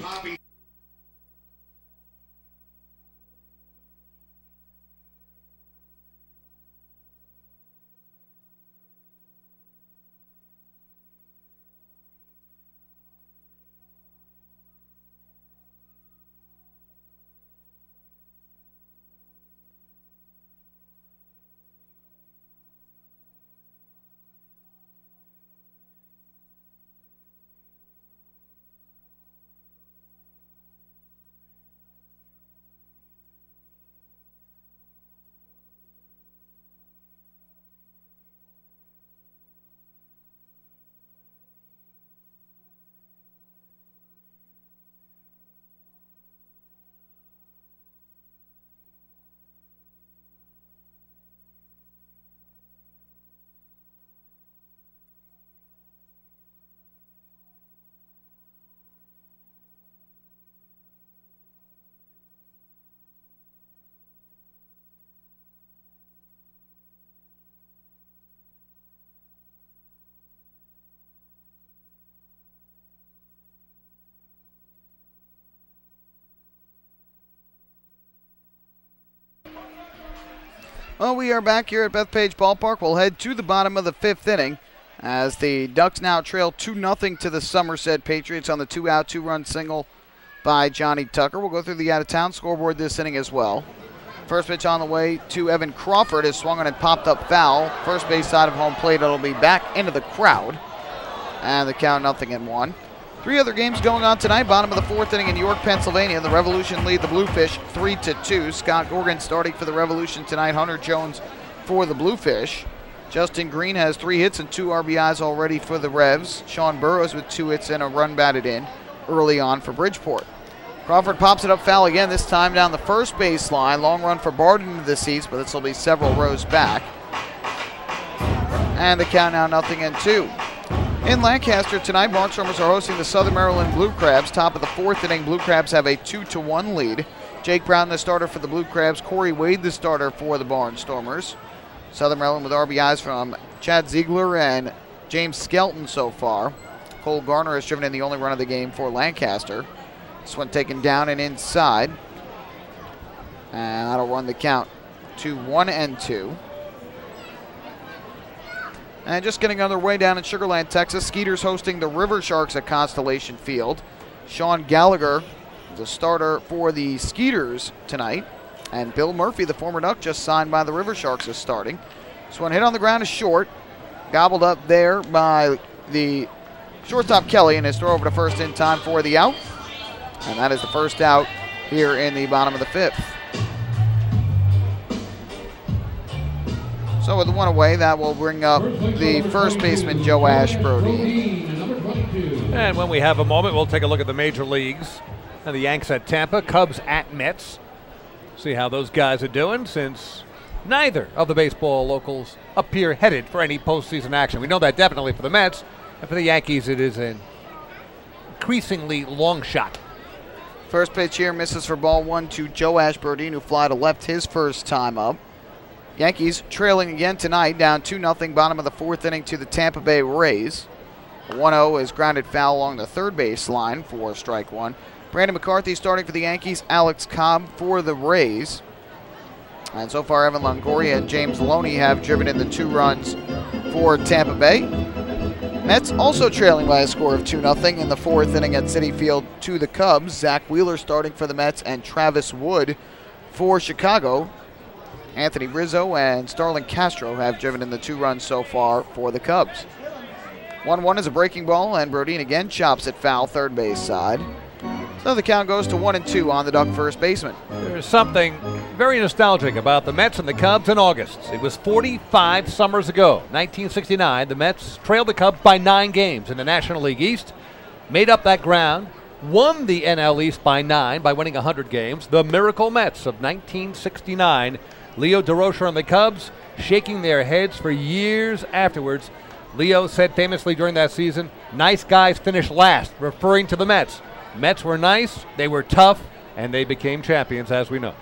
Well, we are back here at Bethpage Ballpark. We'll head to the bottom of the 5th inning as the Ducks now trail 2-0 to the Somerset Patriots on the 2-out, 2-run single by Johnny Tucker. We'll go through the out-of-town scoreboard this inning as well. First pitch on the way to Evan Crawford is swung on and popped up foul. First base side of home plate. It'll be back into the crowd. And the count 0-1. 3 other games going on tonight. Bottom of the 4th inning in York, Pennsylvania. The Revolution lead the Bluefish 3-2. Scott Gorgon starting for the Revolution tonight. Hunter Jones for the Bluefish. Justin Green has 3 hits and 2 RBIs already for the Revs. Sean Burrows with 2 hits and a run batted in early on for Bridgeport. Crawford pops it up foul again, this time down the first baseline. Long run for Bard into the seats, but this will be several rows back. And the count now 0-2. In Lancaster tonight, Barnstormers are hosting the Southern Maryland Blue Crabs. Top of the 4th inning, Blue Crabs have a 2-1 lead. Jake Brown, the starter for the Blue Crabs. Corey Wade, the starter for the Barnstormers. Southern Maryland with RBIs from Chad Ziegler and James Skelton so far. Cole Garner has driven in the only run of the game for Lancaster. This one taken down and inside. And that'll run the count to 1-2. And just getting underway down in Sugar Land, Texas. Skeeters hosting the River Sharks at Constellation Field. Sean Gallagher, the starter for the Skeeters tonight. And Bill Murphy, the former Duck, just signed by the River Sharks, is starting. This one hit on the ground is short. Gobbled up there by the shortstop Kelly, and his throw over to first in time for the out. And that is the first out here in the bottom of the 5th. So with the one away, that will bring up the first baseman, Joe Ashbrody. And when we have a moment, we'll take a look at the major leagues. And the Yanks at Tampa, Cubs at Mets. See how those guys are doing, since neither of the baseball locals appear headed for any postseason action. We know that definitely for the Mets, and for the Yankees it is an increasingly long shot. First pitch here misses for ball 1 to Joe Ashbrody, who fly to left his first time up. Yankees trailing again tonight, down 2-0, bottom of the 4th inning to the Tampa Bay Rays. 1-0 is grounded foul along the third base line for strike 1. Brandon McCarthy starting for the Yankees, Alex Cobb for the Rays. And so far, Evan Longoria and James Loney have driven in the 2 runs for Tampa Bay. Mets also trailing by a score of 2-0 in the fourth inning at Citi Field to the Cubs. Zach Wheeler starting for the Mets and Travis Wood for Chicago. Anthony Rizzo and Starlin Castro have driven in the 2 runs so far for the Cubs. 1-1 is a breaking ball, and Brodin again chops it foul third base side. So the count goes to 1-2 on the Duck first baseman. There's something very nostalgic about the Mets and the Cubs in August. It was 45 summers ago, 1969. The Mets trailed the Cubs by 9 games in the National League East, made up that ground, won the NL East by 9 by winning 100 games. The Miracle Mets of 1969. Leo DeRocher and the Cubs shaking their heads for years afterwards. Leo said famously during that season, "Nice guys finish last," referring to the Mets. Mets were nice, they were tough, and they became champions, as we know.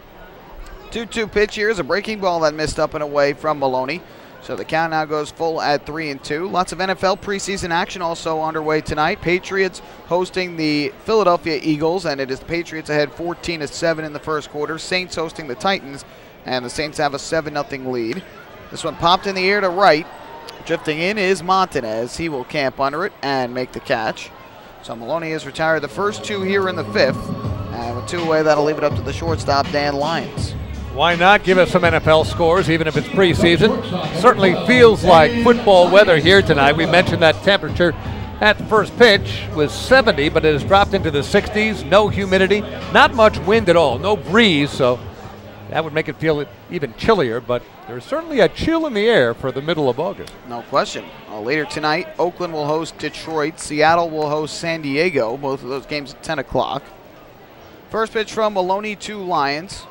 2-2 pitch here is a breaking ball that missed up and away from Maloney. So the count now goes full at 3-2. Lots of NFL preseason action also underway tonight. Patriots hosting the Philadelphia Eagles, and it is the Patriots ahead 14-7 in the first quarter. Saints hosting the Titans, and the Saints have a 7-0 lead. This one popped in the air to right. Drifting in is Montanez. He will camp under it and make the catch. So Maloney has retired the first 2 here in the 5th. And with 2 away, that'll leave it up to the shortstop, Dan Lyons. Why not give us some NFL scores, even if it's preseason? Certainly feels like football weather here tonight. We mentioned that temperature at the first pitch was 70, but it has dropped into the 60s. No humidity, not much wind at all, no breeze, so that would make it feel even chillier, but there's certainly a chill in the air for the middle of August. No question. Later tonight, Oakland will host Detroit. Seattle will host San Diego. Both of those games at 10 o'clock. First pitch from Maloney to Lyons.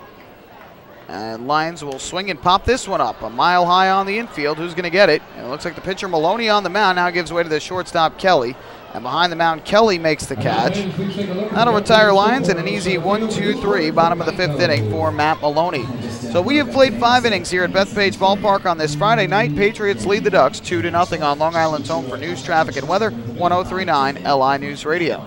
And Lyons will swing and pop this one up. A mile high on the infield. Who's going to get it? And it looks like the pitcher Maloney on the mound now gives way to the shortstop Kelly. And behind the mound, Kelly makes the catch. That'll retire Lyons in an easy 1-2-3, bottom of the 5th inning for Matt Maloney. So we have played 5 innings here at Bethpage Ballpark on this Friday night. Patriots lead the Ducks 2-0 on Long Island's home for news, traffic, and weather. 1039 LI News Radio.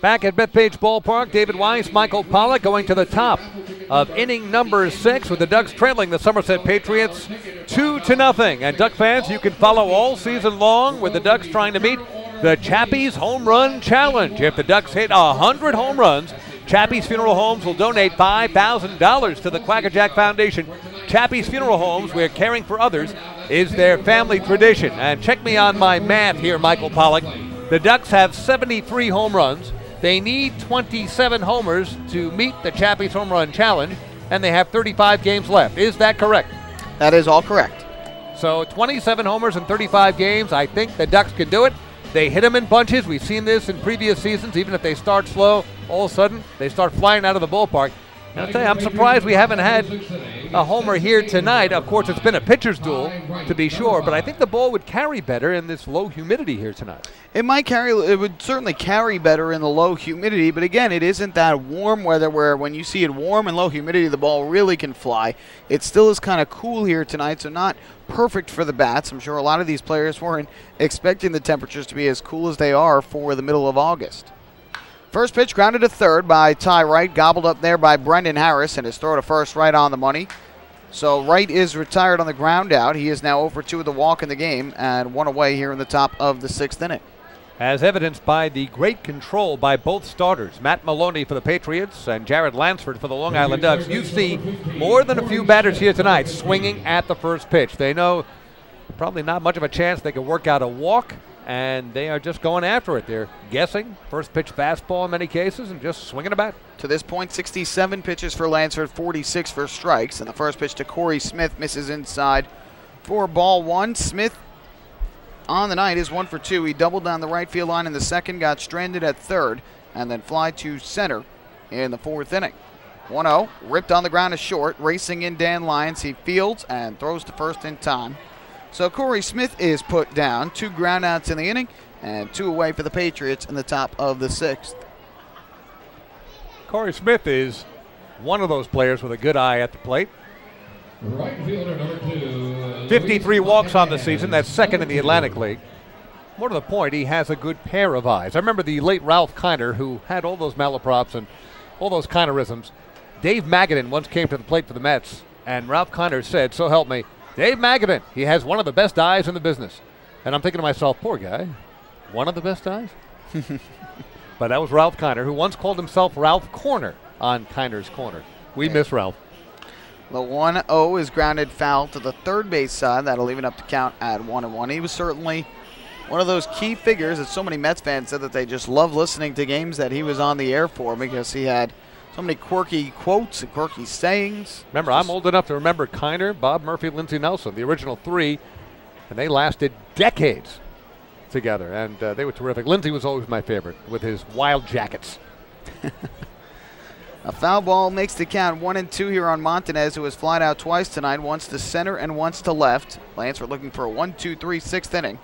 Back at Bethpage Ballpark, David Weiss, Michael Pollock going to the top of inning number 6 with the Ducks trailing the Somerset Patriots 2-0. And Duck fans, you can follow all season long with the Ducks trying to meet the Chappie's Home Run Challenge. If the Ducks hit 100 home runs, Chappie's Funeral Homes will donate $5,000 to the Quackerjack Foundation. Chappie's Funeral Homes, where caring for others is their family tradition. And check me on my math here, Michael Pollock. The Ducks have 73 home runs. They need 27 homers to meet the Chappie's Home Run Challenge, and they have 35 games left. Is that correct? That is all correct. So 27 homers in 35 games. I think the Ducks can do it. They hit them in bunches. We've seen this in previous seasons. Even if they start slow, all of a sudden they start flying out of the ballpark. And I'll tell you, I'm surprised we haven't had a homer here tonight. Of course, it's been a pitcher's duel, to be sure, but I think the ball would carry better in this low humidity here tonight. It would certainly carry better in the low humidity, but again, it isn't that warm weather where when you see it warm and low humidity, the ball really can fly. It still is kind of cool here tonight, so not perfect for the bats. I'm sure a lot of these players weren't expecting the temperatures to be as cool as they are for the middle of August. First pitch grounded to third by Ty Wright, gobbled up there by Brendan Harris, and his throw to first right on the money. So Wright is retired on the ground out. He is now 0 for 2 with the walk in the game and 1 away here in the top of the 6th inning. as evidenced by the great control by both starters, Matt Maloney for the Patriots and Jared Lansford for the Long Island Ducks. You see more than a few batters here tonight swinging at the first pitch. They know probably not much of a chance they can work out a walk, and they are just going after it. They're guessing, first pitch fastball in many cases, and just swinging a bat. To this point, 67 pitches for Lansford, 46 for strikes. And the first pitch to Corey Smith misses inside for ball one. Smith on the night is 1 for 2. He doubled down the right field line in the second, got stranded at third, and then fly to center in the fourth inning. 1-0, ripped on the ground to short, racing in Dan Lyons. He fields and throws to first in time. So Corey Smith is put down. 2 groundouts in the inning, and 2 away for the Patriots in the top of the 6th. Corey Smith is one of those players with a good eye at the plate. Right fielder number 2. 53 walks on the season. That's second in the Atlantic League. More to the point, he has a good pair of eyes. I remember the late Ralph Kiner, who had all those malaprops and all those Kinerisms. Dave Magadan once came to the plate for the Mets, and Ralph Kiner said, so help me, Dave Magadan, he has one of the best eyes in the business. And I'm thinking to myself, poor guy, one of the best eyes? But that was Ralph Kiner, who once called himself Ralph Corner on Kiner's Corner. We miss Ralph. The 1-0 is grounded foul to the third base side. That'll even up to count at 1-1. He was certainly one of those key figures that so many Mets fans said that they just love listening to games that he was on the air for, because he had so many quirky quotes and quirky sayings. Remember, I'm old enough to remember Kiner, Bob Murphy, Lindsey Nelson, the original 3, and they lasted decades together, and they were terrific. Lindsey was always my favorite with his wild jackets. A foul ball makes the count 1-2 here on Montanez, who has flied out twice tonight, once to center and once to left. Lansford looking for a 1-2-3 6th inning.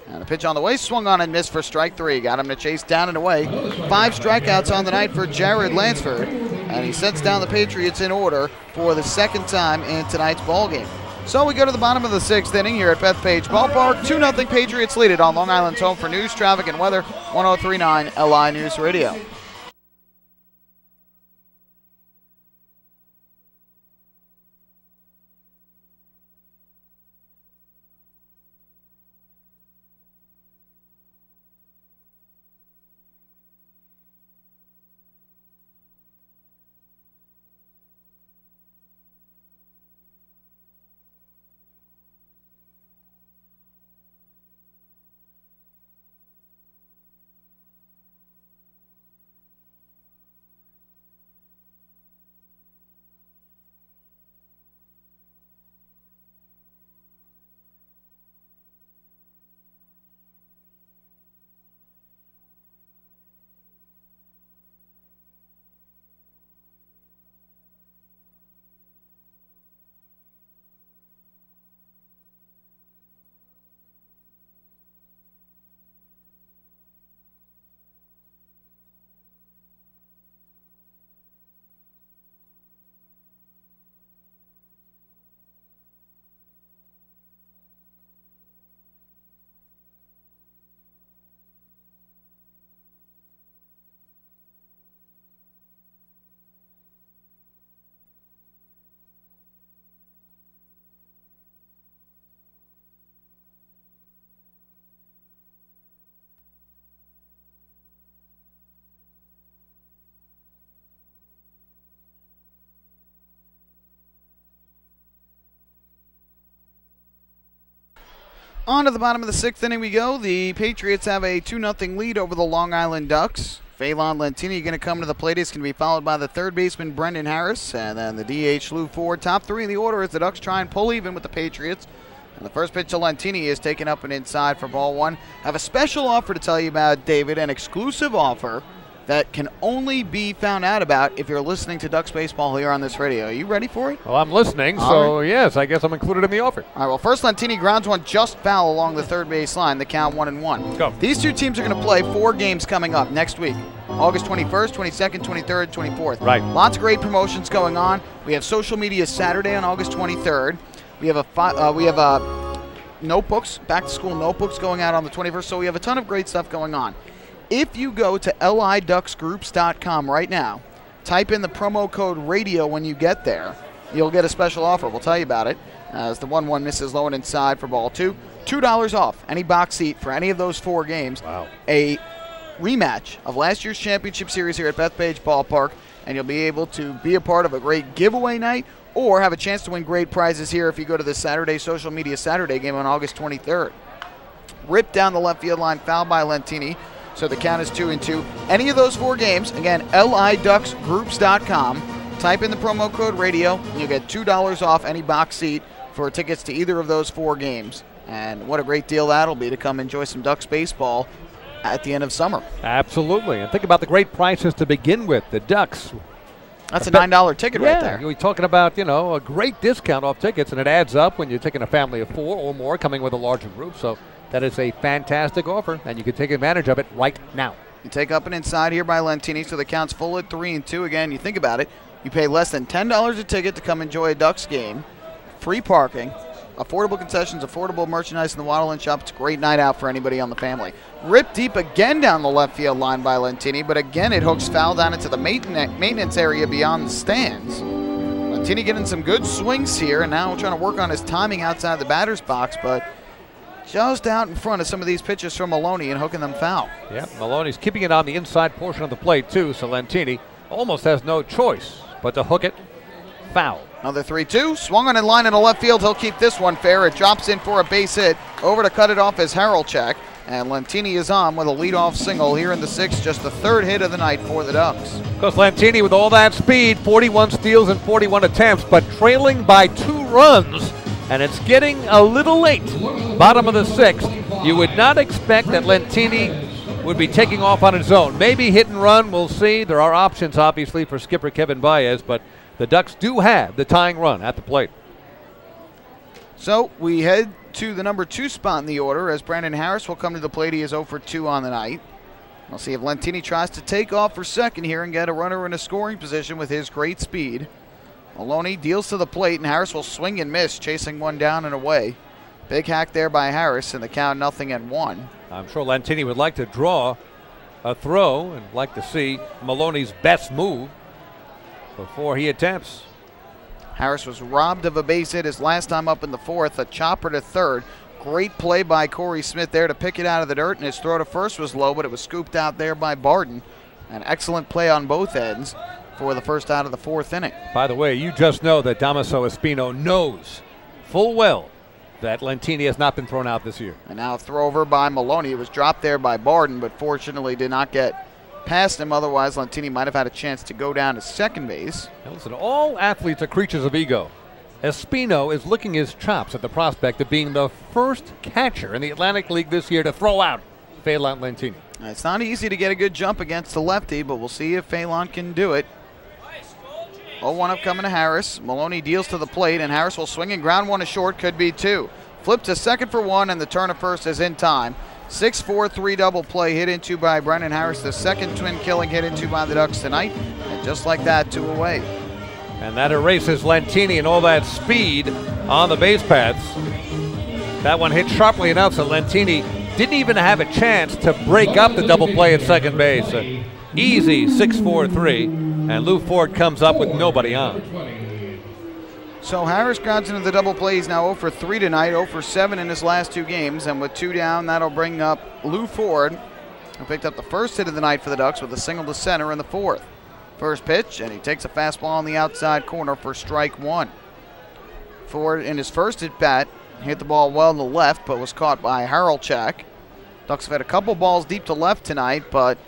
And a pitch on the way, swung on and missed for strike 3. Got him to chase down and away. 5 strikeouts on the night for Jared Lansford, and he sets down the Patriots in order for the second time in tonight's ballgame. So we go to the bottom of the 6th inning here at Bethpage Ballpark. 2-0 Patriots lead it on Long Island's home for news, traffic, and weather. 103.9 LI News Radio. On to the bottom of the 6th inning we go. The Patriots have a 2-0 lead over the Long Island Ducks. Phelan Lentini going to come to the plate. He's going to be followed by the third baseman, Brendan Harris, and then the DH, Lou Ford. Top 3 in the order as the Ducks try and pull even with the Patriots. And the first pitch to Lentini is taken up and inside for ball 1. Have a special offer to tell you about, David, an exclusive offer that can only be found out about if you're listening to Ducks Baseball here on this radio. Are you ready for it? Well, I'm listening, so yes, I guess I'm included in the offer. All right, well, first Lentini grounds one just foul along the third base line, the count 1-1. Go. These 2 teams are going to play 4 games coming up next week, August 21st, 22nd, 23rd, 24th. Right. Lots of great promotions going on. We have social media Saturday on August 23rd. We have notebooks, back-to-school notebooks going out on the 21st, so we have a ton of great stuff going on. If you go to liducksgroups.com right now, type in the promo code radio when you get there, you'll get a special offer. We'll tell you about it. As the 1-1 misses low and inside for ball 2. $2 off any box seat for any of those 4 games. Wow. A rematch of last year's championship series here at Bethpage Ballpark, and you'll be able to be a part of a great giveaway night or have a chance to win great prizes here if you go to the Saturday Social Media Saturday game on August 23rd. Ripped down the left field line, foul by Lentini, so the count is 2-2. Any of those 4 games, again, liducksgroups.com. Type in the promo code radio, and you'll get $2 off any box seat for tickets to either of those 4 games. And what a great deal that'll be to come enjoy some Ducks baseball at the end of summer. Absolutely. And think about the great prices to begin with. The Ducks. That's a $9 ticket right there. You're talking about, a great discount off tickets, and it adds up when you're taking a family of 4 or more coming with a larger group. So that is a fantastic offer, and you can take advantage of it right now. You take up and inside here by Lentini, so the count's full at 3-2. Again, you think about it. You pay less than $10 a ticket to come enjoy a Ducks game. Free parking. Affordable concessions, affordable merchandise in the Waterland shop. It's a great night out for anybody on the family. Ripped deep again down the left field line by Lentini, but again it hooks foul down into the maintenance area beyond the stands. Lentini getting some good swings here, and now trying to work on his timing outside the batter's box, but just out in front of some of these pitches from Maloney and hooking them foul. Yeah, Maloney's keeping it on the inside portion of the plate too, so Lentini almost has no choice but to hook it foul. Another 3-2, swung on in line in the left field. He'll keep this one fair. It drops in for a base hit. Over to cut it off is Harelchek, and Lentini is on with a leadoff single here in the 6th, just the 3rd hit of the night for the Ducks. Because Lentini with all that speed, 41 steals and 41 attempts, but trailing by 2 runs, and it's getting a little late. Bottom of the 6th. You would not expect that Lentini would be taking off on his own. Maybe hit and run, we'll see. There are options, obviously, for skipper Kevin Baez, but the Ducks do have the tying run at the plate. So we head to the number 2 spot in the order as Brandon Harris will come to the plate. He is 0 for 2 on the night. We'll see if Lentini tries to take off for second here and get a runner in a scoring position with his great speed. Maloney deals to the plate, and Harris will swing and miss, chasing one down and away. Big hack there by Harris, and the count 0-1. I'm sure Lentini would like to draw a throw and like to see Maloney's best move before he attempts. Harris was robbed of a base hit his last time up in the 4th, a chopper to third. Great play by Corey Smith there to pick it out of the dirt, and his throw to first was low, but it was scooped out there by Barden. An excellent play on both ends for the first out of the 4th inning. By the way, you just know that Damaso Espino knows full well that Lentini has not been thrown out this year. And now a throw over by Maloney. It was dropped there by Barden, but fortunately did not get past him. Otherwise, Lentini might have had a chance to go down to second base. Now listen, all athletes are creatures of ego. Espino is licking his chops at the prospect of being the first catcher in the Atlantic League this year to throw out Phelan Lentini. It's not easy to get a good jump against the lefty, but we'll see if Phelan can do it. 0-1 upcoming to Harris. Maloney deals to the plate, and Harris will swing and ground one to short, could be 2. Flip to second for 1, and the turn of first is in time. 6-4-3 double play hit into by Brendan Harris, the second twin killing hit into by the Ducks tonight, and just like that, 2 away. And that erases Lentini and all that speed on the base paths. That one hit sharply enough so Lentini didn't even have a chance to break up the double play at second base. Easy 6-4-3, and Lou Ford comes up with nobody on. So Harris grounds into the double play. He's now 0 for 3 tonight, 0 for 7 in his last 2 games. And with 2 down, that'll bring up Lou Ford, who picked up the first hit of the night for the Ducks with a single to center in the 4th. First pitch, and he takes a fastball on the outside corner for strike 1. Ford, in his first at bat, hit the ball well to the left, but was caught by Harelchek. Ducks have had a couple balls deep to left tonight, but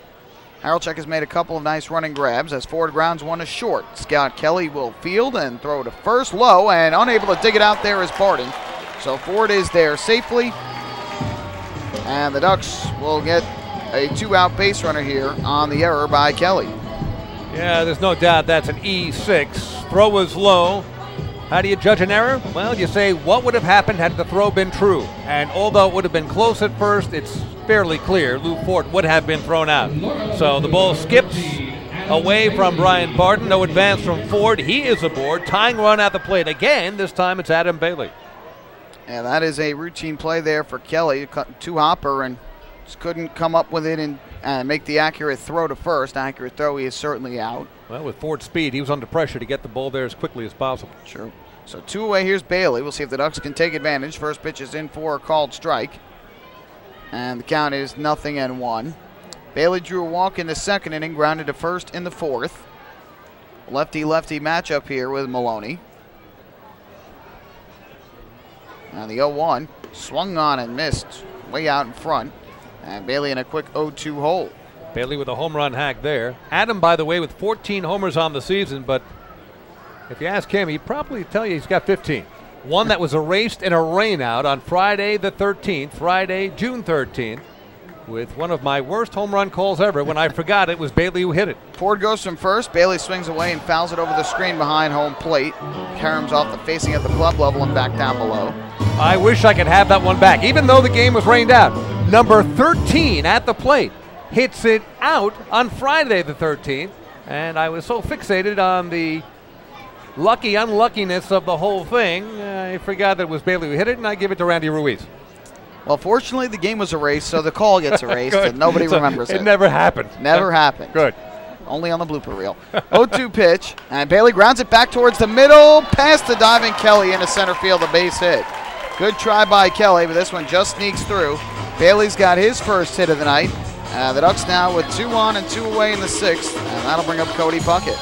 Harelchek has made a couple of nice running grabs as Ford grounds one to short. Scout Kelly will field and throw to first low, and unable to dig it out there is Barden. So Ford is there safely, and the Ducks will get a 2-out base runner here on the error by Kelly. Yeah, there's no doubt that's an E6. Throw was low. How do you judge an error? Well, you say what would have happened had the throw been true. And although it would have been close at first, it's fairly clear Lou Ford would have been thrown out. So the ball skips away from Brian Barden. No advance from Ford. He is aboard. Tying run at the plate again. This time it's Adam Bailey. And that is a routine play there for Kelly. Two-hopper and just couldn't come up with it and make the accurate throw to first. Accurate throw, he is certainly out. Well, with Ford's speed, he was under pressure to get the ball there as quickly as possible. Sure. So 2 away, here's Bailey. We'll see if the Ducks can take advantage. First pitch is in for a called strike. And the count is 0-1. Bailey drew a walk in the second inning, grounded to first in the fourth. Lefty-lefty matchup here with Maloney. And the 0-1 swung on and missed way out in front. And Bailey in a quick 0-2 hole. Bailey with a home run hack there. Adam, by the way, with 14 homers on the season, but if you ask him, he'd probably tell you he's got 15. One that was erased in a rainout on Friday the 13th, Friday, June 13th, with one of my worst home run calls ever when I forgot it was Bailey who hit it. Ford goes from first. Bailey swings away and fouls it over the screen behind home plate. Caroms off the facing at the glove level and back down below. I wish I could have that one back, even though the game was rained out. Number 13 at the plate hits it out on Friday the 13th, and I was so fixated on the lucky unluckiness of the whole thing, I forgot that it was Bailey who hit it, and I give it to Randy Ruiz. Well, fortunately, the game was erased, so the call gets erased, and nobody remembers it. It never happened. Never happened. Good. Only on the blooper reel. 0-2 pitch, and Bailey grounds it back towards the middle, past the diving Kelly into center field, a base hit. Good try by Kelly, but this one just sneaks through. Bailey's got his first hit of the night. The Ducks now with 2 on and 2 away in the 6th, and that'll bring up Cody Puckett.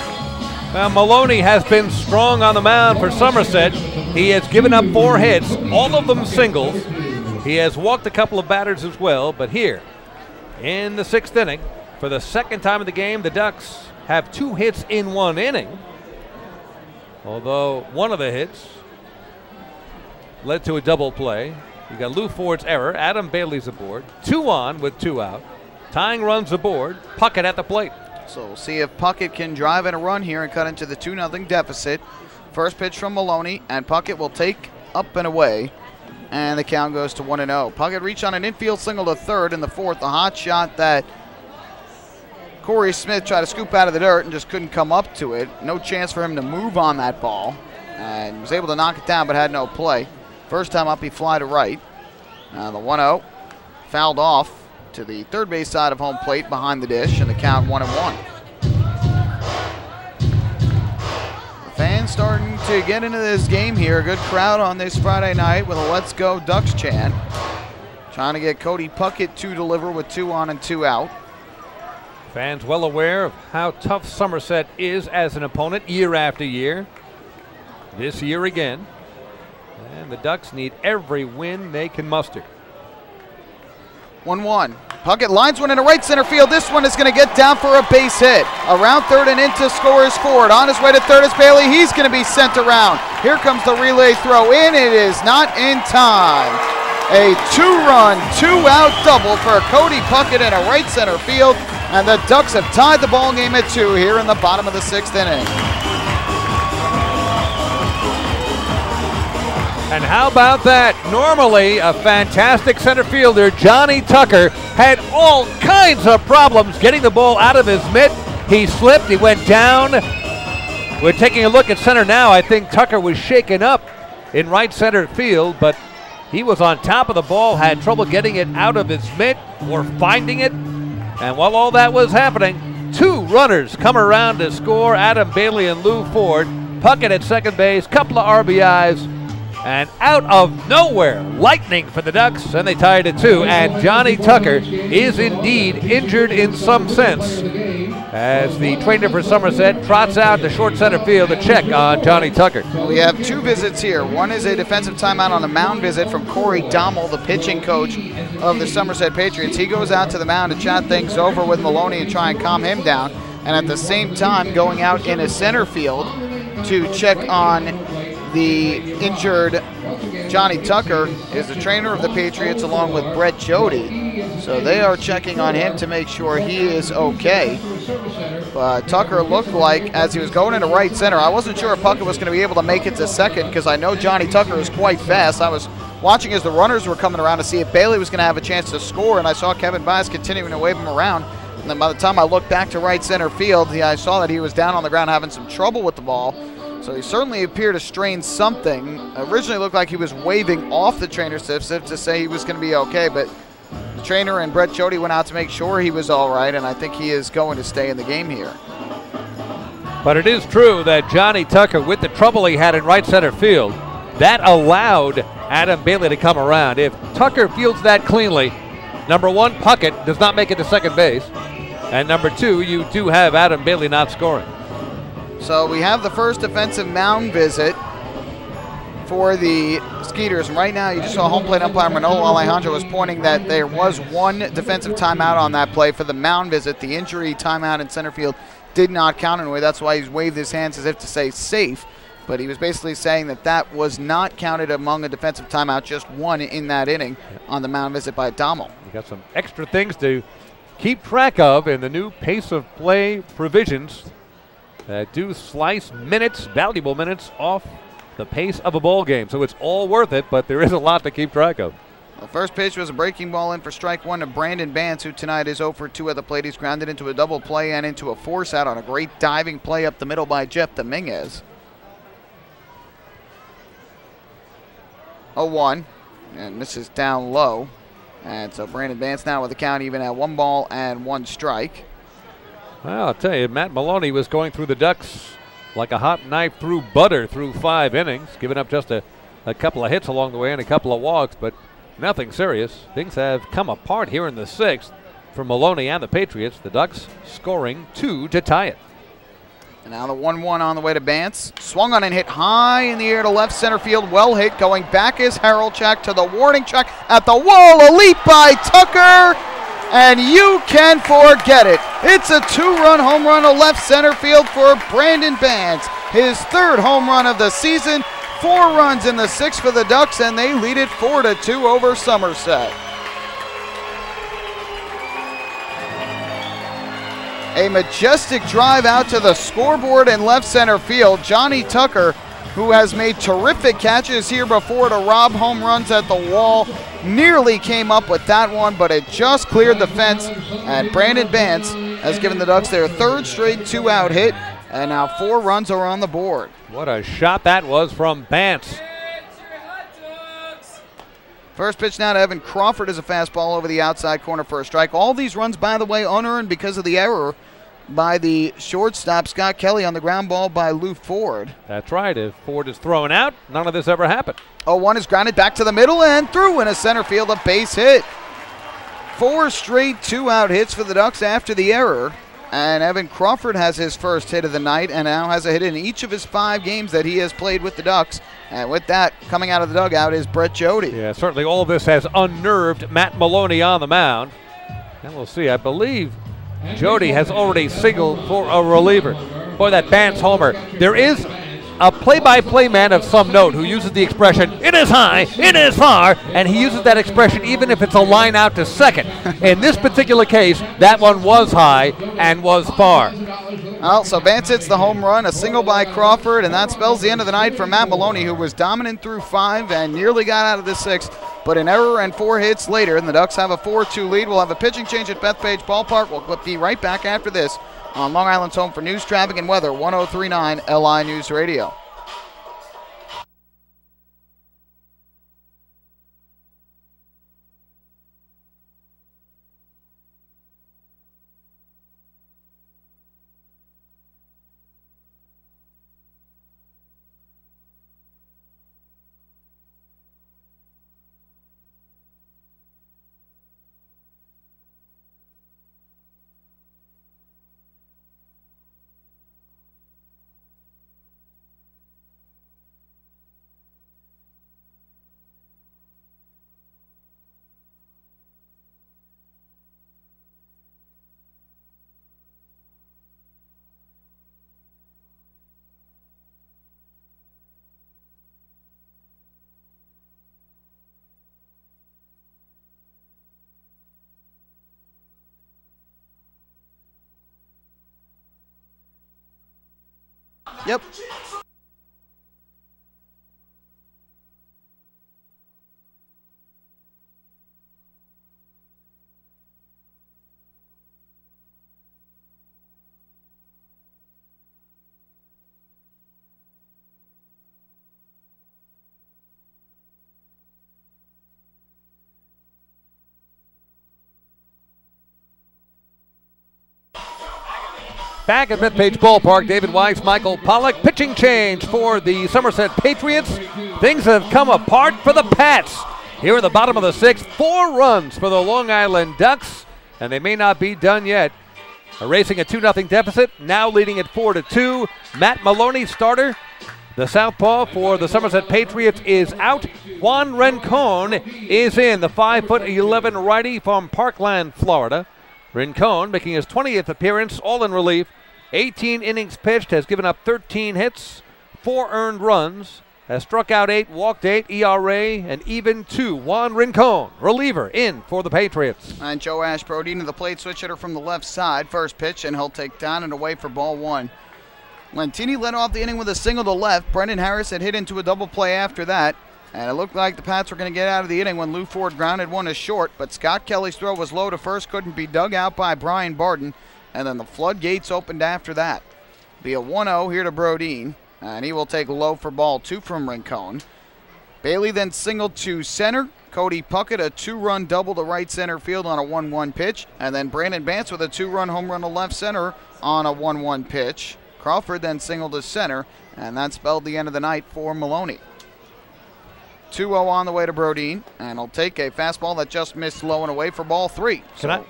Well, Maloney has been strong on the mound for Somerset. He has given up 4 hits, all of them singles. He has walked a couple of batters as well, but here in the 6th inning, for the second time in the game, the Ducks have 2 hits in 1 inning. Although one of the hits led to a double play. You got Lou Ford's error, Adam Bailey's aboard, 2 on with 2 out. Tying runs aboard, Puckett at the plate. So we'll see if Puckett can drive in a run here and cut into the 2-0 deficit. First pitch from Maloney, and Puckett will take up and away. And the count goes to 1-0. Puckett reached on an infield single to third in the 4th. A hot shot that Corey Smith tried to scoop out of the dirt and just couldn't come up to it. No chance for him to move on that ball. And was able to knock it down but had no play. First time up, he fly to right. The 1-0 fouled off to the third base side of home plate behind the dish, and the count 1-1. The fans starting to get into this game here. A good crowd on this Friday night with a Let's Go Ducks chant. Trying to get Cody Puckett to deliver with 2 on and 2 out. Fans well aware of how tough Somerset is as an opponent year after year. This year again. And the Ducks need every win they can muster. 1-1. Puckett lines one into right center field. This one is going to get down for a base hit. Around third and into scores Ford. On his way to third is Bailey. He's going to be sent around. Here comes the relay throw in. It is not in time. A 2-run, 2-out double for Cody Puckett in a right center field. And the Ducks have tied the ball game at 2 here in the bottom of the 6th inning. And how about that? Normally a fantastic center fielder, Johnny Tucker, had all kinds of problems getting the ball out of his mitt. He slipped, he went down. We're taking a look at center now. I think Tucker was shaken up in right center field, but he was on top of the ball, had trouble getting it out of his mitt or finding it. And while all that was happening, 2 runners come around to score, Adam Bailey and Lou Ford. Puckett at second base, couple of RBIs. And out of nowhere, lightning for the Ducks, and they tied it 2. And Johnny Tucker is indeed injured in some sense as the trainer for Somerset trots out to short center field to check on Johnny Tucker. We have 2 visits here. One is a defensive timeout on the mound visit from Corey Dommel, the pitching coach of the Somerset Patriots. He goes out to the mound to chat things over with Maloney and try and calm him down. And at the same time, going out in a center field to check on the injured Johnny Tucker is the trainer of the Patriots along with Brett Jody. So they are checking on him to make sure he is okay. But Tucker looked like, as he was going into right center, I wasn't sure if Puckett was going to be able to make it to second because I know Johnny Tucker is quite fast. I was watching as the runners were coming around to see if Bailey was going to have a chance to score, and I saw Kevin Bass continuing to wave him around. And then by the time I looked back to right center field, I saw that he was down on the ground having some trouble with the ball. So he certainly appeared to strain something. Originally looked like he was waving off the trainer to say he was going to be okay, but the trainer and Brett Jody went out to make sure he was all right, and I think he is going to stay in the game here. But it is true that Johnny Tucker, with the trouble he had in right center field, that allowed Adam Bailey to come around. If Tucker fields that cleanly, number one, Puckett does not make it to second base. And number two, you do have Adam Bailey not scoring. So we have the first defensive mound visit for the Skeeters. And right now, you just saw home plate umpire Manolo Alejandro was pointing that there was one defensive timeout on that play for the mound visit. The injury timeout in center field did not count anyway. That's why he's waved his hands as if to say safe. But he was basically saying that that was not counted among a defensive timeout, just one in that inning on the mound visit by Dommel. We got some extra things to keep track of in the new pace of play provisions that do slice minutes, valuable minutes, off the pace of a ball game. So it's all worth it, but there is a lot to keep track of. The first pitch was a breaking ball in for strike one to Brandon Bance, who tonight is 0 for 2 at the plate. He's grounded into a double play and into a force out on a great diving play up the middle by Jeff Dominguez. 0-1, and this is down low. And so Brandon Bance now with the count even at 1 ball and 1 strike. Well, I'll tell you, Matt Maloney was going through the Ducks like a hot knife through butter through 5 innings, giving up just a couple of hits along the way and a couple of walks, but nothing serious. Things have come apart here in the 6th for Maloney and the Patriots. The Ducks scoring 2 to tie it. And now the 1-1 on the way to Bance. Swung on and hit high in the air to left center field. Well hit. Going back is Harold to the warning track at the wall. A leap by Tucker. And you can forget it. It's a 2-run home run to left center field for Brandon Bance. His 3rd home run of the season. 4 runs in the 6th for the Ducks, and they lead it 4-2 over Somerset. A majestic drive out to the scoreboard in left center field. Johnny Tucker, who has made terrific catches here before to rob home runs at the wall, nearly came up with that one, but it just cleared the fence. And Brandon Bance has given the Ducks their 3rd straight 2-out hit, and now 4 runs are on the board. What a shot that was from Bance. First pitch now to Evan Crawford is a fastball over the outside corner for a strike. All these runs, by the way, unearned because of the error by the shortstop, Scott Kelly, on the ground ball by Lou Ford. That's right. If Ford is thrown out, none of this ever happened. 0-1 is grounded back to the middle and through in a center field, a base hit. 4 straight 2-out hits for the Ducks after the error. And Evan Crawford has his first hit of the night and now has a hit in each of his 5 games that he has played with the Ducks. And with that, coming out of the dugout is Brett Jody. Yeah, certainly all of this has unnerved Matt Maloney on the mound. And we'll see. I believe Jody has already signaled for a reliever. Boy, that Bance homer. There is a play-by-play man of some note who uses the expression, "It is high, it is far," and he uses that expression even if it's a line out to second. In this particular case, that one was high and was far. Well, so Bance hits the home run, a single by Crawford, and that spells the end of the night for Matt Maloney, who was dominant through 5 and nearly got out of the 6th. But an error and 4 hits later, and the Ducks have a 4-2 lead. We'll have a pitching change at Bethpage Ballpark. We'll be right back after this on Long Island's home for news, traffic, and weather, 103.9 LI News Radio. Yep. Back at Bethpage Ballpark, David Weiss, Michael Pollock. Pitching change for the Somerset Patriots. Things have come apart for the Pats. Here in the bottom of the 6th, 4 runs for the Long Island Ducks, and they may not be done yet. Erasing a 2-0 deficit, now leading at 4-2. Matt Maloney, starter. The southpaw for the Somerset Patriots is out. Juan Rincon is in, the 5'11" righty from Parkland, Florida. Rincon making his 20th appearance, all in relief. 18 innings pitched, has given up 13 hits, 4 earned runs, has struck out 8, walked 8, ERA, and even 2. Juan Rincon, reliever, in for the Patriots. And Joe Ashbrodine, the plate switch hitter from the left side. First pitch, and he'll take down and away for ball 1. Lentini led off the inning with a single to left. Brendan Harris had hit into a double play after that. And it looked like the Pats were going to get out of the inning when Lou Ford grounded one to short. But Scott Kelly's throw was low to first, couldn't be dug out by Brian Barton. And then the floodgates opened after that. Be a 1-0 here to Brodine. And he will take low for ball 2 from Rincon. Bailey then singled to center. Cody Puckett a 2-run double to right center field on a 1-1 pitch. And then Brandon Bance with a 2-run home run to left center on a 1-1 pitch. Crawford then singled to center, and that spelled the end of the night for Maloney. 2-0 on the way to Brodine, and he'll take a fastball that just missed low and away for ball 3. Can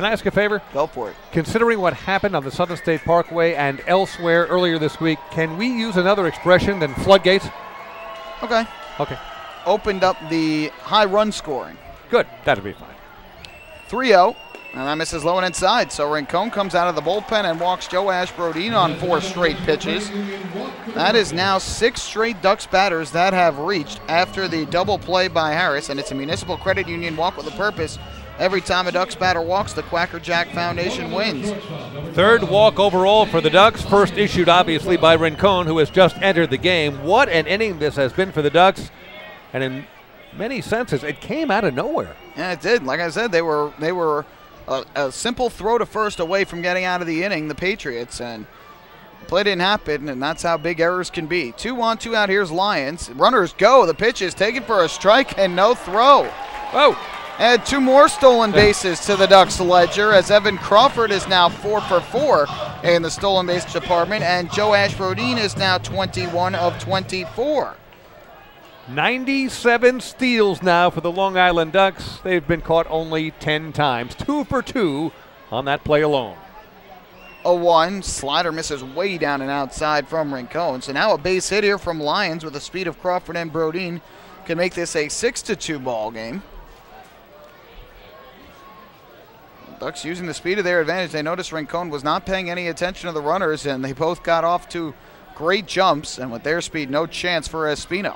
I ask a favor? Go for it. Considering what happened on the Southern State Parkway and elsewhere earlier this week, can we use another expression than floodgates? Okay. Okay. Opened up the high run scoring. Good. That'll be fine. 3-0. And that misses low and inside. So Rincon comes out of the bullpen and walks Joe Ashbrodine on 4 straight pitches. That is now 6 straight Ducks batters that have reached after the double play by Harris. And it's a Municipal Credit Union walk with a purpose. Every time a Ducks batter walks, the Quacker Jack Foundation wins. 3rd walk overall for the Ducks. First issued, obviously, by Rincon, who has just entered the game. What an inning this has been for the Ducks. And in many senses, it came out of nowhere. Yeah, it did. Like I said, they were a simple throw to first away from getting out of the inning, the Patriots, and the play didn't happen, and that's how big errors can be. 2-on, 2 out, here's Lyons. Runners go. The pitch is taken for a strike and no throw. Oh. Add 2 more stolen bases to the Ducks ledger as Evan Crawford is now 4 for 4 in the stolen base department, and Joe Ashbrodine is now 21 of 24. 97 steals now for the Long Island Ducks. They've been caught only 10 times. 2 for 2 on that play alone. 0-1. Slider misses way down and outside from Rincon. So now a base hit here from Lyons with the speed of Crawford and Brodine can make this a 6-2 ball game. Ducks using the speed of their advantage. They noticed Rincon was not paying any attention to the runners, and they both got off to great jumps, and with their speed, no chance for Espino.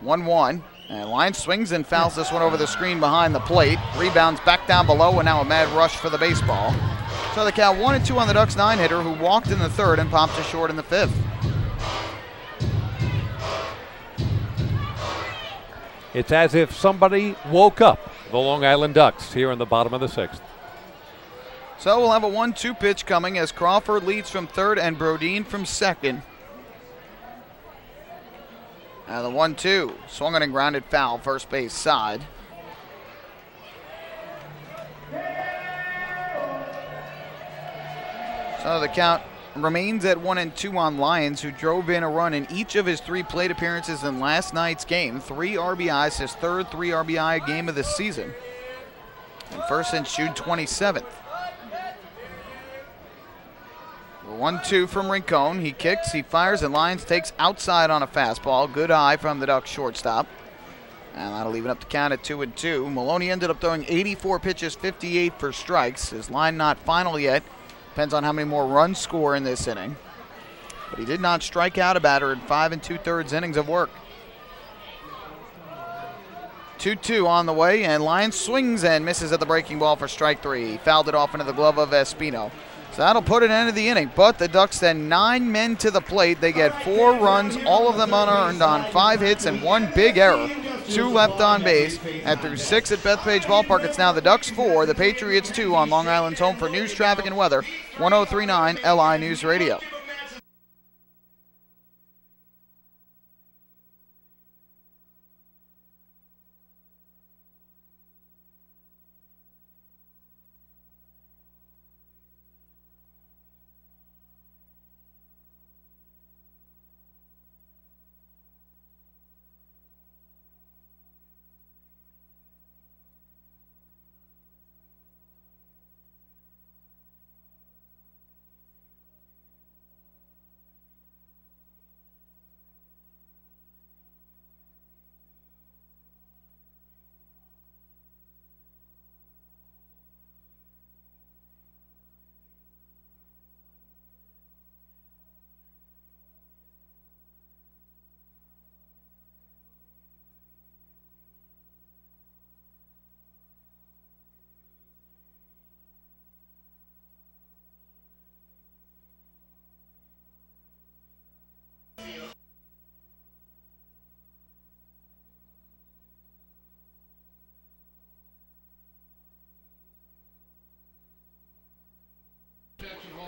1-1, and Lyons swings and fouls this one over the screen behind the plate. Rebounds back down below, and now a mad rush for the baseball. So the count 1-2 on the Ducks 9-hitter, who walked in the 3rd and popped to short in the 5th. It's as if somebody woke up the Long Island Ducks here in the bottom of the 6th. So we'll have a 1-2 pitch coming as Crawford leads from 3rd and Brodine from 2nd. Now the 1-2, swung on and grounded foul, first base side. So the count remains at 1-2 on Lyons, who drove in a run in each of his 3 plate appearances in last night's game. 3 RBIs, his 3rd 3 RBI game of the season. And first since June 27th. 1-2 from Rincon. He kicks, he fires, and Lyons takes outside on a fastball. Good eye from the Ducks shortstop. And that'll even up the count at 2-2. Maloney ended up throwing 84 pitches, 58 for strikes. His line not final yet. Depends on how many more runs score in this inning. But he did not strike out a batter in 5 2/3 innings of work. 2-2 on the way, and Lyons swings and misses at the breaking ball for strike 3. He fouled it off into the glove of Espino. So that'll put an end to the inning. But the Ducks send 9 men to the plate. They get 4 runs, all of them unearned on 5 hits and 1 big error. 2 left on base. And through 6 at Bethpage Ballpark, it's now the Ducks 4, the Patriots 2 on Long Island's home for news, traffic, and weather. 103.9 LI News Radio.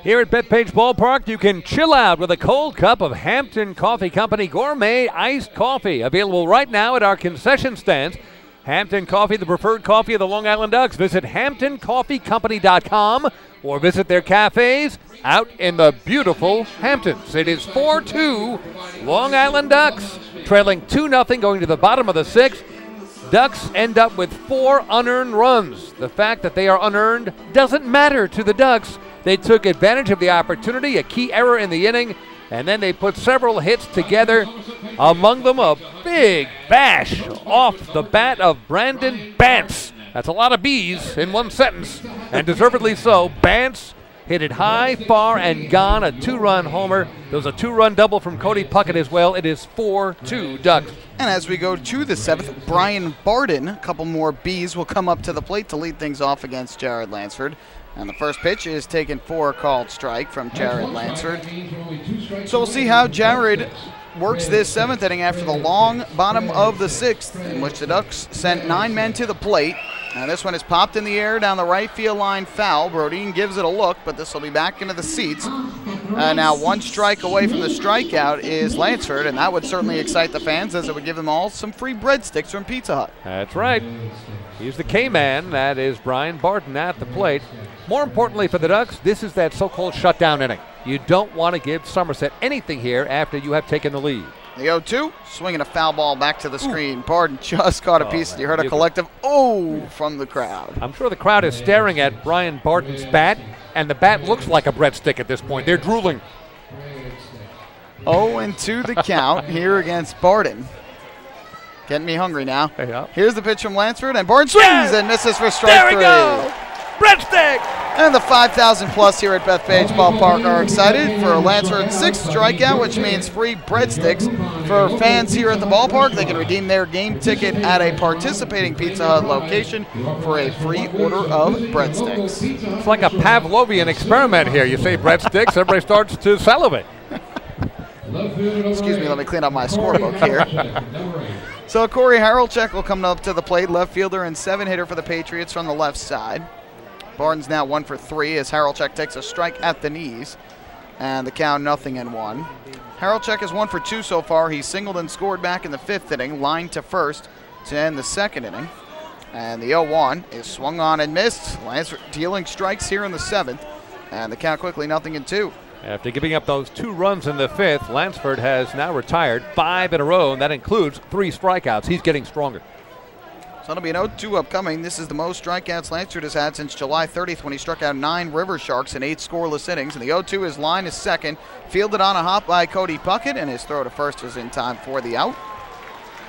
Here at Bethpage Ballpark, you can chill out with a cold cup of Hampton Coffee Company Gourmet Iced Coffee. Available right now at our concession stands. Hampton Coffee, the preferred coffee of the Long Island Ducks. Visit HamptonCoffeeCompany.com or visit their cafes out in the beautiful Hamptons. It is 4-2 Long Island Ducks, trailing 2-0 going to the bottom of the sixth. Ducks end up with 4 unearned runs. The fact that they are unearned doesn't matter to the Ducks. They took advantage of the opportunity, a key error in the inning, and then they put several hits together. Among them, a big bash off the bat of Brandon Bantz. That's a lot of B's in one sentence, and deservedly so. Bantz hit it high, far, and gone, a 2-run homer. There was a 2-run double from Cody Puckett as well. It is 4-2 Ducks. And as we go to the 7th, Brian Barden, a couple more B's, will come up to the plate to lead things off against Jared Lansford. And the first pitch is taken for a called strike from Jared Lansford. So we'll see how Jared works this 7th inning after the long bottom of the 6th, in which the Ducks sent 9 men to the plate. Now this one is popped in the air down the right field line foul. Brodeen gives it a look, but this will be back into the seats. Now 1 strike away from the strikeout is Lansford, and that would certainly excite the fans as it would give them all some free breadsticks from Pizza Hut. That's right. He's the K-man. That is Brian Barton at the plate. More importantly for the Ducks, this is that so-called shutdown inning. You don't want to give Somerset anything here after you have taken the lead. The 0-2, swinging a foul ball back to the screen. Barton just caught a piece. You heard a collective from the crowd. I'm sure the crowd is staring at Brian Barton's bat, and the bat looks like a breadstick at this point. They're drooling. 0-2 the count here against Barton. Getting me hungry now. Yeah. Here's the pitch from Lansford, and Barton swings and misses for strike 3. There we go. Breadstick. And the 5,000 plus here at Bethpage Ballpark are excited for Lansford's 6th strikeout, which means free breadsticks for fans here at the ballpark. They can redeem their game ticket at a participating Pizza Hut location for a free order of breadsticks. It's like a Pavlovian experiment here. You say breadsticks, everybody starts to salivate. Excuse me, let me clean up my scorebook here. So Corey Harelchek will come up to the plate, left fielder and 7-hitter for the Patriots from the left side. Barton's now 1 for 3 as Harelchek takes a strike at the knees. And the count 0-1. Harelchek is 1 for 2 so far. He singled and scored back in the 5th inning, lined to first to end the 2nd inning. And the 0-1 is swung on and missed. Lansford dealing strikes here in the 7th. And the count quickly 0-2. After giving up those 2 runs in the 5th, Lansford has now retired 5 in a row, and that includes 3 strikeouts. He's getting stronger. So it'll be an 0-2 upcoming. This is the most strikeouts Lansford has had since July 30th when he struck out 9 River Sharks in 8 scoreless innings. And the 0-2 is line is second, fielded on a hop by Cody Puckett, and his throw to first was in time for the out.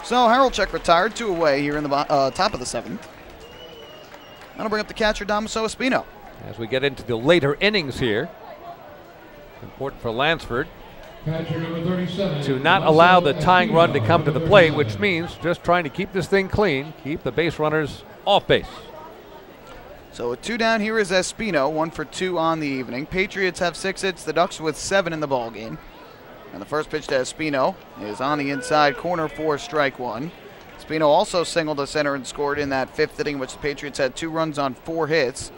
So Harelchek retired 2 away here in the top of the 7th. That'll bring up the catcher, Damaso Espino. As we get into the later innings here, important for Lansford to not allow the tying run to come to the plate, which means just trying to keep this thing clean, keep the base runners off base. So a 2 down here is Espino, 1 for 2 on the evening. Patriots have 6 hits, the Ducks with 7 in the ball game. And the first pitch to Espino is on the inside corner for strike 1. Espino also singled to center and scored in that 5th inning, which the Patriots had 2 runs on 4 hits.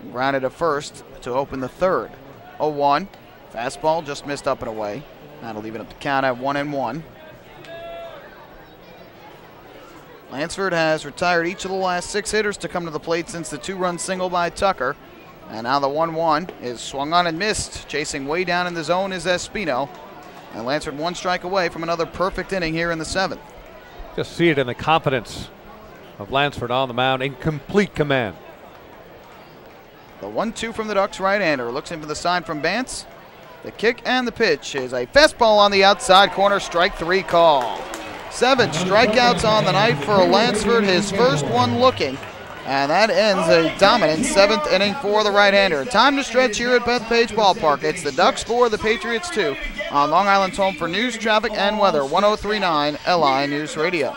And grounded to first to open the 3rd. 0-1. Fastball just missed up and away. That'll leave it up to count at 1-1. Lansford has retired each of the last 6 hitters to come to the plate since the 2-run single by Tucker. And now the 1-1 is swung on and missed. Chasing way down in the zone is Espino. And Lansford 1 strike away from another perfect inning here in the 7th. Just see it in the confidence of Lansford on the mound in complete command. The 1-2 from the Ducks right-hander. Looks in for the sign from Bantz. The kick and the pitch is a fastball on the outside corner, strike 3 call. 7 strikeouts on the night for Lansford, his first one looking. And that ends a dominant 7th inning for the right-hander. Time to stretch here at Bethpage Ballpark. It's the Ducks 4, the Patriots 2 on Long Island's home for news, traffic, and weather. 103.9 LI News Radio.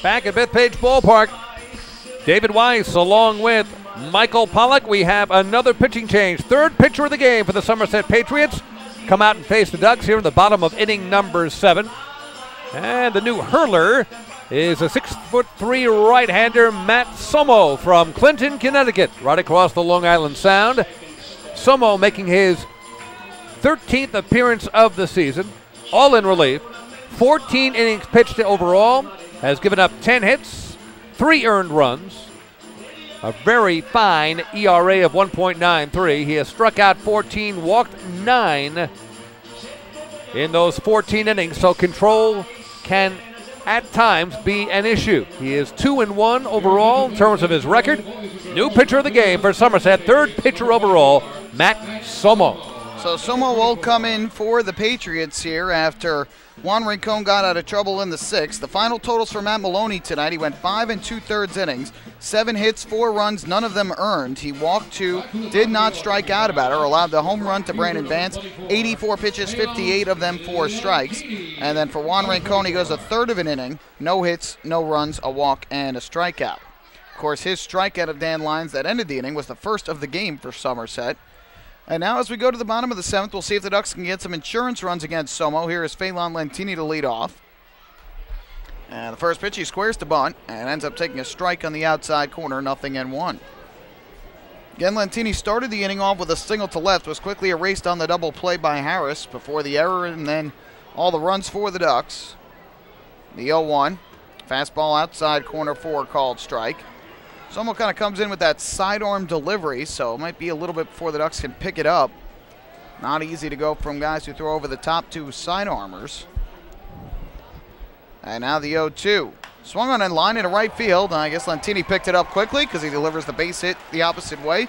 Back at Bethpage Ballpark, David Weiss along with Michael Pollock. We have another pitching change. Third pitcher of the game for the Somerset Patriots. Come out and face the Ducks here in the bottom of inning number 7. And the new hurler is a 6'3" right-hander, Matt Somo from Clinton, Connecticut, right across the Long Island Sound. Somo making his 13th appearance of the season, all in relief. 14 innings pitched overall, has given up 10 hits, 3 earned runs, a very fine ERA of 1.93. He has struck out 14, walked 9 in those 14 innings, so control can at times be an issue. He is 2-1 overall in terms of his record. New pitcher of the game for Somerset, third pitcher overall, Matt Somo. So Somo will come in for the Patriots here after Juan Rincon got out of trouble in the 6th. The final totals for Matt Maloney tonight: he went 5 2/3 innings, 7 hits, 4 runs, none of them earned. He walked 2, did not strike out about it, or allowed the home run to Brandon Vance. 84 pitches, 58 of them 4 strikes. And then for Juan Rincon, he goes a third of an inning, no hits, no runs, a walk, and a strikeout. Of course, his strikeout of Dan Lyons that ended the inning was the first of the game for Somerset. And now as we go to the bottom of the 7th, we'll see if the Ducks can get some insurance runs against Somo. Here is Phelan Lentini to lead off. And the first pitch, he squares to bunt and ends up taking a strike on the outside corner, 0-1. Again, Lentini started the inning off with a single to left, was quickly erased on the double play by Harris before the error, and then all the runs for the Ducks. The 0-1, fastball outside corner 4, called strike. Somo kind of comes in with that sidearm delivery, so it might be a little bit before the Ducks can pick it up. Not easy to go from guys who throw over the top to sidearmers. And now the 0-2. Swung on in line into right field. I guess Lentini picked it up quickly because he delivers the base hit the opposite way.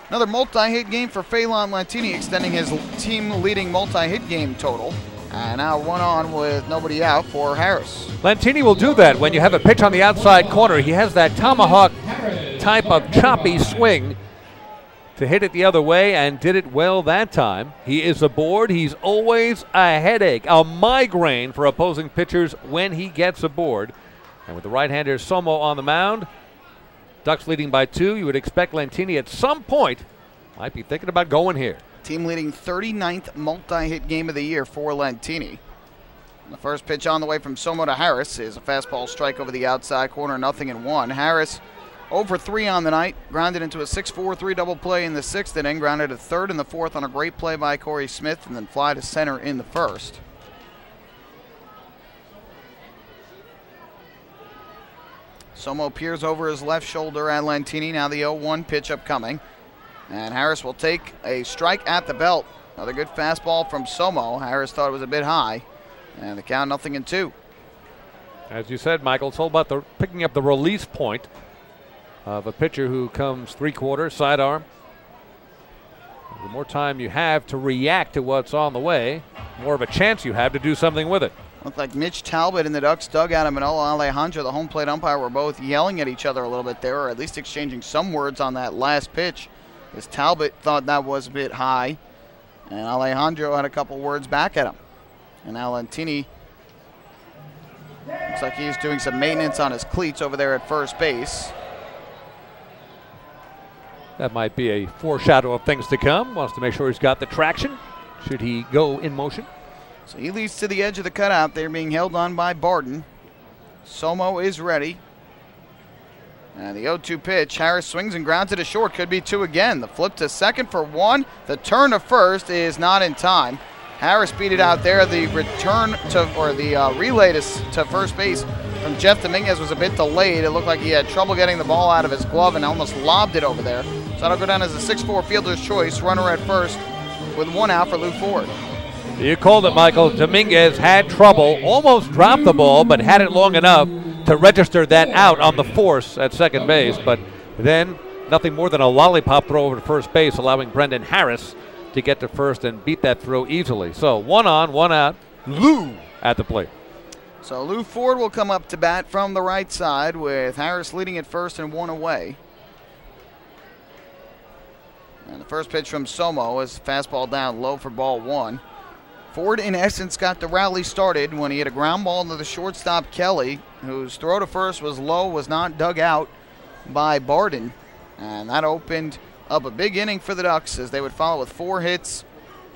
Another multi-hit game for Phelan Lentini, extending his team-leading multi-hit game total. And now 1 on with nobody out for Harris. Lentini will do that when you have a pitch on the outside corner. He has that tomahawk type of choppy swing to hit it the other way, and did it well that time. He is aboard. He's always a headache, a migraine for opposing pitchers when he gets aboard. And with the right-hander Somo on the mound, Ducks leading by 2, you would expect Lentini at some point might be thinking about going here. Team leading 39th multi-hit game of the year for Lentini. The first pitch on the way from Somo to Harris is a fastball strike over the outside corner, 0-1. Harris 0 for 3 on the night, grounded into a 6-4-3 double play in the 6th inning, grounded a third in the 4th on a great play by Corey Smith, and then fly to center in the 1st. Somo peers over his left shoulder at Lentini. Now the 0-1 pitch upcoming. And Harris will take a strike at the belt. Another good fastball from Somo. Harris thought it was a bit high. And the count 0-2. As you said, Michael, it's all about picking up the release point of a pitcher who comes 3/4 sidearm. The more time you have to react to what's on the way, more of a chance you have to do something with it. Looked like Mitch Talbot in the Ducks dugout and Manolo Alejandro, the home plate umpire, were both yelling at each other a little bit there, or at least exchanging some words on that last pitch, as Talbot thought that was a bit high, and Alejandro had a couple words back at him. And now Lentini looks like he's doing some maintenance on his cleats over there at first base. That might be a foreshadow of things to come. Wants to make sure he's got the traction should he go in motion. So he leads to the edge of the cutout there, being held on by Barton. Somo is ready. And the 0-2 pitch, Harris swings and grounds it to short, could be 2 again. The flip to second for 1. The turn to first is not in time. Harris beat it out there. The return to, or the relay to first base from Jeff Dominguez was a bit delayed. It looked like he had trouble getting the ball out of his glove and almost lobbed it over there. So that'll go down as a 6-4 fielder's choice. Runner at first with 1 out for Lou Ford. You called it, Michael. Dominguez had trouble, almost dropped the ball, but had it long enough to register that out on the force at second base. But then nothing more than a lollipop throw over to first base, allowing Brendan Harris to get to first and beat that throw easily. So 1 on, 1 out. Lou at the plate. So Lou Ford will come up to bat from the right side with Harris leading at first and 1 away. And the first pitch from Somo is fastball down low for ball 1. Ford, in essence, got the rally started when he hit a ground ball to the shortstop, Kelly. whose throw to first was low, was not dug out by Barden. And that opened up a big inning for the Ducks as they would follow with 4 hits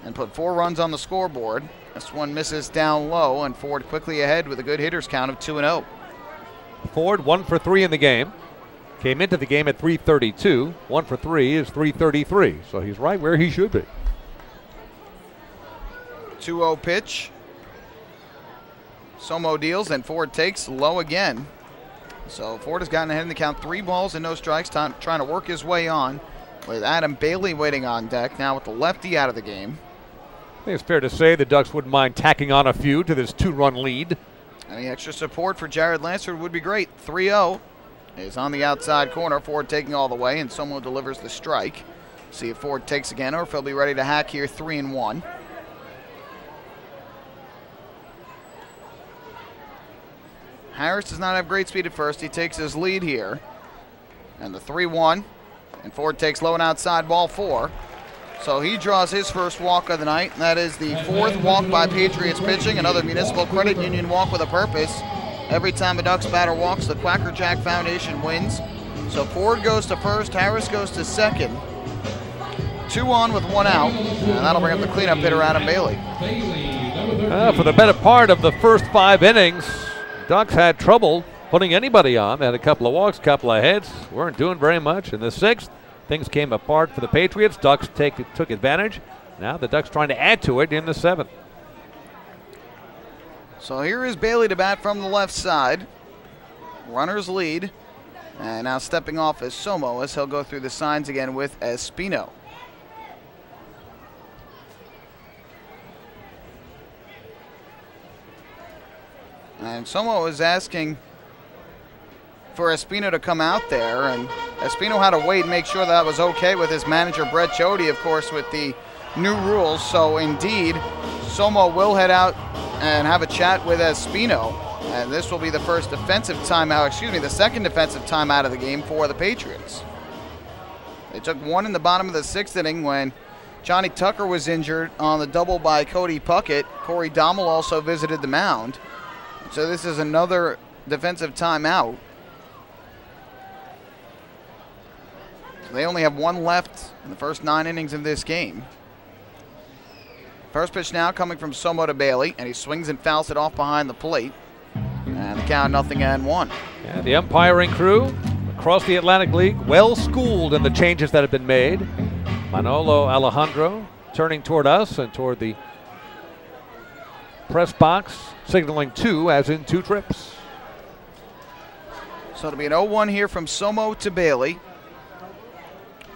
and put 4 runs on the scoreboard. This one misses down low, and Ford quickly ahead with a good hitters count of 2-0. Ford 1 for 3 in the game. Came into the game at 332. 1 for 3 is 333. So he's right where he should be. 2-0 pitch. Somo deals, and Ford takes low again. So Ford has gotten ahead in the count. 3 balls and no strikes. Trying to work his way on with Adam Bailey waiting on deck. Now with the lefty out of the game. I think it's fair to say the Ducks wouldn't mind tacking on a few to this 2-run lead. Any extra support for Jared Lansford would be great. 3-0 is on the outside corner. Ford taking all the way, and Somo delivers the strike. See if Ford takes again or if he'll be ready to hack here. 3-1. Harris does not have great speed at first. He takes his lead here. And the 3-1. And Ford takes low and outside, ball 4. So he draws his first walk of the night. And that is the 4th walk by Patriots pitching. Another Municipal Credit Union walk with a purpose. Every time a Ducks batter walks, the Quacker Jack Foundation wins. So Ford goes to first, Harris goes to second. 2 on with 1 out. And that'll bring up the cleanup hitter, Adam Bailey. For the better part of the first 5 innings, Ducks had trouble putting anybody on. They had a couple of walks, couple of hits, weren't doing very much. In the 6th, things came apart for the Patriots. Ducks took advantage. Now the Ducks trying to add to it in the 7th. So here is Bailey to bat from the left side. Runners lead. And now stepping off is Somo as he'll go through the signs again with Espino. And Somo is asking for Espino to come out there, and Espino had to wait and make sure that was okay with his manager, Brett Jody, of course, with the new rules. So indeed, Somo will head out and have a chat with Espino, and this will be the first defensive timeout, the second defensive timeout of the game for the Patriots. They took 1 in the bottom of the 6th inning when Johnny Tucker was injured on the double by Cody Puckett. Corey Dommel also visited the mound. So this is another defensive timeout. So they only have 1 left in the first 9 innings of this game. First pitch now coming from Somo to Bailey, and he swings and fouls it off behind the plate. And the count 0-1. Yeah, the umpiring crew across the Atlantic League, well schooled in the changes that have been made. Manolo Alejandro turning toward us and toward the press box, signaling 2 as in 2 trips. So it'll be an 0-1 here from Somo to Bailey.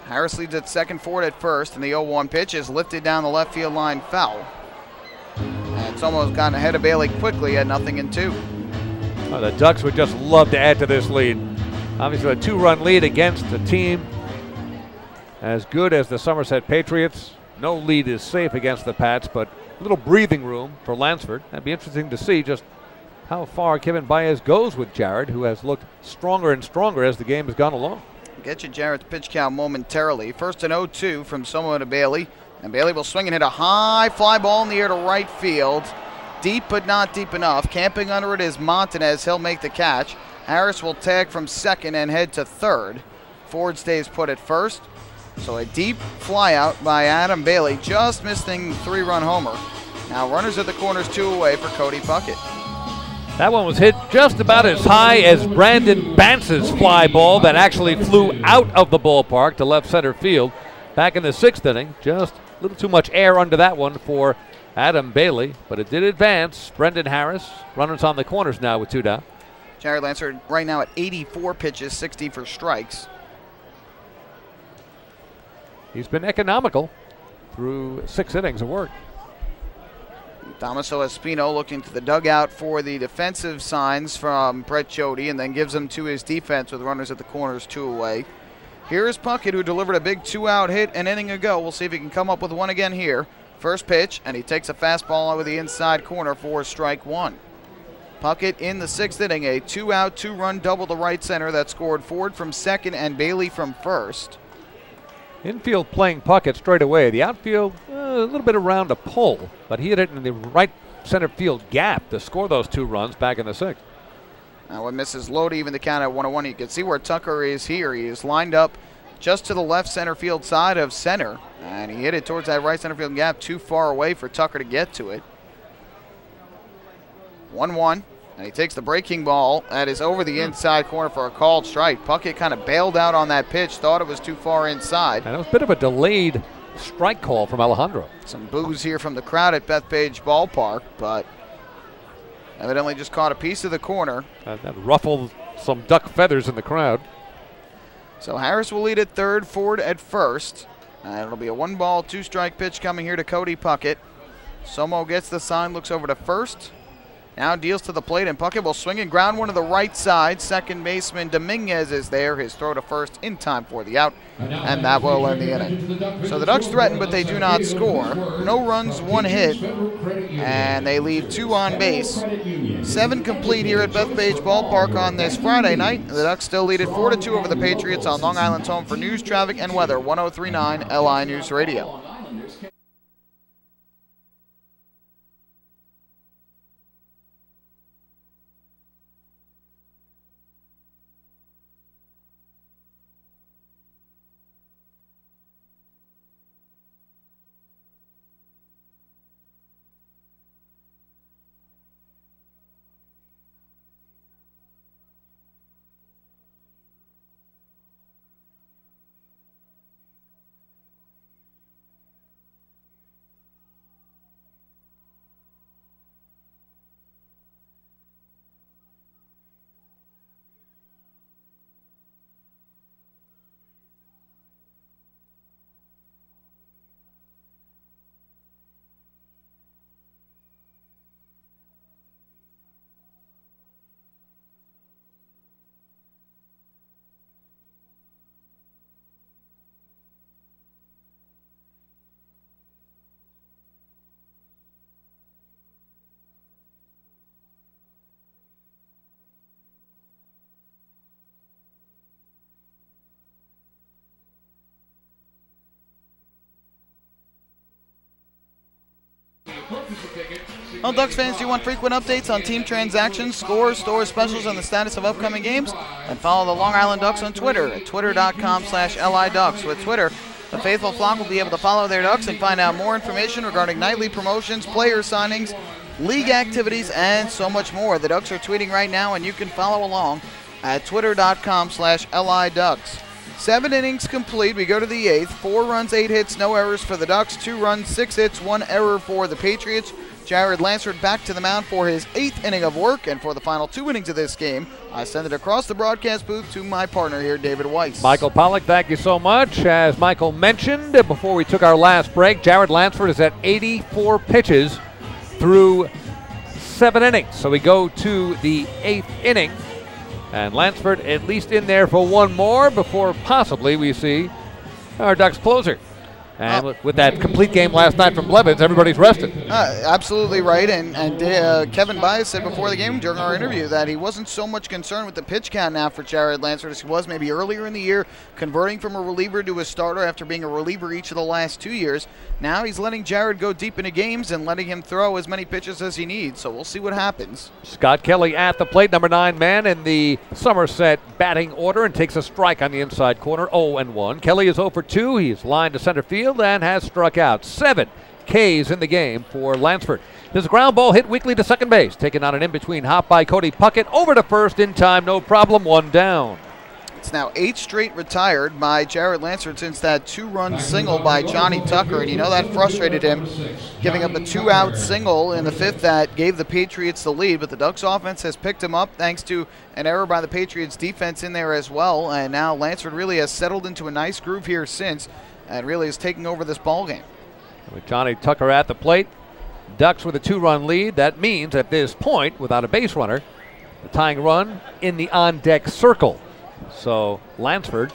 Harris leads at second, Ford at first, and the 0-1 pitch is lifted down the left field line foul. And Somo's gotten ahead of Bailey quickly at 0-2. Oh, the Ducks would just love to add to this lead. Obviously a 2-run lead against a team as good as the Somerset Patriots. No lead is safe against the Pats, but a little breathing room for Lansford. That'd be interesting to see just how far Kevin Baez goes with Jared, who has looked stronger and stronger as the game has gone along. Get you Jared's pitch count momentarily. First an 0-2 from Somo to Bailey. And Bailey will swing and hit a high fly ball in the air to right field. Deep but not deep enough. Camping under it is Montanez. He'll make the catch. Harris will tag from second and head to third. Ford stays put at first. So a deep fly out by Adam Bailey, just missing 3-run homer. Now runners at the corners, 2 away for Cody Puckett. That one was hit just about as high as Brandon Bance's fly ball that actually flew out of the ballpark to left center field back in the 6th inning. Just a little too much air under that one for Adam Bailey, but it did advance. Brendan Harris, runners on the corners now with 2 down. Jared Lansford right now at 84 pitches, 60 for strikes. He's been economical through 6 innings of work. Damaso Espino looking to the dugout for the defensive signs from Brett Jody, and then gives them to his defense with runners at the corners, 2 away. Here is Puckett, who delivered a big 2-out hit an inning ago. We'll see if he can come up with one again here. First pitch, and he takes a fastball over the inside corner for strike 1. Puckett in the 6th inning, a 2-out, 2-run double to right center that scored Ford from second and Bailey from first. Infield playing Puckett straight away. The outfield, a little bit around a pull, but he hit it in the right center field gap to score those 2 runs back in the 6th. That one misses low to even the count at 1-1. You can see where Tucker is here. He is lined up just to the left center field side of center. And he hit it towards that right center field gap, too far away for Tucker to get to it. 1-1. And he takes the breaking ball. That is over the inside corner for a called strike. Puckett kind of bailed out on that pitch, thought it was too far inside. And it was a bit of a delayed strike call from Alejandro. Some boos here from the crowd at Bethpage Ballpark, but evidently just caught a piece of the corner. That ruffled some duck feathers in the crowd. So Harris will lead at third, Ford at first. And it'll be a 1-ball, 2-strike pitch coming here to Cody Puckett. Somo gets the sign, looks over to first. Now deals to the plate, and Puckett will swing and ground one to the right side. Second baseman Dominguez is there. His throw to first in time for the out, and that will end the inning. So the Ducks threaten, but they do not score. No runs, 1 hit, and they leave 2 on base. 7 complete here at Bethpage Ballpark on this Friday night. The Ducks still lead at 4-2 over the Patriots on Long Island's home for news, traffic, and weather. 103.9 LI News Radio. Well, Ducks fans, do you want frequent updates on team transactions, scores, store specials, and the status of upcoming games? Then follow the Long Island Ducks on Twitter at twitter.com/LIDucks. With Twitter, the faithful flock will be able to follow their Ducks and find out more information regarding nightly promotions, player signings, league activities, and so much more. The Ducks are tweeting right now, and you can follow along at twitter.com/LIDucks. 7 innings complete. We go to the 8th. 4 runs, 8 hits, no errors for the Ducks. 2 runs, 6 hits, 1 error for the Patriots. Jared Lansford back to the mound for his 8th inning of work, and for the final 2 innings of this game, I send it across the broadcast booth to my partner here, David Weiss. Michael Pollock, thank you so much. As Michael mentioned before we took our last break, Jared Lansford is at 84 pitches through 7 innings. So we go to the 8th inning, and Lansford at least in there for 1 more before possibly we see our Ducks closer. And with that complete game last night from Blevins, everybody's rested. Absolutely right. And Kevin Bias said before the game during our interview that he wasn't so much concerned with the pitch count now for Jared Lansford as he was maybe earlier in the year, converting from a reliever to a starter after being a reliever each of the last 2 years. Now he's letting Jared go deep into games and letting him throw as many pitches as he needs. So we'll see what happens. Scott Kelly at the plate, number 9 man in the Somerset batting order, and takes a strike on the inside corner, 0-1. Kelly is 0 for 2. He's lined to center field and has struck out. 7 Ks in the game for Lansford. There's a ground ball hit weakly to second base. Taken on an in-between hop by Cody Puckett. Over to first in time, no problem, 1 down. It's now 8 straight retired by Jared Lansford since that 2-run single by Johnny Tucker, and you know that frustrated him, giving up a 2-out single in the 5th that gave the Patriots the lead, but the Ducks offense has picked him up thanks to an error by the Patriots defense in there as well, and now Lansford really has settled into a nice groove here since, and really is taking over this ball game. With Johnny Tucker at the plate, Ducks with a 2-run lead. That means at this point, without a base runner, the tying run in the on-deck circle. So Lansford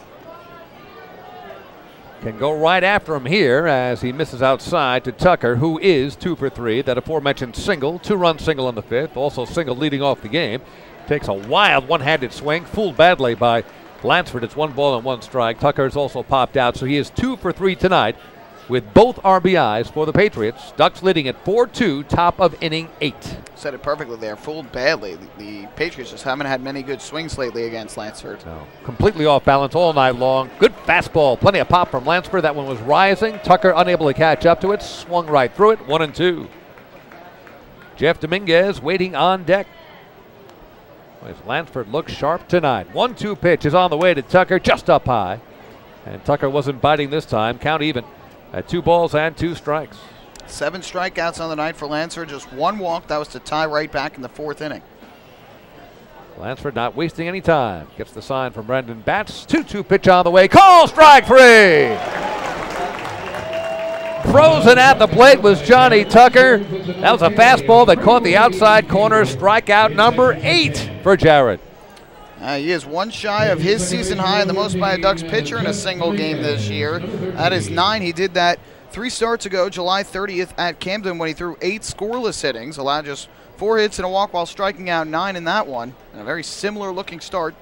can go right after him here as he misses outside to Tucker, who is 2 for 3. That aforementioned single, 2-run single in the 5th, also single leading off the game. Takes a wild one-handed swing, fooled badly by Lansford. It's 1 ball and 1 strike. Tucker's also popped out, so he is 2 for 3 tonight with both RBIs for the Patriots. Ducks leading at 4-2, top of inning 8. Said it perfectly there. Fooled badly. The Patriots just haven't had many good swings lately against Lansford. No, completely off balance all night long. Good fastball. Plenty of pop from Lansford. That one was rising. Tucker unable to catch up to it. Swung right through it. 1-2. Jeff Dominguez waiting on deck. As Lansford looks sharp tonight. 1-2 pitch is on the way to Tucker, just up high. And Tucker wasn't biting this time. Count even at 2 balls and 2 strikes. 7 strikeouts on the night for Lansford. Just 1 walk. That was to tie right back in the 4th inning. Lansford not wasting any time. Gets the sign from Brendan Batts. 2-2 pitch on the way. Call strike 3. Frozen at the plate was Johnny Tucker. That was a fastball that caught the outside corner. Strikeout number 8 for Jared. He is 1 shy of his season high and the most by a Ducks pitcher in a single game this year. That is 9. He did that 3 starts ago, July 30th at Camden, when he threw 8 scoreless innings, allowed just 4 hits and a walk while striking out 9 in that one. And a very similar looking start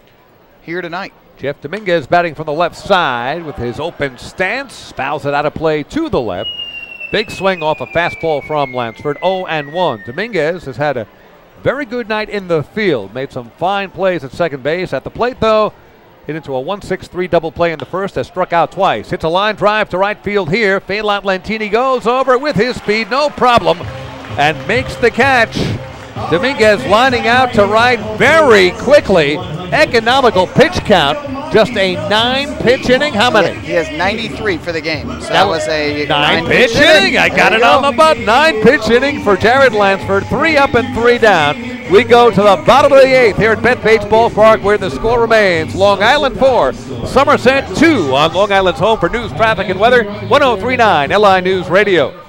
here tonight. Jeff Dominguez batting from the left side with his open stance. Fouls it out of play to the left. Big swing off a fastball from Lansford. 0-1. Dominguez has had a very good night in the field. Made some fine plays at second base. At the plate, though, hit into a 1-6-3 double play in the first. Has struck out twice. Hits a line drive to right field here. Phelan Lentini goes over with his speed, no problem, and makes the catch. Dominguez lining out to right very quickly. Economical pitch count. Just a 9-pitch inning. How many? He has 93 for the game. So that was a 9-pitch inning. I got it on the button. 9-pitch inning for Jared Lansford. 3 up and 3 down. We go to the bottom of the 8th here at Bethpage Ballpark, where the score remains Long Island 4, Somerset 2 on Long Island's home for news, traffic, and weather. 103.9 LI News Radio.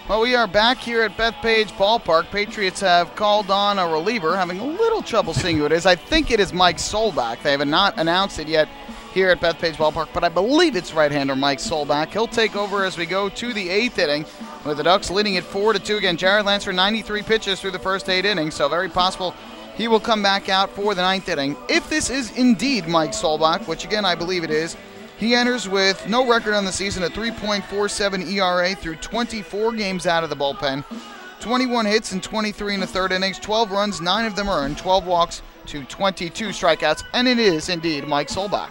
Well, we are back here at Bethpage Ballpark. Patriots have called on a reliever, having a little trouble seeing who it is. I think it is Mike Solbach. They have not announced it yet here at Bethpage Ballpark, but I believe it's right-hander Mike Solbach. He'll take over as we go to the 8th inning, with the Ducks leading at 4-2. Again, Jared Lansford, 93 pitches through the first 8 innings, so very possible he will come back out for the 9th inning. If this is indeed Mike Solbach, which again I believe it is, he enters with no record on the season, a 3.47 ERA through 24 games out of the bullpen. 21 hits in 23 in the 3rd innings, 12 runs, 9 of them earned, 12 walks to 22 strikeouts, and it is indeed Mike Solbach.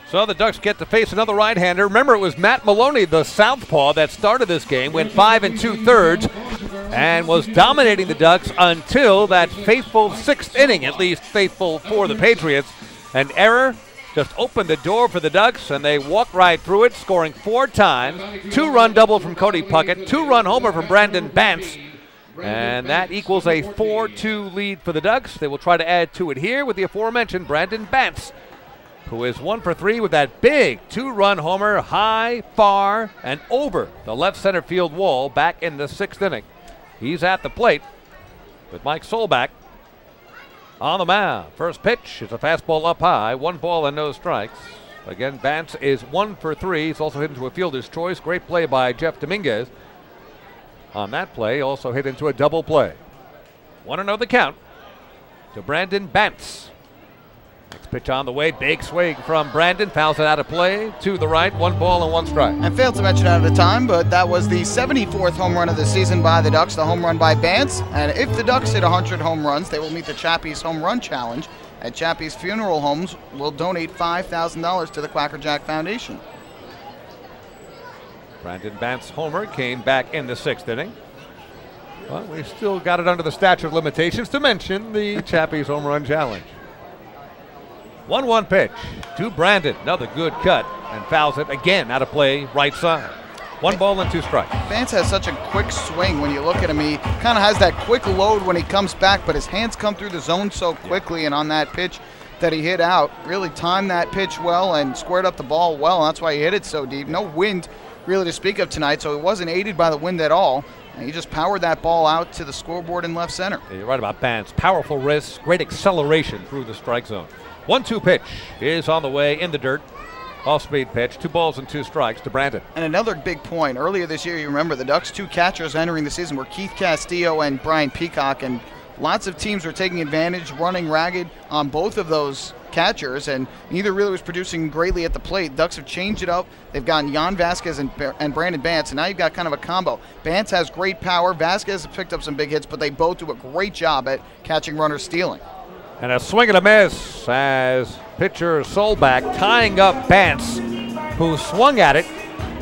So the Ducks get to face another right-hander. Remember, it was Matt Maloney, the southpaw, that started this game, went 5 2/3, and was dominating the Ducks until that faithful 6th inning, at least faithful for the Patriots. An error just opened the door for the Ducks, and they walked right through it, scoring 4 times. 2-run double from Cody Puckett, 2-run homer from Brandon Bantz, and that equals a 4-2 lead for the Ducks. They will try to add to it here with the aforementioned Brandon Bantz, who is 1 for 3 with that big 2-run homer, high, far, and over the left center field wall back in the 6th inning. He's at the plate with Mike Solbach on the mound. First pitch is a fastball up high, 1 ball and no strikes. Again, Bance is 1 for 3. He's also hit into a fielder's choice. Great play by Jeff Dominguez. On that play, also hit into a double play. 1-0 the count to Brandon Bance. Next pitch on the way. Big swing from Brandon. Fouls it out of play to the right. 1 ball and 1 strike. And failed to mention out of the time, but that was the 74th home run of the season by the Ducks, the home run by Bance. And if the Ducks hit 100 home runs, they will meet the Chappie's Home Run Challenge. At Chappie's Funeral Homes, will donate $5,000 to the Quacker Jack Foundation. Brandon Bance homer came back in the 6th inning. Well, we still got it under the statute of limitations to mention the Chappie's Home Run Challenge. 1-1 pitch to Brandon. Another good cut, and fouls it again out of play right side. 1 ball and 2 strikes. Bance has such a quick swing. When you look at him, he kind of has that quick load when he comes back, but his hands come through the zone so quickly, and on that pitch that he hit out, really timed that pitch well and squared up the ball well, and that's why he hit it so deep. No wind really to speak of tonight, so he wasn't aided by the wind at all, and he just powered that ball out to the scoreboard in left center. Yeah, you're right about Bance. Powerful wrists, great acceleration through the strike zone. 1-2 pitch is on the way in the dirt. Off-speed pitch, 2 balls and 2 strikes to Brandon. And another big point. Earlier this year, you remember the Ducks' 2 catchers entering the season were Keith Castillo and Brian Peacock, and lots of teams were taking advantage, running ragged on both of those catchers, and neither really was producing greatly at the plate. Ducks have changed it up. They've gotten Jan Vasquez and Brandon Bance, and now you've got kind of a combo. Bance has great power. Vasquez has picked up some big hits, but they both do a great job at catching runners stealing. And a swing and a miss as pitcher Solback tying up Bance, who swung at it,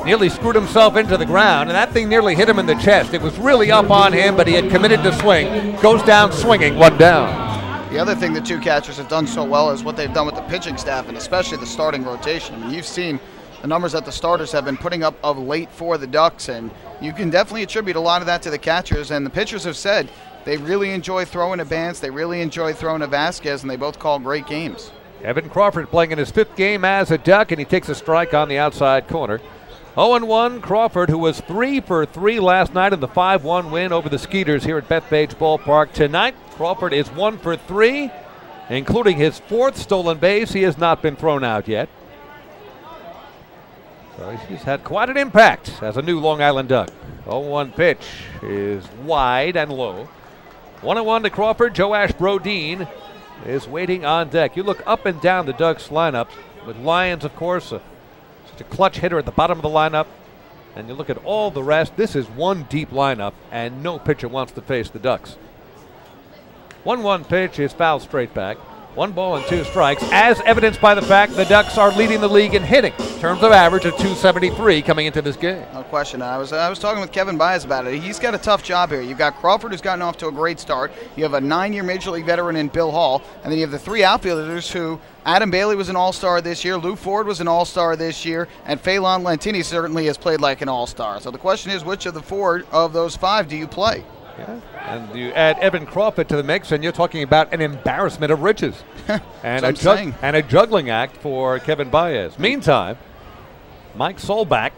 nearly screwed himself into the ground, and that thing nearly hit him in the chest. It was really up on him, but he had committed to swing. Goes down swinging, 1 down. The other thing the 2 catchers have done so well is what they've done with the pitching staff, and especially the starting rotation. I mean, you've seen the numbers that the starters have been putting up of late for the Ducks, and you can definitely attribute a lot of that to the catchers, and the pitchers have said they really enjoy throwing to Bance, they really enjoy throwing to Vasquez, and they both call great games. Evan Crawford playing in his 5th game as a Duck, and he takes a strike on the outside corner. 0-1 Crawford, who was 3 for 3 last night in the 5-1 win over the Skeeters here at Bethpage Ballpark. Tonight, Crawford is 1 for 3, including his 4th stolen base. He has not been thrown out yet. So he's had quite an impact as a new Long Island Duck. 0-1 pitch is wide and low. 1-1 to Crawford. Joash Brodeen is waiting on deck. You look up and down the Ducks lineup with Lyons, of course, such a clutch hitter at the bottom of the lineup. And you look at all the rest. This is one deep lineup, and no pitcher wants to face the Ducks. 1-1 pitch is fouled straight back. 1 ball and 2 strikes, as evidenced by the fact the Ducks are leading the league in hitting. In terms of average of 273 coming into this game. No question. I was talking with Kevin Baez about it. He's got a tough job here. You've got Crawford, who's gotten off to a great start. You have a 9-year Major League veteran in Bill Hall. And then you have the 3 outfielders who, Adam Bailey was an all-star this year, Lou Ford was an all-star this year, and Phelan Lantini certainly has played like an all-star. So the question is, which of the 4 of those 5 do you play? Yeah. And you add Evan Crawford to the mix, and you're talking about an embarrassment of riches. and a juggling act for Kevin Baez. Meantime, Mike Solback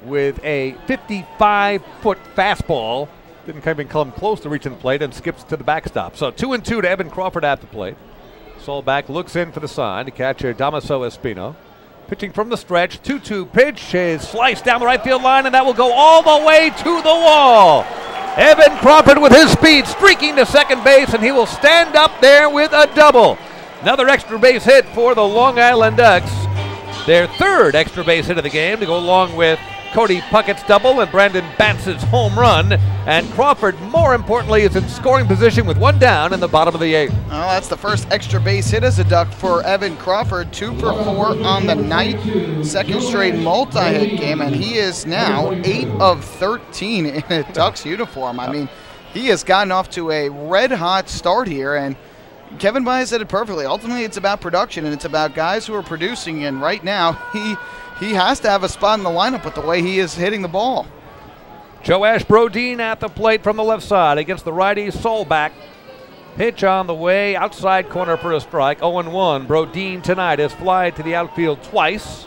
with a 55-foot fastball didn't even come close to reaching the plate and skips to the backstop. So 2-2 to Evan Crawford at the plate. Solback looks in for the sign to catcher Damaso Espino. Pitching from the stretch, 2-2 pitch is sliced down the right field line, and that will go all the way to the wall. Evan Crawford with his speed streaking to second base, and he will stand up there with a double. Another extra base hit for the Long Island Ducks. Their 3rd extra base hit of the game to go along with Cody Puckett's double and Brandon Bantz's home run. And Crawford, more importantly, is in scoring position with 1 down in the bottom of the 8th. Well, that's the first extra base hit as a Duck for Evan Crawford. 2 for 4 on the night. 2nd straight multi-hit game, and he is now 8 of 13 in a Ducks uniform. I mean, he has gotten off to a red-hot start here, and Kevin Baez said it perfectly. Ultimately, it's about production, and it's about guys who are producing, and right now, he has to have a spot in the lineup with the way he is hitting the ball. Joash Brodeen at the plate from the left side against the righty Solback. Pitch on the way, outside corner for a strike. 0-1. Brodeen tonight has flied to the outfield twice,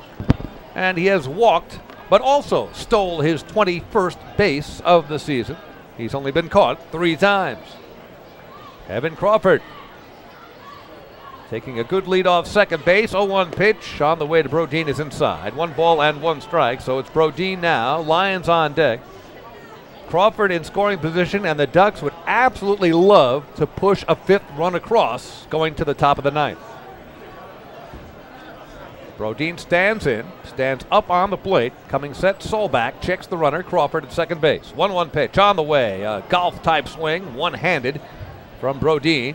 and he has walked, but also stole his 21st base of the season. He's only been caught 3 times. Evan Crawford taking a good lead off second base. 0-1 pitch on the way to Brodin is inside. 1 ball and 1 strike, so it's Brodin now. Lions on deck. Crawford in scoring position, and the Ducks would absolutely love to push a 5th run across going to the top of the 9th. Brodin stands up on the plate, coming set, Solback checks the runner, Crawford at second base. 1-1 pitch on the way, a golf-type swing, one-handed from Brodin,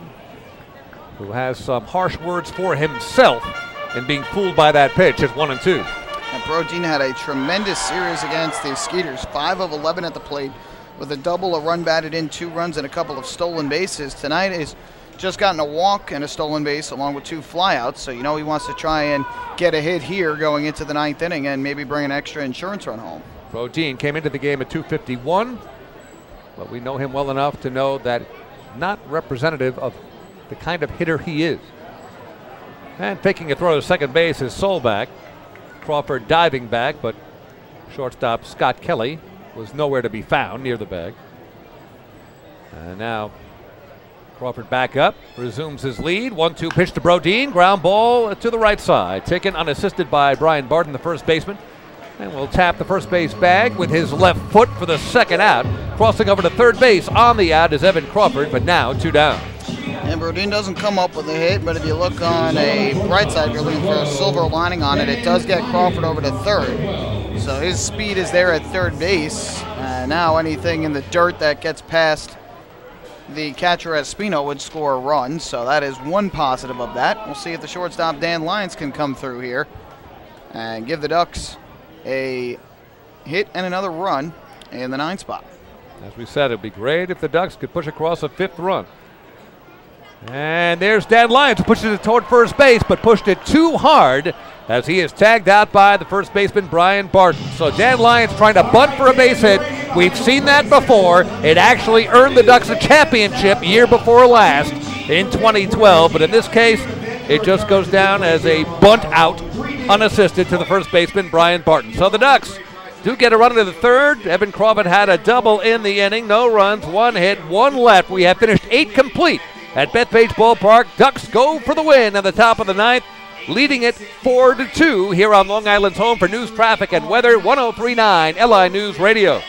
who has some harsh words for himself in being fooled by that pitch. It's 1-2. And Brodin had a tremendous series against the Skeeters, 5 of 11 at the plate, with a double, a run batted in, 2 runs, and a couple of stolen bases. Tonight is just gotten a walk and a stolen base along with 2 flyouts, so you know he wants to try and get a hit here going into the 9th inning and maybe bring an extra insurance run home. Brodin came into the game at 251, but we know him well enough to know that not representative of the kind of hitter he is. And taking a throw to second base is Solback. Crawford diving back, but shortstop Scott Kelly was nowhere to be found near the bag. And now Crawford back up, resumes his lead. 1-2 pitch to Brodin, ground ball to the right side. Taken unassisted by Brian Barton, the first baseman. And will tap the first base bag with his left foot for the second out. Crossing over to third base on the out is Evan Crawford, but now 2 down. And Brodin doesn't come up with a hit, but if you look on a bright side, you're looking for a silver lining on it. It does get Crawford over to third. So his speed is there at third base. Now anything in the dirt that gets past the catcher Espino would score a run. So that is one positive of that. We'll see if the shortstop Dan Lyons can come through here and give the Ducks a hit and another run in the 9th spot. As we said, it would be great if the Ducks could push across a 5th run. And there's Dan Lyons, who pushes it toward first base, but pushed it too hard as he is tagged out by the first baseman, Brian Barton. So Dan Lyons trying to bunt for a base hit. We've seen that before. It actually earned the Ducks a championship year before last in 2012, but in this case, it just goes down as a bunt out, unassisted, to the first baseman, Brian Barton. So the Ducks do get a run into the third. Evan Crawford had a double in the inning. No runs, 1 hit, 1 left. We have finished 8 complete at Bethpage Ballpark. Ducks go for the win at the top of the 9th, leading it 4-2 here on Long Island's home for news, traffic, and weather, 103.9 LI News Radio.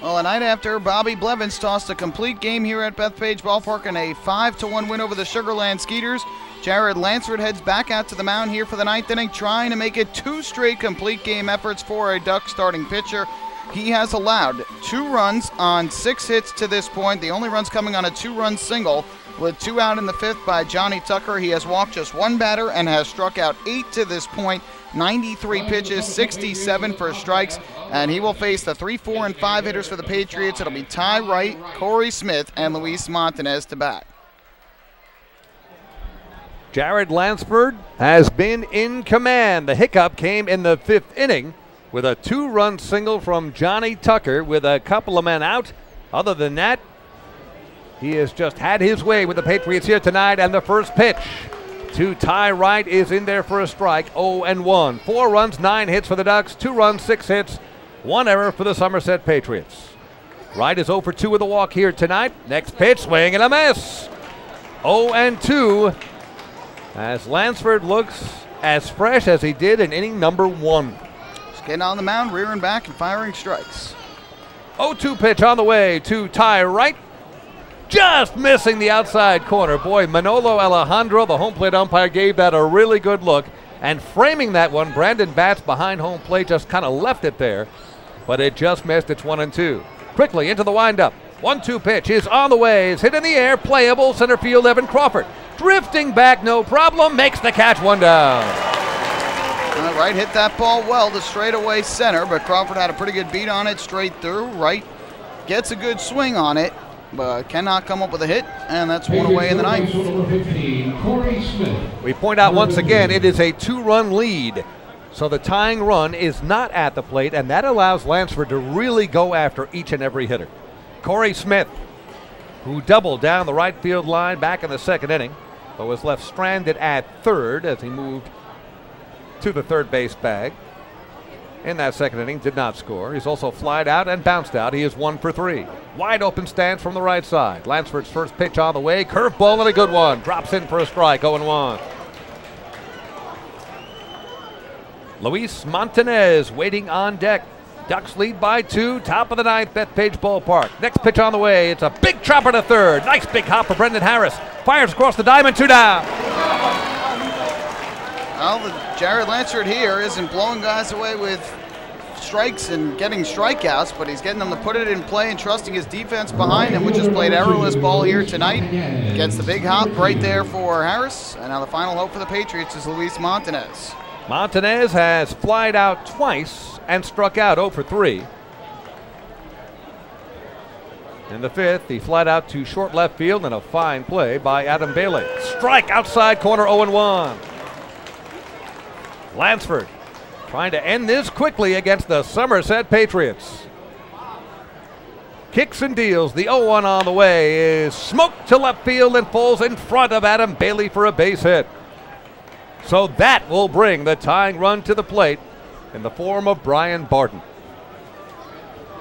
Well, a night after, Bobby Blevins tossed a complete game here at Bethpage Ballpark in a 5-1 win over the Sugarland Skeeters. Jared Lansford heads back out to the mound here for the 9th inning, trying to make it 2 straight complete game efforts for a Duck starting pitcher. He has allowed 2 runs on 6 hits to this point. The only runs coming on a 2-run single, with 2 out in the 5th by Johnny Tucker. He has walked just 1 batter and has struck out 8 to this point. 93 pitches, 67 for strikes, and he will face the 3, 4, and 5 hitters for the Patriots. It'll be Ty Wright, Corey Smith, and Luis Montanez to bat. Jared Lansford has been in command. The hiccup came in the 5th inning with a 2-run single from Johnny Tucker with a couple of men out. Other than that, he has just had his way with the Patriots here tonight, and the first pitch to Ty Wright is in there for a strike, 0-1. 4 runs, 9 hits for the Ducks, 2 runs, 6 hits, 1 error for the Somerset Patriots. Wright is 0 for 2 with a walk here tonight. Next pitch, swing and a miss. 0-2 as Lansford looks as fresh as he did in inning number 1. Just getting on the mound, rearing back and firing strikes. 0-2 pitch on the way to Ty Wright. Just missing the outside corner. Boy, Manolo Alejandro, the home plate umpire, gave that a really good look. And framing that one, Brandon Batts behind home plate just kind of left it there. But it just missed. It's 1-2. Quickly into the windup. 1-2 pitch is on the way. It's hit in the air. Playable. Center field, Evan Crawford. Drifting back, no problem. Makes the catch, 1 down. Wright hit that ball well to straightaway center, but Crawford had a pretty good beat on it straight through. Wright gets a good swing on it, but cannot come up with a hit, and that's one away in the ninth. We point out once again, it is a 2-run lead. So the tying run is not at the plate, and that allows Lansford to really go after each and every hitter. Corey Smith, who doubled down the right field line back in the 2nd inning, but was left stranded at third as he moved to the third base bag. In that 2nd inning, did not score. He's also flied out and bounced out. He is 1 for 3. Wide open stance from the right side. Lansford's first pitch on the way. Curveball and a good one. Drops in for a strike, 0-1. Luis Montanez waiting on deck. Ducks lead by 2, top of the 9th, Bethpage Ballpark. Next pitch on the way. It's a big chopper to third. Nice big hop for Brendan Harris. Fires across the diamond, 2 down. Well, Jared Lansford here isn't blowing guys away with strikes and getting strikeouts, but he's getting them to put it in play and trusting his defense behind him, which has played errorless ball here tonight. Gets the big hop right there for Harris. And now the final hope for the Patriots is Luis Montanez. Montanez has flied out twice and struck out 0 for 3. In the 5th, he flied out to short left field and a fine play by Adam Bailey. Strike outside corner, 0-1. Lansford trying to end this quickly against the Somerset Patriots. Kicks and deals. The 0-1 on the way is smoked to left field and falls in front of Adam Bailey for a base hit. So that will bring the tying run to the plate in the form of Brian Barton.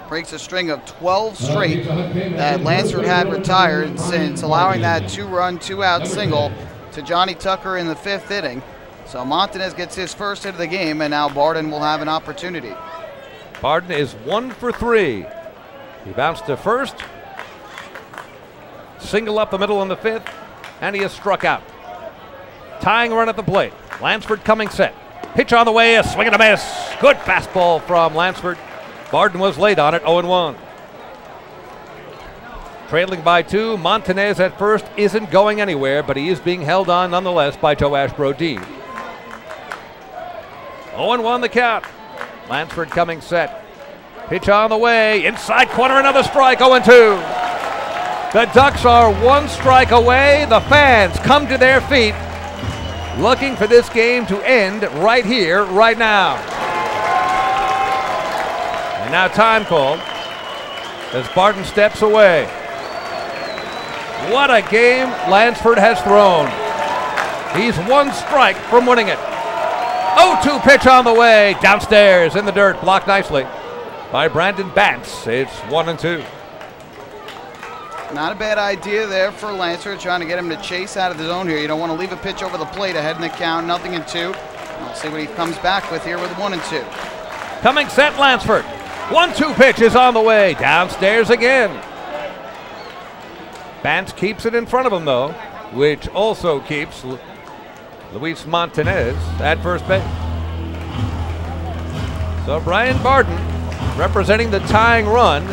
Breaks a string of 12 straight that Lansford had retired since allowing that 2-run, 2-out single to Johnny Tucker in the 5th inning. So Montanez gets his first hit of the game, and now Barton will have an opportunity. Barton is 1 for 3. He bounced to first, single up the middle in the 5th, and he is struck out. Tying run at the plate. Lansford coming set. Pitch on the way, a swing and a miss. Good fastball from Lansford. Barton was late on it, 0-1. Trailing by 2, Montanez at first isn't going anywhere, but he is being held on nonetheless by Joe Ashbro-Dean. 0-1 the count. Lansford coming set. Pitch on the way, inside corner, another strike, 0-2. The Ducks are 1 strike away. The fans come to their feet, looking for this game to end right here, right now. And now time called as Barton steps away. What a game Lansford has thrown. He's 1 strike from winning it. 0-2 pitch on the way, downstairs in the dirt, blocked nicely by Brandon Batts. It's 1-2. Not a bad idea there for Lansford, trying to get him to chase out of the zone here. You don't want to leave a pitch over the plate ahead in the count, 0-2. We'll see what he comes back with here with 1-2. Coming set, Lansford. 1-2 pitch is on the way, downstairs again. Batts keeps it in front of him, though, which also keeps Luis Montanez at first base. So Brian Barton representing the tying run.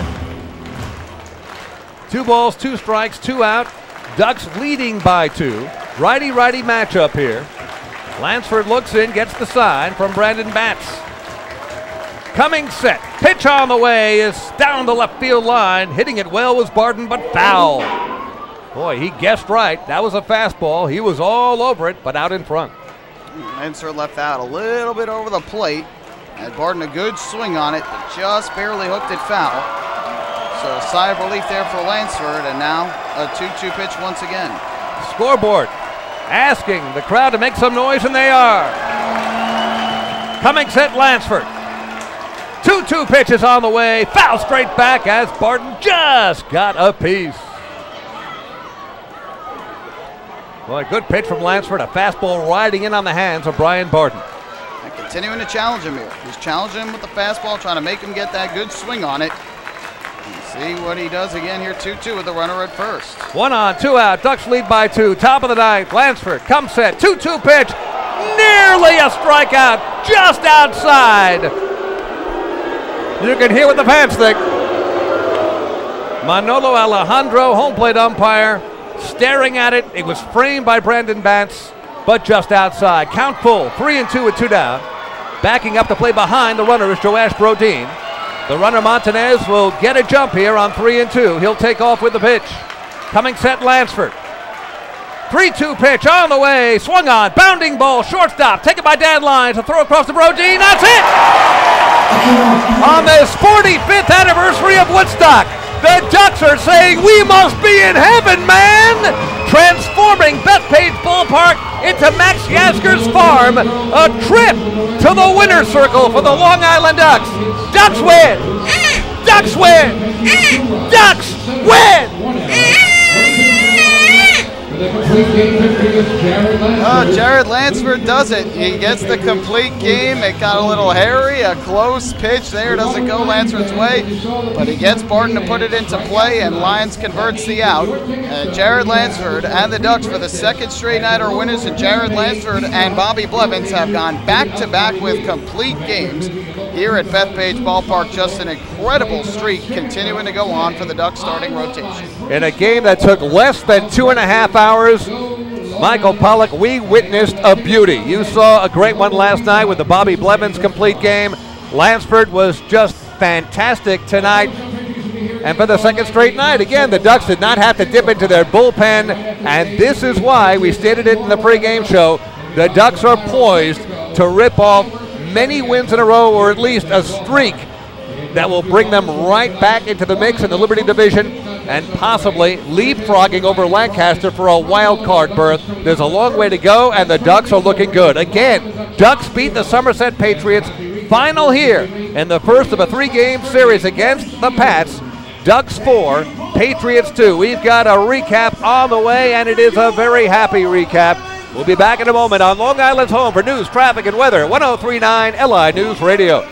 2 balls, 2 strikes, 2 out. Ducks leading by 2. Righty-righty matchup here. Lansford looks in, gets the sign from Brandon Batts. Coming set. Pitch on the way is down the left field line. Hitting it well was Barton, but foul. Boy, he guessed right. That was a fastball. He was all over it, but out in front. Lansford left out a little bit over the plate. Had Barton a good swing on it, but just barely hooked it foul. So a sigh of relief there for Lansford, and now a 2-2 pitch once again. Scoreboard asking the crowd to make some noise, and they are. Coming set, Lansford. 2-2 pitch is on the way. Foul straight back as Barton just got a piece. Well, a good pitch from Lansford. A fastball riding in on the hands of Brian Barton. And continuing to challenge him here. He's challenging him with the fastball, trying to make him get that good swing on it. And see what he does again here. 2-2 with the runner at first. 1 on, 2 out. Ducks lead by 2. Top of the ninth. Lansford comes set. 2-2 pitch. Nearly a strikeout. Just outside. You can hear what the fans think. Manolo Alejandro, home plate umpire, staring at it. It was framed by Brandon Bantz, but just outside. Count full. 3-2 with 2 down. Backing up to play behind the runner is Joash Brodeen. The runner Montanez will get a jump here on 3-2. He'll take off with the pitch. Coming set Lansford. 3-2 pitch on the way. Swung on. Bounding ball. Shortstop. Taken by Dan Lyons. A throw across to Brodeen. That's it! On this 45th anniversary of Woodstock, the Ducks are saying, we must be in heaven, man! Transforming Bethpage Ballpark into Max Yasker's farm. A trip to the winner's circle for the Long Island Ducks. Ducks win! Ducks win! Ducks win! Jared Lansford does it. He gets the complete game. It got a little hairy. A close pitch there doesn't go Lansford's way, but he gets Barton to put it into play, and Lyons converts the out. And Jared Lansford and the Ducks for the second straight night are winners, and Jared Lansford and Bobby Blevins have gone back-to-back with complete games here at Bethpage Ballpark. Just an incredible streak continuing to go on for the Ducks starting rotation. In a game that took less than 2.5 hours, Michael Pollock, we witnessed a beauty. You saw a great one last night with the Bobby Blevins complete game. Lansford was just fantastic tonight. And for the second straight night, again, the Ducks did not have to dip into their bullpen. And this is why, we stated it in the pregame show, the Ducks are poised to rip off many wins in a row, or at least a streak that will bring them right back into the mix in the Liberty Division and possibly leapfrogging over Lancaster for a wild card berth. There's a long way to go, and the Ducks are looking good. Again, Ducks beat the Somerset Patriots. Final here in the first of a 3-game series against the Pats. Ducks 4, Patriots 2. We've got a recap on the way, and it is a very happy recap. We'll be back in a moment on Long Island's home for news, traffic, and weather. 103.9 LI News Radio.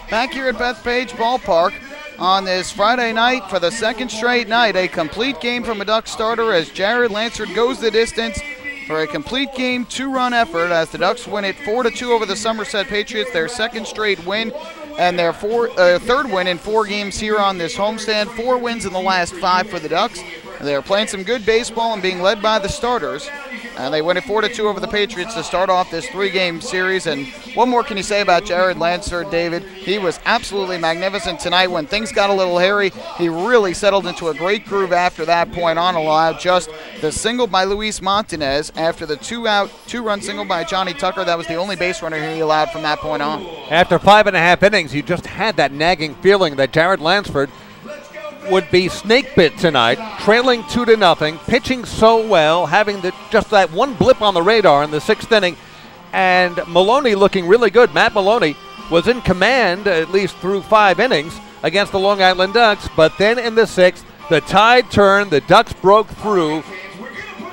Back here at Bethpage Ballpark on this Friday night for the second straight night. A complete game from a Ducks starter as Jared Lansford goes the distance for a complete game 2-run effort as the Ducks win it 4-2 over the Somerset Patriots, their second straight win and their third win in 4 games here on this homestand. 4 wins in the last 5 for the Ducks. They're playing some good baseball and being led by the starters. And they win it 4-2 over the Patriots to start off this 3-game series. And what more can you say about Jared Lansford, David? He was absolutely magnificent tonight. When things got a little hairy, he really settled into a great groove after that point on, allowed just the single by Luis Montanez after the 2-run single by Johnny Tucker. That was the only base runner he allowed from that point on. After 5.5 innings, you just had that nagging feeling that Jared Lansford would be snake bit tonight, trailing 2-0, pitching so well, having just that one blip on the radar in the 6th inning, and Maloney looking really good. Matt Maloney was in command at least through 5 innings against the Long Island Ducks, but then in the 6th, the tide turned, the Ducks broke through,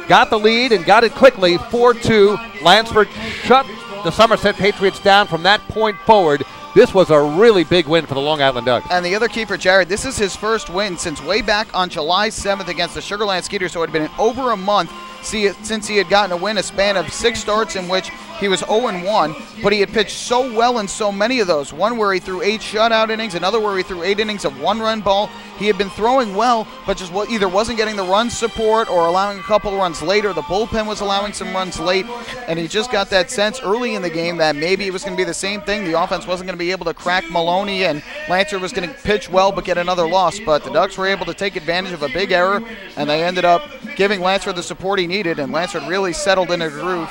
got the lead and got it quickly, 4-2. Lansford shut the Somerset Patriots down from that point forward. This was a really big win for the Long Island Ducks. And the other key for Jared, this is his first win since way back on July 7th against the Sugar Land Skeeters, so it had been over a month since he had gotten a win, a span of 6 starts in which he was 0-1, but he had pitched so well in so many of those. One where he threw 8 shutout innings, another where he threw 8 innings of 1-run ball. He had been throwing well, but just either wasn't getting the run support or allowing a couple of runs late, or the bullpen was allowing some runs late, and he just got that sense early in the game that maybe it was going to be the same thing. The offense wasn't going to be able to crack Maloney, and Lansford was going to pitch well but get another loss, but the Ducks were able to take advantage of a big error, and they ended up giving Lansford the support he needed, and Lansford really settled in a groove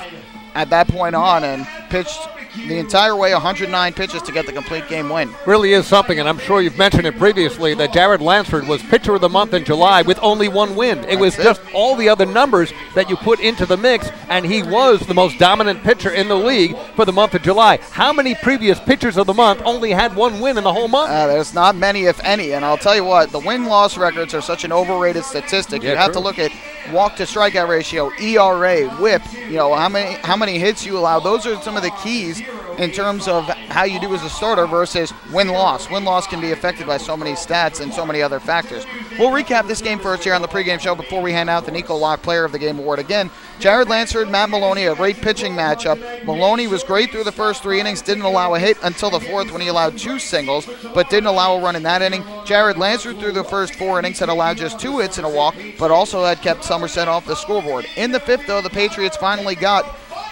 at that point on and pitched the entire way, 109 pitches to get the complete game win. Really is something, and I'm sure you've mentioned it previously, that Jared Lansford was pitcher of the month in July with only 1 win. It was just all the other numbers that you put into the mix, and he was the most dominant pitcher in the league for the month of July. How many previous pitchers of the month only had 1 win in the whole month? There's not many, if any, and I'll tell you what, the win-loss records are such an overrated statistic. Yeah, you have to look at walk-to-strikeout ratio, ERA, WHIP, how many hits you allow. Those are some of the keys in terms of how you do as a starter versus win-loss. Win-loss can be affected by so many stats and so many other factors. We'll recap this game first here on the pregame show before we hand out the Nico Locke Player of the Game award. Again, Jared Lansford, Matt Maloney, a great pitching matchup. Maloney was great through the first 3 innings, didn't allow a hit until the 4th when he allowed 2 singles, but didn't allow a run in that inning. Jared Lansford through the first 4 innings had allowed just 2 hits and a walk, but also had kept Somerset off the scoreboard. In the 5th, though, the Patriots finally got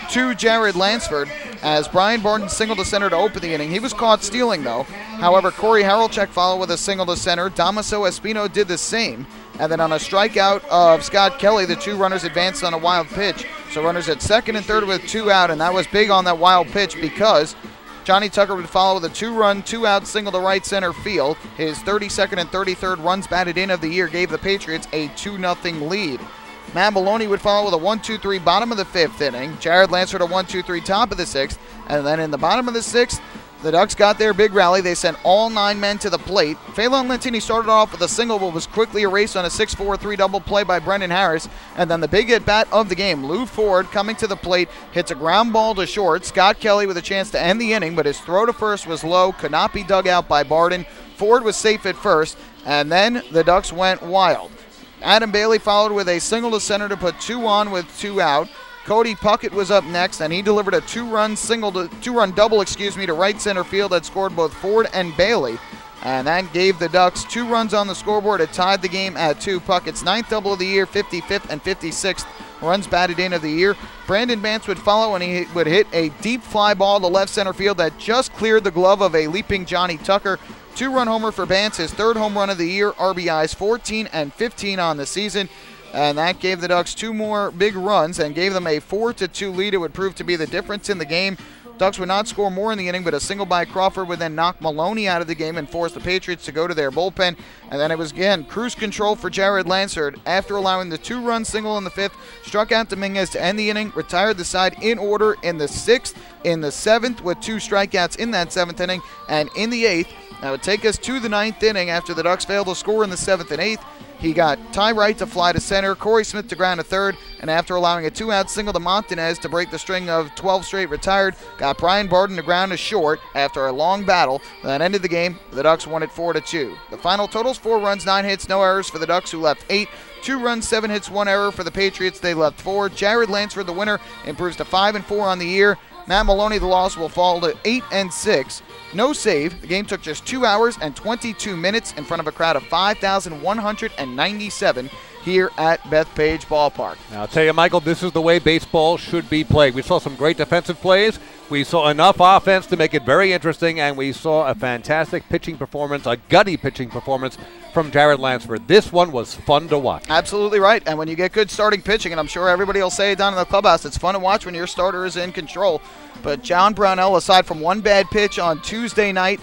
to Jared Lansford as Brian Barton singled to center to open the inning. He was caught stealing, though. However, Corey Harelchek followed with a single to center. Damaso Espino did the same. And then on a strikeout of Scott Kelly, the 2 runners advanced on a wild pitch. So runners at second and third with 2 out, and that was big on that wild pitch because Johnny Tucker would follow with a 2-run, 2-out single to right center field. His 32nd and 33rd runs batted in of the year gave the Patriots a 2-0 lead. Matt Maloney would follow with a 1-2-3 bottom of the 5th inning. Jared Lansford a 1-2-3 top of the 6th. And then in the bottom of the 6th, the Ducks got their big rally. They sent all 9 men to the plate. Phelan Lentini started off with a single but was quickly erased on a 6-4-3 double play by Brendan Harris. And then the big at-bat of the game, Lou Ford coming to the plate, hits a ground ball to short. Scott Kelly with a chance to end the inning, but his throw to first was low, could not be dug out by Barden. Ford was safe at first, and then the Ducks went wild. Adam Bailey followed with a single to center to put 2 on with 2 out. Cody Puckett was up next, and he delivered a 2-run double to right center field that scored both Ford and Bailey. And that gave the Ducks 2 runs on the scoreboard. It tied the game at 2. Puckett's 9th double of the year, 55th and 56th runs batted in of the year. Brandon Bance would follow, and he would hit a deep fly ball to left center field that just cleared the glove of a leaping Johnny Tucker. 2-run homer for Bance, his 3rd home run of the year, RBIs 14 and 15 on the season. And that gave the Ducks 2 more big runs and gave them a 4-2 lead. It would prove to be the difference in the game. Ducks would not score more in the inning, but a single by Crawford would then knock Maloney out of the game and force the Patriots to go to their bullpen. And then it was, again, cruise control for Jared Lansford. After allowing the 2-run single in the 5th, struck out Dominguez to end the inning, retired the side in order in the 6th, in the 7th with 2 strikeouts in that 7th inning, and in the 8th. That would take us to the 9th inning after the Ducks failed to score in the 7th and 8th. He got Ty Wright to fly to center, Corey Smith to ground to third, and after allowing a 2-out single to Montanez to break the string of 12 straight retired, got Brian Barden to ground to short after a long battle. That ended the game. The Ducks won it 4-2. The final totals: 4 runs, 9 hits, no errors for the Ducks, who left 8. 2 runs, 7 hits, 1 error for the Patriots. They left 4. Jared Lansford, the winner, improves to 5-4 on the year. Matt Maloney, the loss, will fall to 8-6. No save. The game took just 2 hours and 22 minutes in front of a crowd of 5,197 here at Bethpage Ballpark. Now, I'll tell you, Michael, this is the way baseball should be played. We saw some great defensive plays. We saw enough offense to make it very interesting, and we saw a fantastic pitching performance, a gutty pitching performance from Jared Lansford. This one was fun to watch. Absolutely right. And when you get good starting pitching, and I'm sure everybody will say it down in the clubhouse, it's fun to watch when your starter is in control. But John Brownell, aside from one bad pitch on Wednesday night,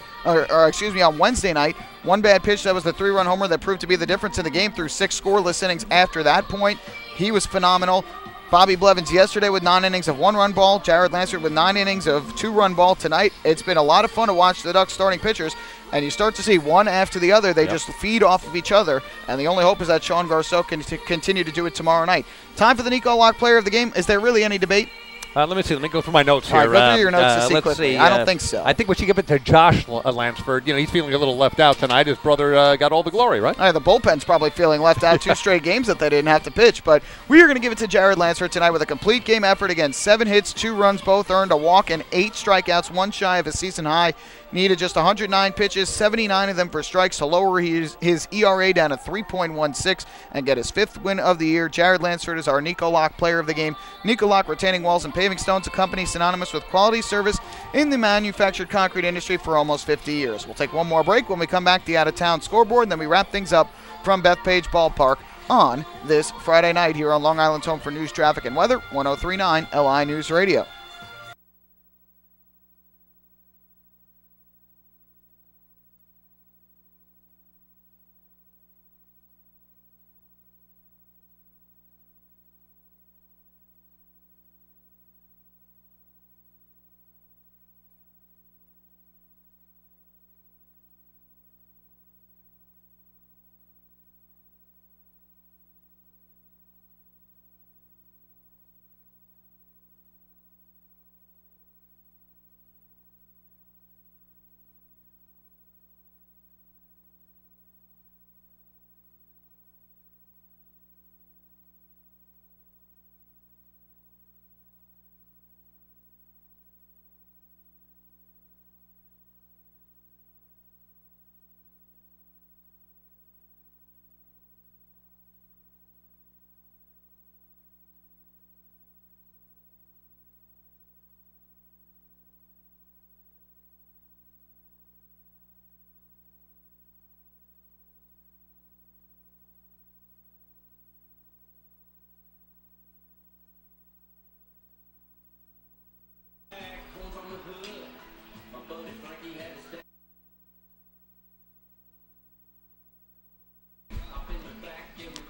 one bad pitch, that was the 3-run homer that proved to be the difference in the game through 6 scoreless innings after that point. He was phenomenal. Bobby Blevins yesterday with 9 innings of 1-run ball. Jared Lansford with 9 innings of 2-run ball tonight. It's been a lot of fun to watch the Ducks starting pitchers, and you start to see one after the other. They just feed off of each other, and the only hope is that Sean Garceau can continue to do it tomorrow night. Time for the Nico Lock Player of the Game. Is there really any debate? Let me see. Let me go through my notes here. All right, go through your notes to see let's quickly. see. I don't think so. I think we should give it to Josh Lansford. You know, he's feeling a little left out tonight. His brother got all the glory, right? The bullpen's probably feeling left out. 2 straight games that they didn't have to pitch. But we are going to give it to Jared Lansford tonight with a complete game effort again. 7 hits, 2 runs, both earned, a walk, and 8 strikeouts, 1 shy of his season high. Needed just 109 pitches, 79 of them for strikes to lower his ERA down to 3.16 and get his 5th win of the year. Jared Lansford is our Nico Lock Player of the Game. Nico Lock Retaining Walls and Paving Stones, a company synonymous with quality service in the manufactured concrete industry for almost 50 years. We'll take one more break. When we come back, the out-of-town scoreboard, and then we wrap things up from Bethpage Ballpark on this Friday night here on Long Island's home for news, traffic, and weather, 103.9 LI News Radio.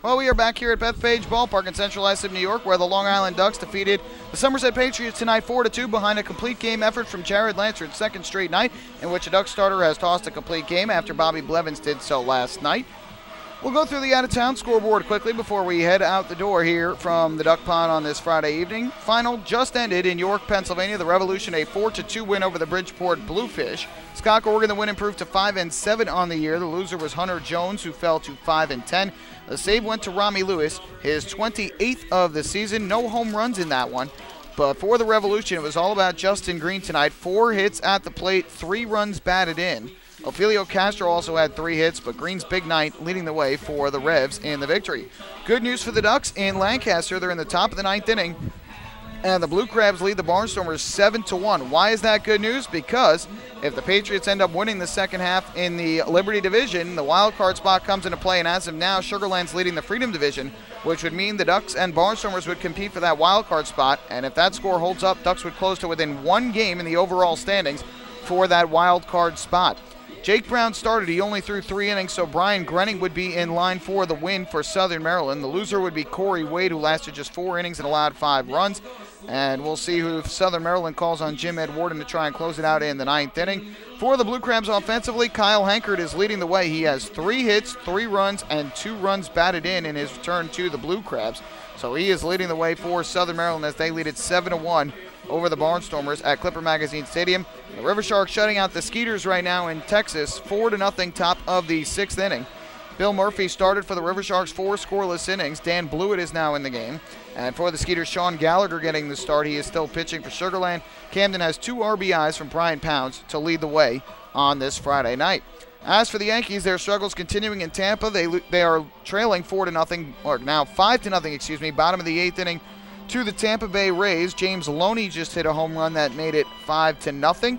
Well, we are back here at Bethpage Ballpark in Central Islip, New York, where the Long Island Ducks defeated the Somerset Patriots tonight 4-2 behind a complete game effort from Jared Lansford's 2nd straight night, in which a Duck starter has tossed a complete game after Bobby Blevins did so last night. We'll go through the out-of-town scoreboard quickly before we head out the door here from the Duck Pond on this Friday evening. Final just ended in York, Pennsylvania. The Revolution a 4-2 win over the Bridgeport Bluefish. Scott Oregon, the win, improved to 5-7 on the year. The loser was Hunter Jones, who fell to 5-10. The save went to Rami Lewis, his 28th of the season. No home runs in that one. But for the Revolution, it was all about Justin Green tonight. 4 hits at the plate, 3 runs batted in. Ophelio Castro also had 3 hits, but Green's big night leading the way for the Revs in the victory. Good news for the Ducks in Lancaster. They're in the top of the 9th inning, and the Blue Crabs lead the Barnstormers 7-1. Why is that good news? Because if the Patriots end up winning the second half in the Liberty Division, the wild card spot comes into play, and as of now, Sugar Land's leading the Freedom Division, which would mean the Ducks and Barnstormers would compete for that wild card spot, and if that score holds up, Ducks would close to within 1 game in the overall standings for that wild card spot. Jake Brown started. He only threw 3 innings, so Brian Grenning would be in line for the win for Southern Maryland. The loser would be Corey Wade, who lasted just 4 innings and allowed 5 runs. And we'll see who Southern Maryland calls on Jim Ed Warden to try and close it out in the 9th inning. For the Blue Crabs offensively, Kyle Hankert is leading the way. He has 3 hits, 3 runs, and 2 runs batted in his return to the Blue Crabs. So he is leading the way for Southern Maryland as they lead it 7-1 over the Barnstormers at Clipper Magazine Stadium. The River Sharks shutting out the Skeeters right now in Texas, 4-0 top of the 6th inning. Bill Murphy started for the River Sharks 4 scoreless innings. Dan Blewett is now in the game. And for the Skeeters, Sean Gallagher getting the start. He is still pitching for Sugar Land. Camden has 2 RBIs from Brian Pounds to lead the way on this Friday night. As for the Yankees, their struggles continuing in Tampa. They are trailing 4-0, or now 5-0, bottom of the 8th inning to the Tampa Bay Rays. James Loney just hit a home run that made it 5-0.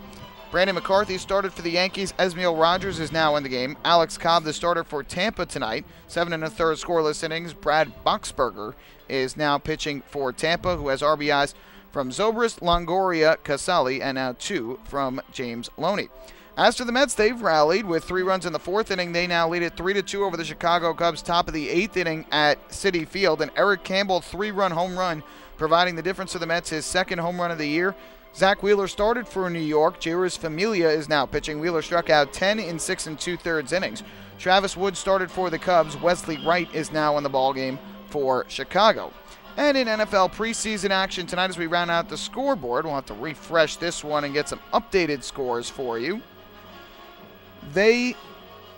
Brandon McCarthy started for the Yankees. Esmiel Rogers is now in the game. Alex Cobb, the starter for Tampa tonight. 7 1/3 scoreless innings. Brad Boxberger is now pitching for Tampa, who has RBIs from Zobrist, Longoria, Casali, and now 2 from James Loney. As for the Mets, they've rallied with 3 runs in the 4th inning. They now lead it 3-2 over the Chicago Cubs, top of the 8th inning at Citi Field. An Eric Campbell 3-run home run providing the difference to the Mets, his second home run of the year. Zach Wheeler started for New York. Jairus Familia is now pitching. Wheeler struck out 10 in 6 2/3 innings. Travis Wood started for the Cubs. Wesley Wright is now in the ballgame for Chicago. And in NFL preseason action tonight, as we round out the scoreboard, we'll have to refresh this one and get some updated scores for you. They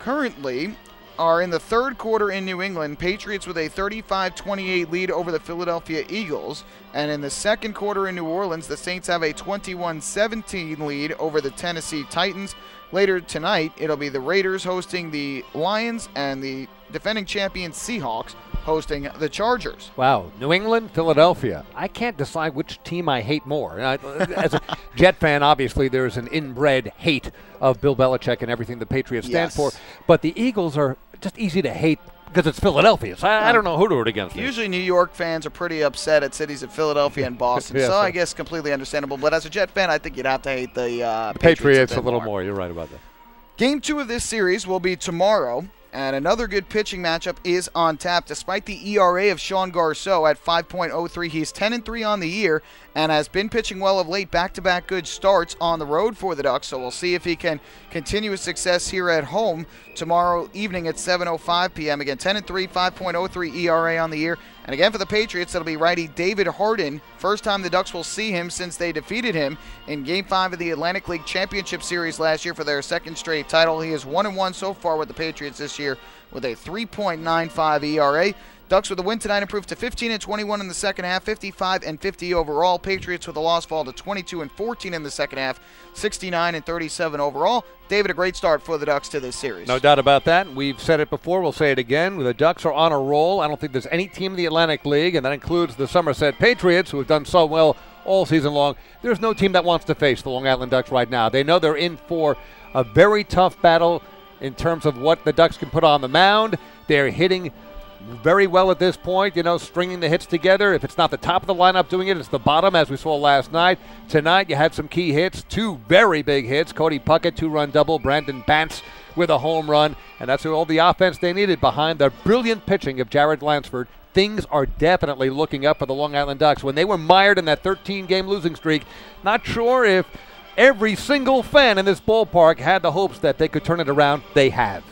currently are in the third quarter in New England. Patriots with a 35-28 lead over the Philadelphia Eagles. And in the second quarter in New Orleans, the Saints have a 21-17 lead over the Tennessee Titans. Later tonight, it'll be the Raiders hosting the Lions and the defending champion Seahawks hosting the Chargers. Wow, New England, Philadelphia. I can't decide which team I hate more. As a Jet fan, obviously, there's an inbred hate of Bill Belichick and everything the Patriots stand for. But the Eagles are just easy to hate because it's Philadelphia. So I don't know who to root against. Usually New York fans are pretty upset at cities of Philadelphia and Boston, so I guess completely understandable. But as a Jet fan, I think you'd have to hate the Patriots a little more. You're right about that. Game 2 of this series will be tomorrow. And another good pitching matchup is on tap. Despite the ERA of Sean Garceau at 5.03, he's 10-3 on the year and has been pitching well of late. Back-to-back good starts on the road for the Ducks. So we'll see if he can continue his success here at home tomorrow evening at 7:05 p.m. Again, 10-3, 5.03 ERA on the year. And again for the Patriots, it'll be righty David Harden. First time the Ducks will see him since they defeated him in Game 5 of the Atlantic League Championship Series last year for their second straight title. He is 1-1 so far with the Patriots this year with a 3.95 ERA. Ducks with a win tonight improved to 15-21 in the second half, 55-50 overall. Patriots with a loss fall to 22-14 in the second half, 69-37 overall. David, a great start for the Ducks to this series. No doubt about that. We've said it before. We'll say it again. The Ducks are on a roll. I don't think there's any team in the Atlantic League, and that includes the Somerset Patriots, who have done so well all season long. There's no team that wants to face the Long Island Ducks right now. They know they're in for a very tough battle in terms of what the Ducks can put on the mound. They're hitting very well at this point, stringing the hits together. If it's not the top of the lineup doing it, it's the bottom, as we saw last night. Tonight, you had some key hits, 2 very big hits. Cody Puckett, 2-run double. Brandon Bantz with a home run. And that's all the offense they needed behind the brilliant pitching of Jared Lansford. Things are definitely looking up for the Long Island Ducks. When they were mired in that 13-game losing streak, not sure if every single fan in this ballpark had the hopes that they could turn it around. They have.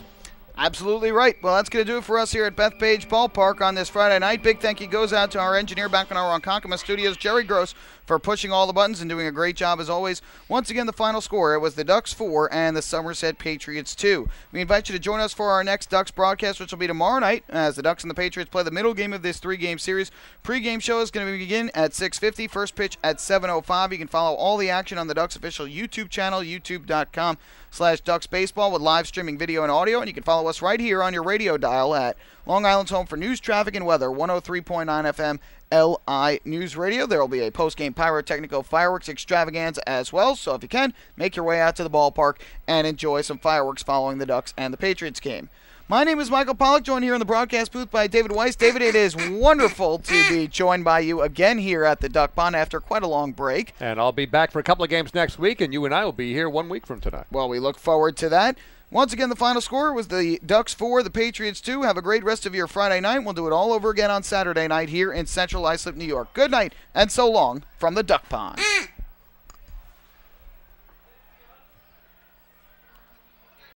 Absolutely right. Well, that's going to do it for us here at Bethpage Ballpark on this Friday night. Big thank you goes out to our engineer back in our Ronkonkoma studios, Jerry Gross, for pushing all the buttons and doing a great job as always. Once again, the final score, it was the Ducks 4 and the Somerset Patriots 2. We invite you to join us for our next Ducks broadcast, which will be tomorrow night as the Ducks and the Patriots play the middle game of this 3-game series. Pre-game show is going to begin at 6:50, first pitch at 7:05. You can follow all the action on the Ducks official YouTube channel, youtube.com/Ducks Baseball, with live streaming video and audio. And you can follow us right here on your radio dial at Long Island's home for news, traffic, and weather, 103.9 FM LI News Radio. There will be a post-game pyrotechnical fireworks extravaganza as well. So if you can, make your way out to the ballpark and enjoy some fireworks following the Ducks and the Patriots game. My name is Michael Pollack, joined here in the broadcast booth by David Weiss. David, it is wonderful to be joined by you again here at the Duck Pond after quite a long break. And I'll be back for a couple of games next week, and you and I will be here 1 week from tonight. Well, we look forward to that. Once again, the final score was the Ducks 4, the Patriots 2. Have a great rest of your Friday night. We'll do it all over again on Saturday night here in Central Islip, New York. Good night, and so long from the Duck Pond.